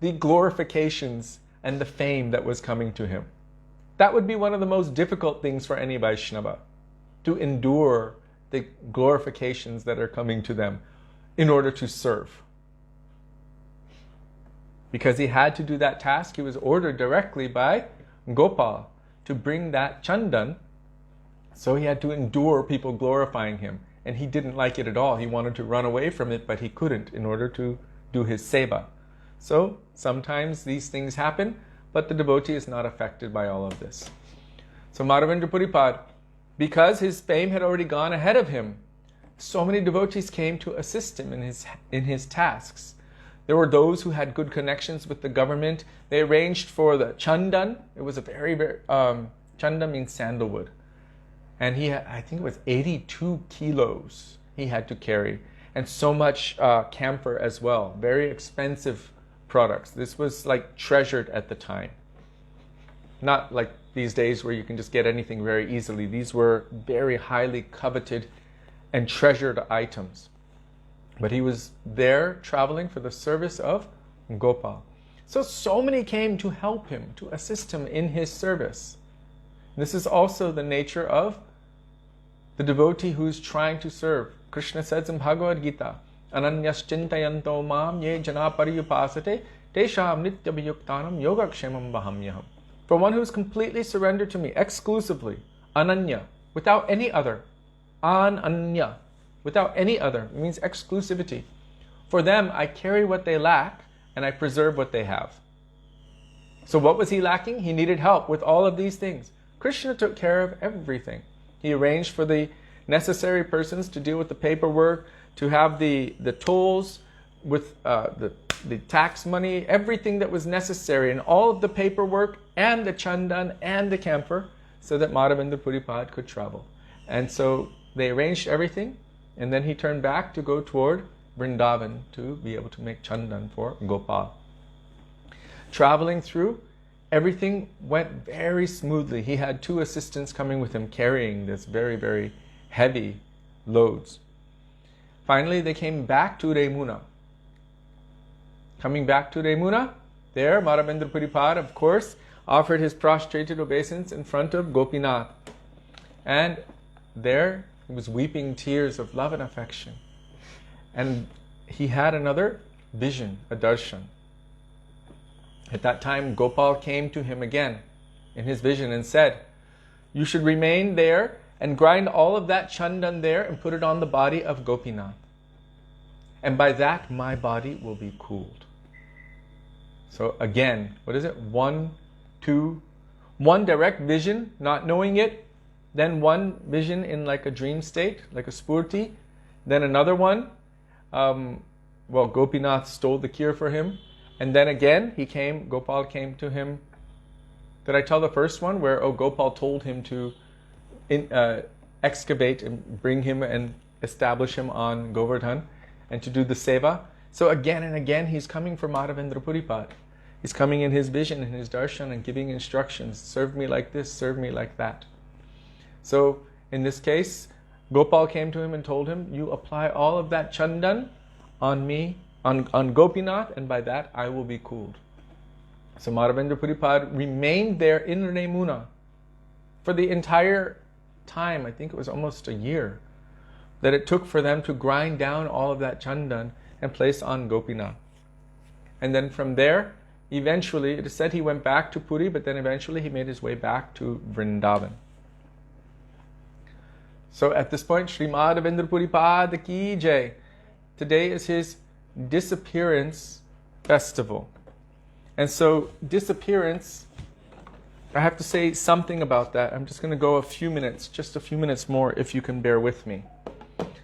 the glorifications and the fame that was coming to him. That would be one of the most difficult things for any Vaishnava, to endure the glorifications that are coming to them in order to serve. Because he had to do that task, he was ordered directly by Gopal to bring that chandan. So he had to endure people glorifying him. And he didn't like it at all. He wanted to run away from it, but he couldn't in order to do his seva. So sometimes these things happen, but the devotee is not affected by all of this. So Madhavendra Puripad, because his fame had already gone ahead of him, so many devotees came to assist him in his tasks. There were those who had good connections with the government. They arranged for the chandan. It was a very, chandan means sandalwood. And I think it was 82 kilos he had to carry. And so much camphor as well. Very expensive products. This was like treasured at the time. Not like these days where you can just get anything very easily. These were very highly coveted and treasured items. But he was there traveling for the service of Gopal. So many came to help him, to assist him in his service. This is also the nature of the devotee who is trying to serve. Krishna says in Bhagavad Gita, Ananyas chintayanto mam ye jana pariyupasate tesham nityabhayuktanam yogakshemam vahamyaham. For one who is completely surrendered to me, exclusively, ananya, without any other, ananya, without any other, it means exclusivity. For them, I carry what they lack and I preserve what they have. So what was he lacking? He needed help with all of these things. Krishna took care of everything. He arranged for the necessary persons to deal with the paperwork, to have the tolls with the tax money, everything that was necessary, and all of the paperwork and the chandan and the camphor, so that Madhavendra Puripad could travel. And so they arranged everything, and then he turned back to go toward Vrindavan to be able to make chandan for Gopal. Traveling through, everything went very smoothly. He had 2 assistants coming with him carrying this very, very heavy loads. Finally, they came back to Remuna. Coming back to Remuna, there Madhavendra Puripad, of course, offered his prostrated obeisance in front of Gopinath. And there he was weeping tears of love and affection. And he had another vision, a darshan. At that time, Gopal came to him again in his vision and said, "You should remain there and grind all of that chandan there and put it on the body of Gopinath. And by that, my body will be cooled." So again, what is it? One direct vision, not knowing it, then one vision in like a dream state, like a spurti, then another one, Gopinath stole the cure for him, and then again Gopal came to him. Did I tell the first one where Gopal told him to excavate and bring him and establish him on Govardhan and to do the seva? So again and again he's coming for Madhavendra Puripad. He's coming in his vision, in his darshan, and giving instructions. Serve me like this, serve me like that. So in this case, Gopal came to him and told him, "You apply all of that chandan on me, on Gopinath, and by that I will be cooled." So Madhavendra Puripad remained there in Remuna for the entire time. I think it was almost a year that it took for them to grind down all of that chandan and place on Gopinath. And then from there, eventually, it is said he went back to Puri, but then eventually he made his way back to Vrindavan. So at this point, Śrī Madhavendra Puripad ki jai. Today is his disappearance festival. And so disappearance, I have to say something about that. I'm just going to go just a few minutes more, if you can bear with me.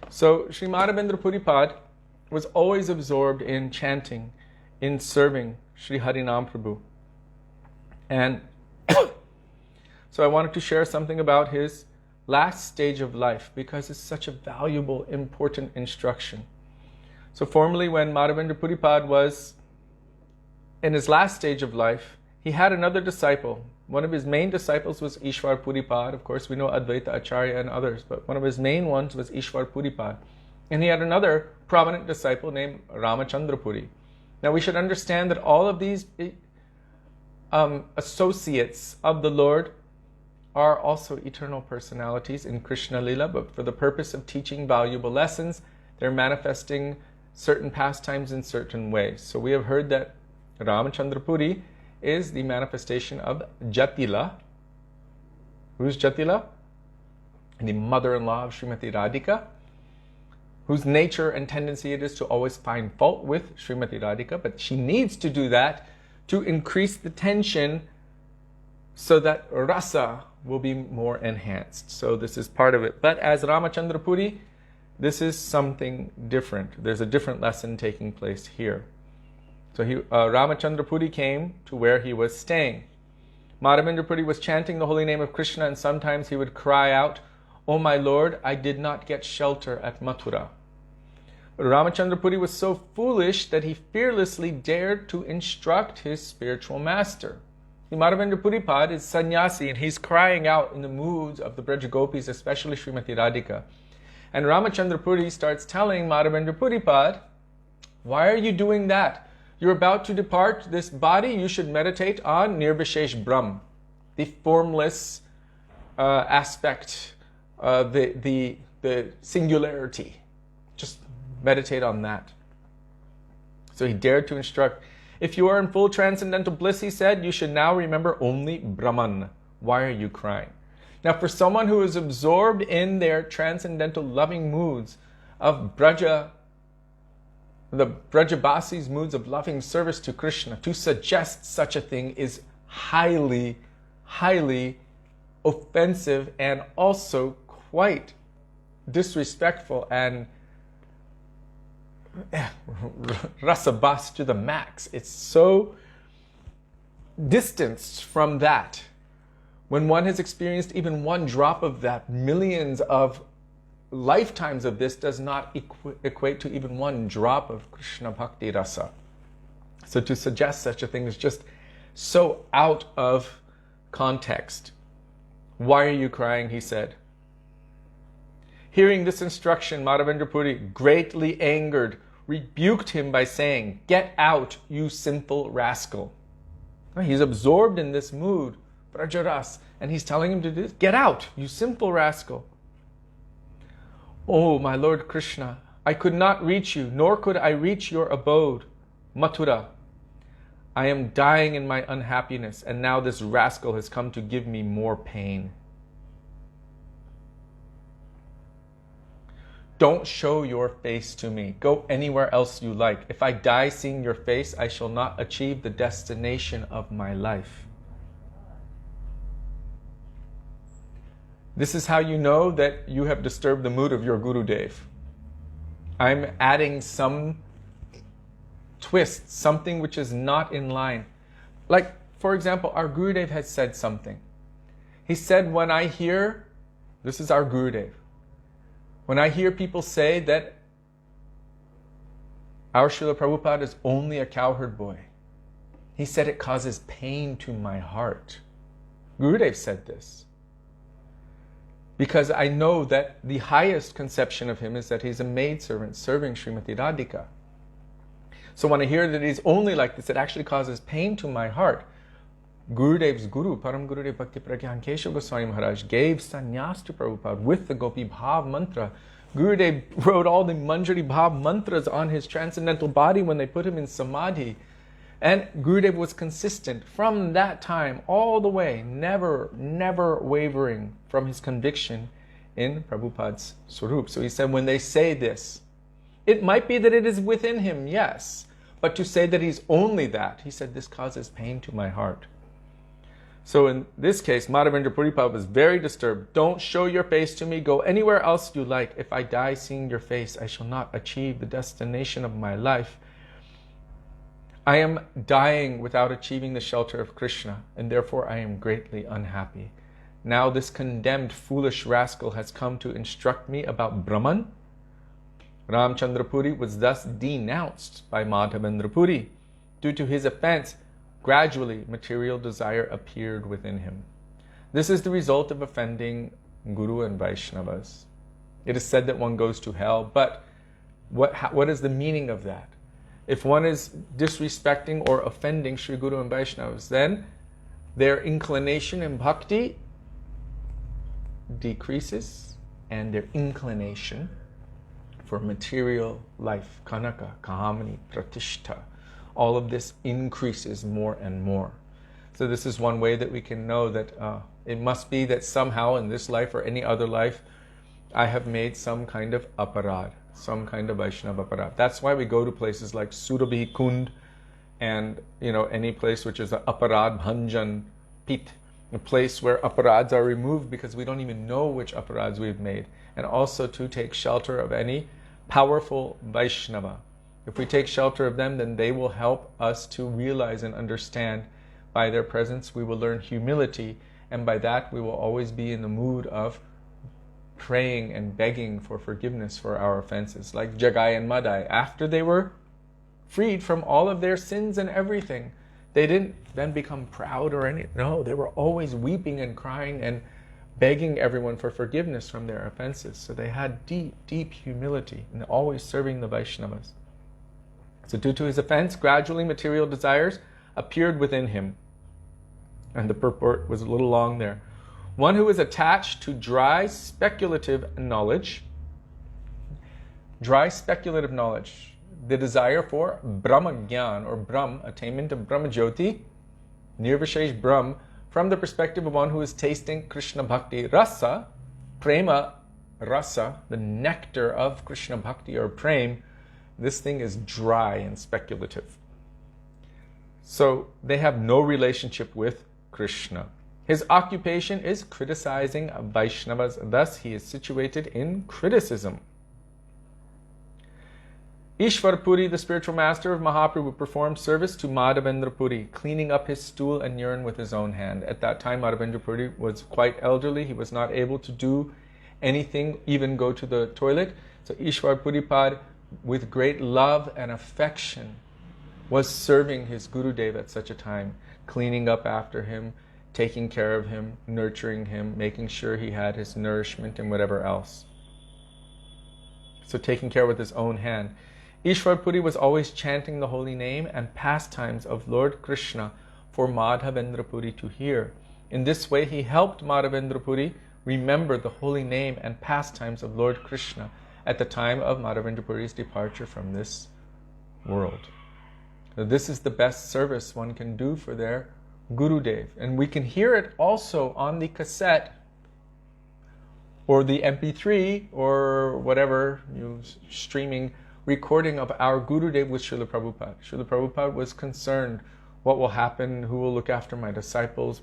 So Śrī Madhavendra Puripad was always absorbed in chanting, in serving Śrī Harinam Prabhu. And so I wanted to share something about his last stage of life, because it's such a valuable, important instruction. So formerly, when Madhavendra Puripad was in his last stage of life, he had another disciple. One of his main disciples was Ishwar Puripad. Of course, we know Advaita Acharya and others, but one of his main ones was Ishwar Puripad. And he had another prominent disciple named Ramachandra Puri. Now we should understand that all of these associates of the Lord are also eternal personalities in Krishna Lila, but for the purpose of teaching valuable lessons, they're manifesting certain pastimes in certain ways. So we have heard that Ramachandra Puri is the manifestation of Jatila. Who's Jatila? The mother-in-law of Srimati Radhika, whose nature and tendency it is to always find fault with Srimati Radhika, but she needs to do that to increase the tension so that rasa will be more enhanced. So this is part of it. But as Ramachandra Puri, this is something different. There's a different lesson taking place here. So Ramachandra Puri came to where he was staying. Madhavendra Puri was chanting the holy name of Krishna, and sometimes he would cry out, "Oh my Lord, I did not get shelter at Mathura." But Ramachandra Puri was so foolish that he fearlessly dared to instruct his spiritual master. The Madhavendra Puripad is sannyasi, and he's crying out in the moods of the Braj Gopis, especially Srimati Radhika. And Ramachandra Puri starts telling Madhavendra Puripad, "Why are you doing that? You're about to depart this body. You should meditate on Nirvishesh Brahm, the formless aspect, the singularity. Just meditate on that." So he dared to instruct. "If you are in full transcendental bliss," he said, "you should now remember only Brahman. Why are you crying?" Now for someone who is absorbed in their transcendental loving moods of Braja, the Brajabasi's moods of loving service to Krishna, to suggest such a thing is highly, highly offensive and also quite disrespectful and rasabas to the max. It's so distanced from that. When one has experienced even one drop of that, millions of lifetimes of this does not equate to even one drop of Krishna Bhakti Rasa. So to suggest such a thing is just so out of context. "Why are you crying?" he said. Hearing this instruction, Madhavendra Puri, greatly angered, rebuked him by saying, "Get out, you sinful rascal." He's absorbed in this mood, Brajaras, and he's telling him to do this. Get out, you sinful rascal. Oh, my Lord Krishna, I could not reach you, nor could I reach your abode, Mathura. I am dying in my unhappiness, and now this rascal has come to give me more pain. Don't show your face to me. Go anywhere else you like. If I die seeing your face, I shall not achieve the destination of my life. This is how you know that you have disturbed the mood of your Gurudev. I'm adding some twist, something which is not in line. Like, for example, our Gurudev has said something. He said, when I hear, this is our Gurudev, when I hear people say that our Srila Prabhupada is only a cowherd-boy, he said it causes pain to my heart. Gurudev said this. Because I know that the highest conception of him is that he's a maidservant serving Srimati Radhika. So when I hear that he's only like this, it actually causes pain to my heart. Gurudev's Guru, Param Gurudev Bhakti Pragyan Keshav Goswami Maharaj, gave sannyas to Prabhupada with the Gopi Bhav mantra. Gurudev wrote all the Manjari Bhav mantras on his transcendental body when they put him in samadhi. And Gurudev was consistent from that time all the way, never wavering from his conviction in Prabhupada's Swarup. So he said, when they say this, it might be that it is within him, yes, but to say that he's only that, he said, this causes pain to my heart. So in this case, Madhavendra Puripad was very disturbed. Don't show your face to me. Go anywhere else you like. If I die seeing your face, I shall not achieve the destination of my life. I am dying without achieving the shelter of Krishna, and therefore I am greatly unhappy. Now this condemned foolish rascal has come to instruct me about Brahman. Ramchandra Puri was thus denounced by Madhavendra Puri. Due to his offense, gradually material desire appeared within him. This is the result of offending Guru and Vaishnavas. It is said that one goes to hell, but what is the meaning of that? If one is disrespecting or offending Sri Guru and Vaishnavas, then their inclination in bhakti decreases, and their inclination for material life, kanaka, kahamani, pratishtha, all of this increases more and more. So this is one way that we can know that it must be that somehow in this life or any other life, I have made some kind of aparad, some kind of Vaishnava aparad. That's why we go to places like Surabhi Kund and any place which is an aparad bhanjan pit, a place where aparads are removed because we don't even know which aparads we've made. And also to take shelter of any powerful Vaishnava. If we take shelter of them, then they will help us to realize and understand. By their presence, we will learn humility, and by that we will always be in the mood of praying and begging for forgiveness for our offenses. Like Jagai and Madai, after they were freed from all of their sins and everything, they didn't then become proud or anything. No, they were always weeping and crying and begging everyone for forgiveness from their offenses. So they had deep humility and always serving the Vaishnavas. So due to his offense, gradually material desires appeared within him. And the purport was a little long there. One who is attached to dry speculative knowledge, the desire for Brahma Gyan or Brahm, attainment of Brahma Jyoti, Nirvishesh Brahm, from the perspective of one who is tasting Krishna Bhakti Rasa, Prema Rasa, the nectar of Krishna Bhakti or Prem, this thing is dry and speculative. So they have no relationship with Krishna. His occupation is criticizing Vaishnavas, thus he is situated in criticism. Ishwar Puri, the spiritual master of Mahaprabhu, performed service to Madhavendra Puri, cleaning up his stool and urine with his own hand. At that time, Madhavendra Puri was quite elderly. He was not able to do anything, even go to the toilet. So Ishwar Puripad, with great love and affection, was serving his Gurudev at such a time, cleaning up after him, taking care of him, nurturing him, making sure he had his nourishment and whatever else. So taking care with his own hand. Ishwar Puri was always chanting the holy name and pastimes of Lord Krishna for Madhavendra Puri to hear. In this way, he helped Madhavendra Puri remember the holy name and pastimes of Lord Krishna at the time of Madhavendra Puri's departure from this world. So this is the best service one can do for their Gurudev. And we can hear it also on the cassette or the MP3 or whatever streaming recording of our Gurudev with Srila Prabhupada. Srila Prabhupada was concerned, what will happen, who will look after my disciples,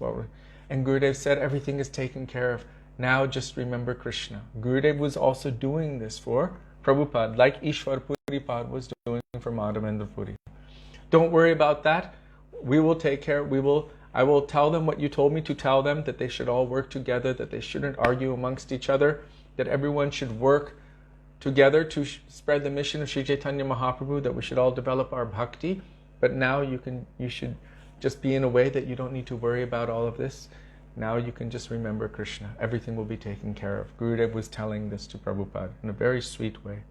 and Gurudev said, everything is taken care of. Now just remember Krishna. Gurudev was also doing this for Prabhupada, like Ishwar Puri Pad was doing for Madhavendra Puri. Don't worry about that. We will take care. I will tell them what you told me to tell them, that they should all work together, that they shouldn't argue amongst each other, that everyone should work together to spread the mission of Sri Chaitanya Mahaprabhu, that we should all develop our bhakti. But now you should just be in a way that you don't need to worry about all of this. Now you can just remember Krishna. Everything will be taken care of. Gurudev was telling this to Prabhupada in a very sweet way.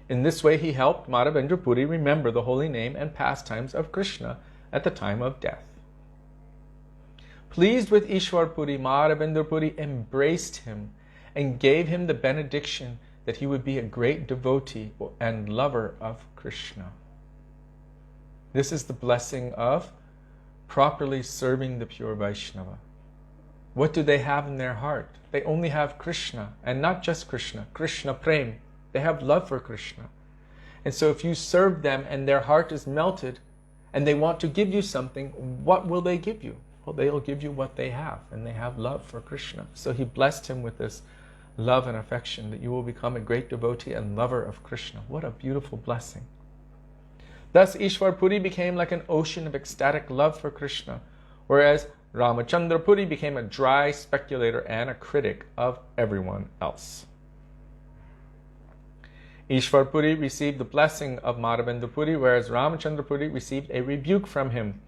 In this way, he helped Madhavendra Puri remember the holy name and pastimes of Krishna at the time of death. Pleased with Ishwar Puri, Madhavendra Puri embraced him and gave him the benediction that he would be a great devotee and lover of Krishna. This is the blessing of properly serving the pure Vaishnava. What do they have in their heart? They only have Krishna, and not just Krishna, Krishna Prem. They have love for Krishna. And so if you serve them and their heart is melted and they want to give you something, what will they give you? Well, they'll give you what they have, and they have love for Krishna. So he blessed him with this love and affection, that you will become a great devotee and lover of Krishna. What a beautiful blessing. Thus, Ishwar Puri became like an ocean of ecstatic love for Krishna, whereas Ramachandra Puri became a dry speculator and a critic of everyone else. Ishwar Puri received the blessing of Madhavendra Puri, whereas Ramachandra Puri received a rebuke from him.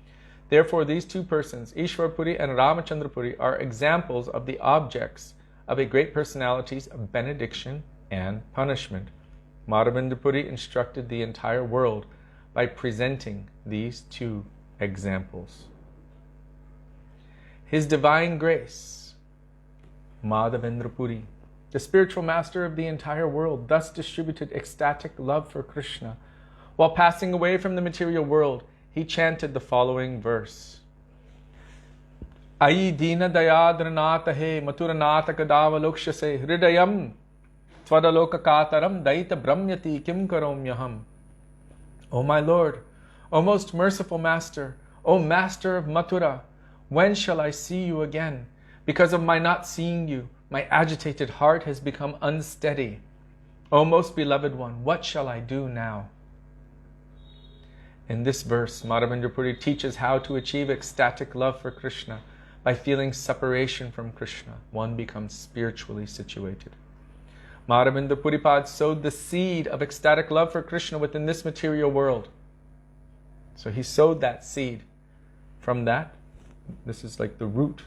Therefore, these two persons, Ishwar Puri and Ramachandra Puri, are examples of the objects of a great personality's benediction and punishment. Madhavendra Puri instructed the entire world by presenting these two examples. His divine grace, Madhavendra Puri, the spiritual master of the entire world, thus distributed ecstatic love for Krishna. While passing away from the material world, he chanted the following verse. Ayi dina dayadranata he maturanata kadavalokshase hridayam twadaloka kataram daita brahmyati kim karomyaham. O my Lord, O most merciful Master, O Master of Mathura, when shall I see you again? Because of my not seeing you, my agitated heart has become unsteady. O most beloved one, what shall I do now? In this verse, Madhavendra Puri teaches how to achieve ecstatic love for Krishna. By feeling separation from Krishna, one becomes spiritually situated. Madhavendra Puripad sowed the seed of ecstatic love for Krishna within this material world. So he sowed that seed. From that, this is like the root.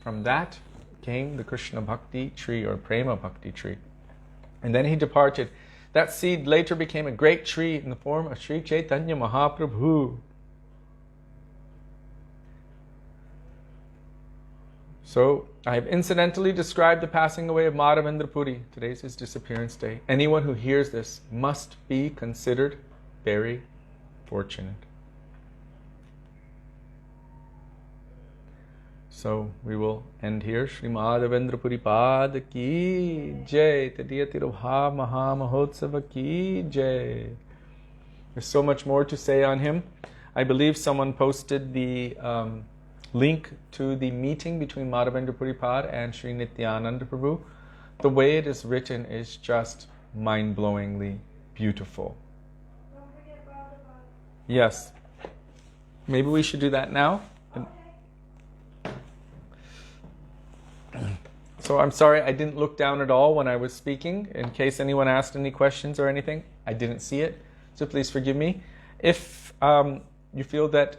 From that came the Krishna Bhakti tree, or Prema Bhakti tree. And then he departed. That seed later became a great tree in the form of Sri Chaitanya Mahaprabhu. So, I have incidentally described the passing away of Madhavendra Puri. Today is his disappearance day. Anyone who hears this must be considered very fortunate. So, we will end here. Shri Madhavendra Puri Pad ki jai. Tadiya Tirabha Maha Mahotsava ki jai. There's so much more to say on him. I believe someone posted the link to the meeting between Madhavendra Puri Pad and Sri Nityananda Prabhu. The way it is written is just mind-blowingly beautiful. Don't forget Bhagavad. Yes. Maybe we should do that now. So I'm sorry I didn't look down at all when I was speaking. In case anyone asked any questions or anything, I didn't see it. So please forgive me. If you feel that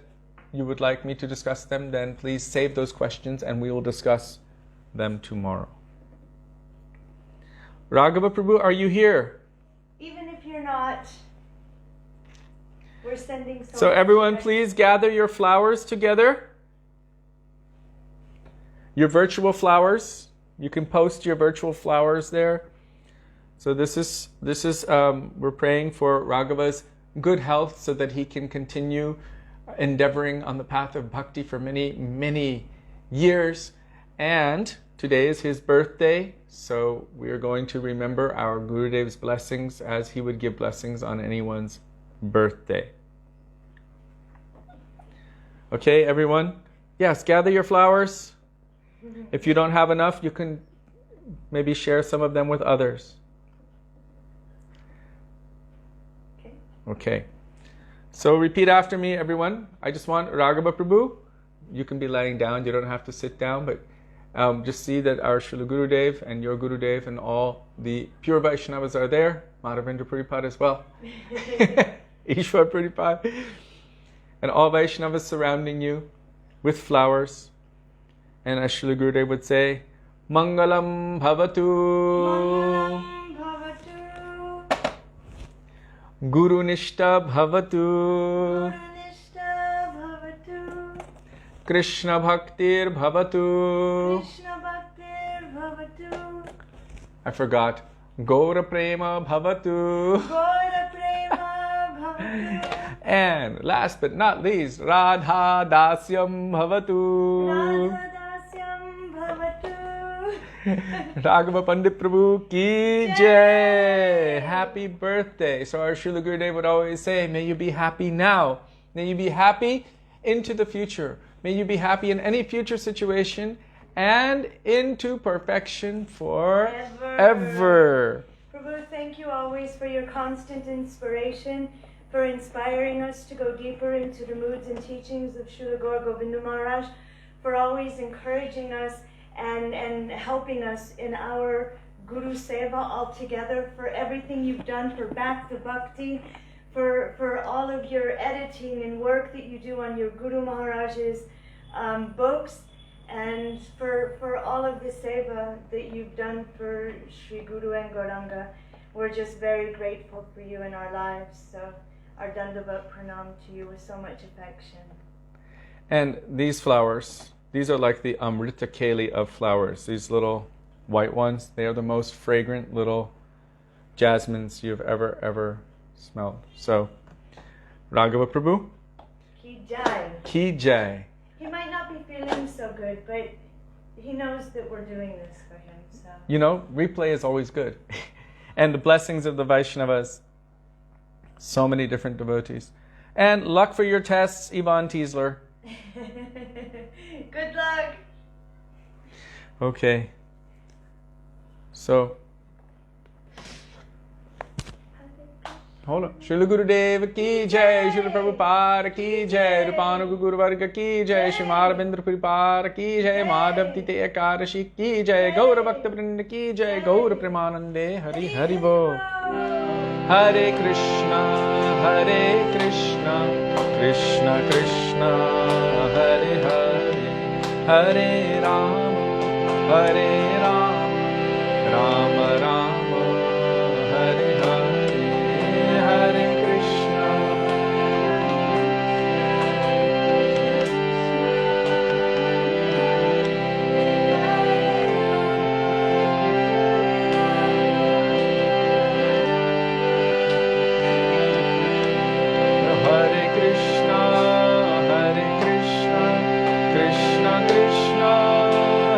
you would like me to discuss them, then please save those questions and we will discuss them tomorrow. Raghava Prabhu, are you here? Even if you're not not. We're sending So much everyone, light. please gather your flowers together. Your virtual flowers. You can post your virtual flowers there. So this is we're praying for Raghava's good health so that he can continue endeavoring on the path of bhakti for many, many years. And today is his birthday, so we are going to remember our Gurudev's blessings as he would give blessings on anyone's birthday. Okay, everyone? Yes, gather your flowers. If you don't have enough, you can maybe share some of them with others. Okay. So repeat after me, everyone. I just want Raghava Prabhu. You can be lying down. You don't have to sit down, but just see that our Srila Gurudev and your Gurudev and all the pure Vaishnavas are there. Madhavendra Puripad as well. Ishwar Puripad. And all Vaishnavas surrounding you with flowers. And as Srila Gurudev would say, Mangalam Bhavatu. Mangalam Bhavatu. Guru Nishta Bhavatu. Guru Nishta Bhavatu. Krishna Bhaktir Bhavatu. Krishna Bhaktir Bhavatu. I forgot. Gaura Prema Bhavatu. Gaura Prema Bhavatu. And last but not least, Radha Dasyam Bhavatu. Radha Dasyam Bhavatu. Raghava Pandit Prabhu ki jai. Happy birthday. So our Srila Gurudev would always say, may you be happy now. May you be happy into the future. May you be happy in any future situation and into perfection forever. Prabhu, thank you always for your constant inspiration, for inspiring us to go deeper into the moods and teachings of Srila Gaur Govinda Maharaj, for always encouraging us and helping us in our Guru Seva altogether, for everything you've done for Bhakti Bhakti, for all of your editing and work that you do on your Guru Maharaj's books, and for all of the seva that you've done for Sri Guru and Gauranga. We're just very grateful for you in our lives. So our Dandavat Pranam to you with so much affection. And these flowers, these are like the Amrita Keli of flowers. These little white ones, they are the most fragrant little jasmines you've ever smelled. So, Raghava Prabhu, Ki Jai. Ki Jai. He might not be feeling so good, but he knows that we're doing this for him. So You know, replay is always good. And the blessings of the Vaishnavas, so many different devotees. And luck for your tests, Yvonne Tiesler. good luck. Okay. So, hold on. Srila Gurudev ki jai, Srila Prabhupada ki jai, Rupanuga Guru Varga ki jai, Śrīmad Bindra Puripāda ki jai, Madhav Tite Ekadashi ki jai, Gaura Bhakta Vrinda ki jai, Gaura Premanande, Hari Hari Bo. Hare Krishna, Krishna Krishna, Hare Hare, Hare Rama, Rama Rama, Hare Hare, Hare Krishna. Hare Krishna, Krishna Krishna,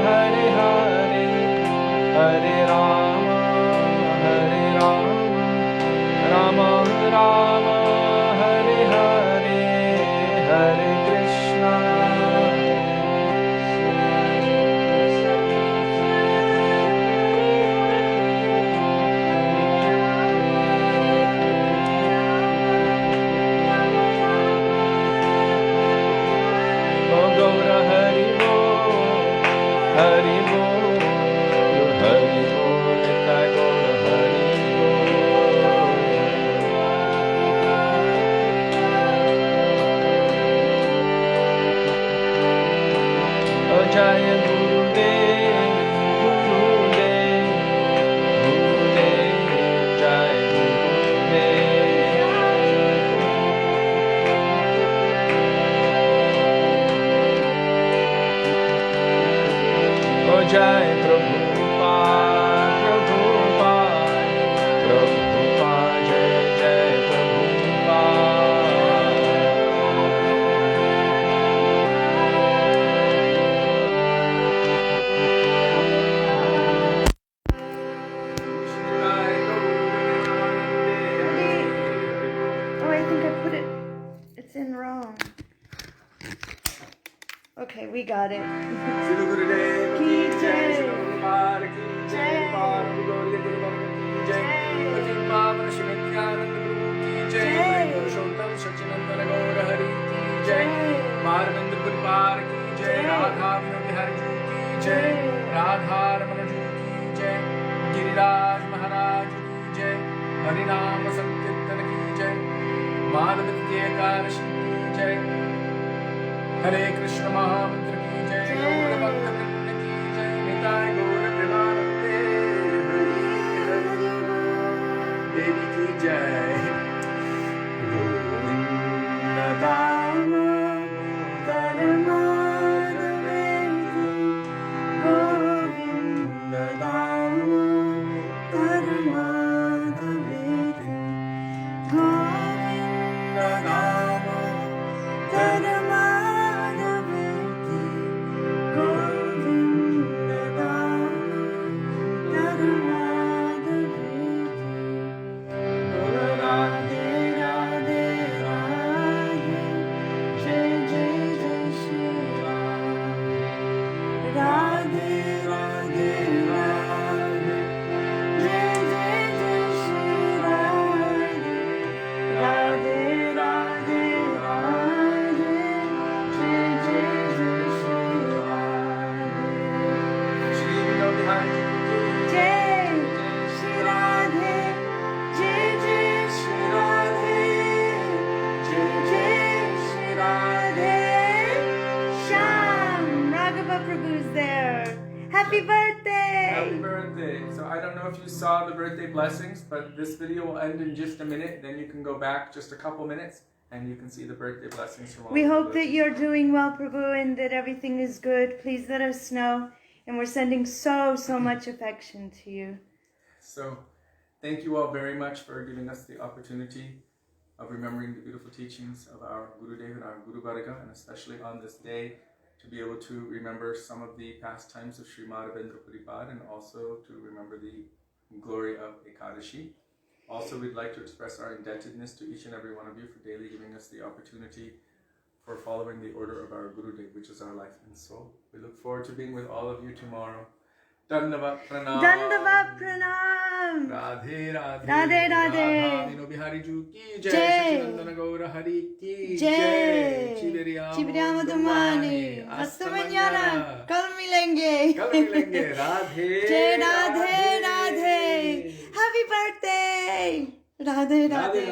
Hare Hare, Hare Rama, Rama Rama, Hare Hare, Hare Krishna. Oh Gaura Hari Bo, Hari Bo, Hari Bo, Nitai Gaura Hari Bo. Oh Jaya Gurudev, Gurudev, Gurudev, Jaya Gurudev. Jai Prabhupada, Prabhupada, Prabhupada, Jai Jai Prabhupada. Oh, I think I put it. It's in wrong. Okay, we got it. Shri Gurudev ki jai, Shri Prabhupada ki jai, Bhagavad Gita ki jai, Bhakti Pavan Shri Nityananda Prabhu ki jai, Purushottam Sachinandana Gaura Hari ki jai, Braj Mandal Parikrama ki jai, Radha Vinodihari Ji ki jai, Radha Ramana Ji ki jai, Giriraj Mahārāja ki jai, Harinama Sankirtan ki jai, Madhava ki Ekadashi ki jai, Hare Krishna Mahamantra ki jai, Gaura Bhakta Vrinda ki jai, Nitai Gaura Premanande, Devi ki jai. Govinda Damodara Madhaveti, Govinda Damodara Madhaveti, Govinda Damodara Madhaveti, Govinda Damodara Madhaveti. Radhe Radhe Radhe, Jai Jai Jai Shri Ram. Radhe Radhe Radhe, Jai Jai Jai Shri Ram. Radhe Radhe Radhe, Jai Jai Jai Shri Ram. Shri Dāmodara Jai, Shri Radhe, Jai Jai Shri Radhe, Jai Jai Shri Radhe. Shyam, Raghava Prabhu's there. Happy birthday! Happy birthday! So I don't know if you saw the birthday blessings, but this video will end in just a minute. Then you can go back just a couple minutes and you can see the birthday blessings from all We the hope that devotees. you're doing well, Prabhu, and that everything is good. Please let us know. And we're sending so much affection to you. So thank you all very much for giving us the opportunity of remembering the beautiful teachings of our Gurudev and our Guru Varga, and especially on this day to be able to remember some of the pastimes of Śrīmad Parikrama and also to remember the glory of Ekadashi. Also, we'd like to express our indebtedness to each and every one of you for daily giving us the opportunity for following the order of our Gurudev, which is our life and soul. We look forward to being with all of you tomorrow. Dandavat Pranam. Dandavat Pranam. Radhe Radhe. Radhe Radhe. Radha Vinodihari Ji ki jai. Jai. Sachinandana Gaura Hari ki Jai. Chiviriya Madhumani. Hasta mañana. Kal milenge. Kal milenge. Radhe. Jai Radhe Radhe. Happy birthday. Radhe Radhe.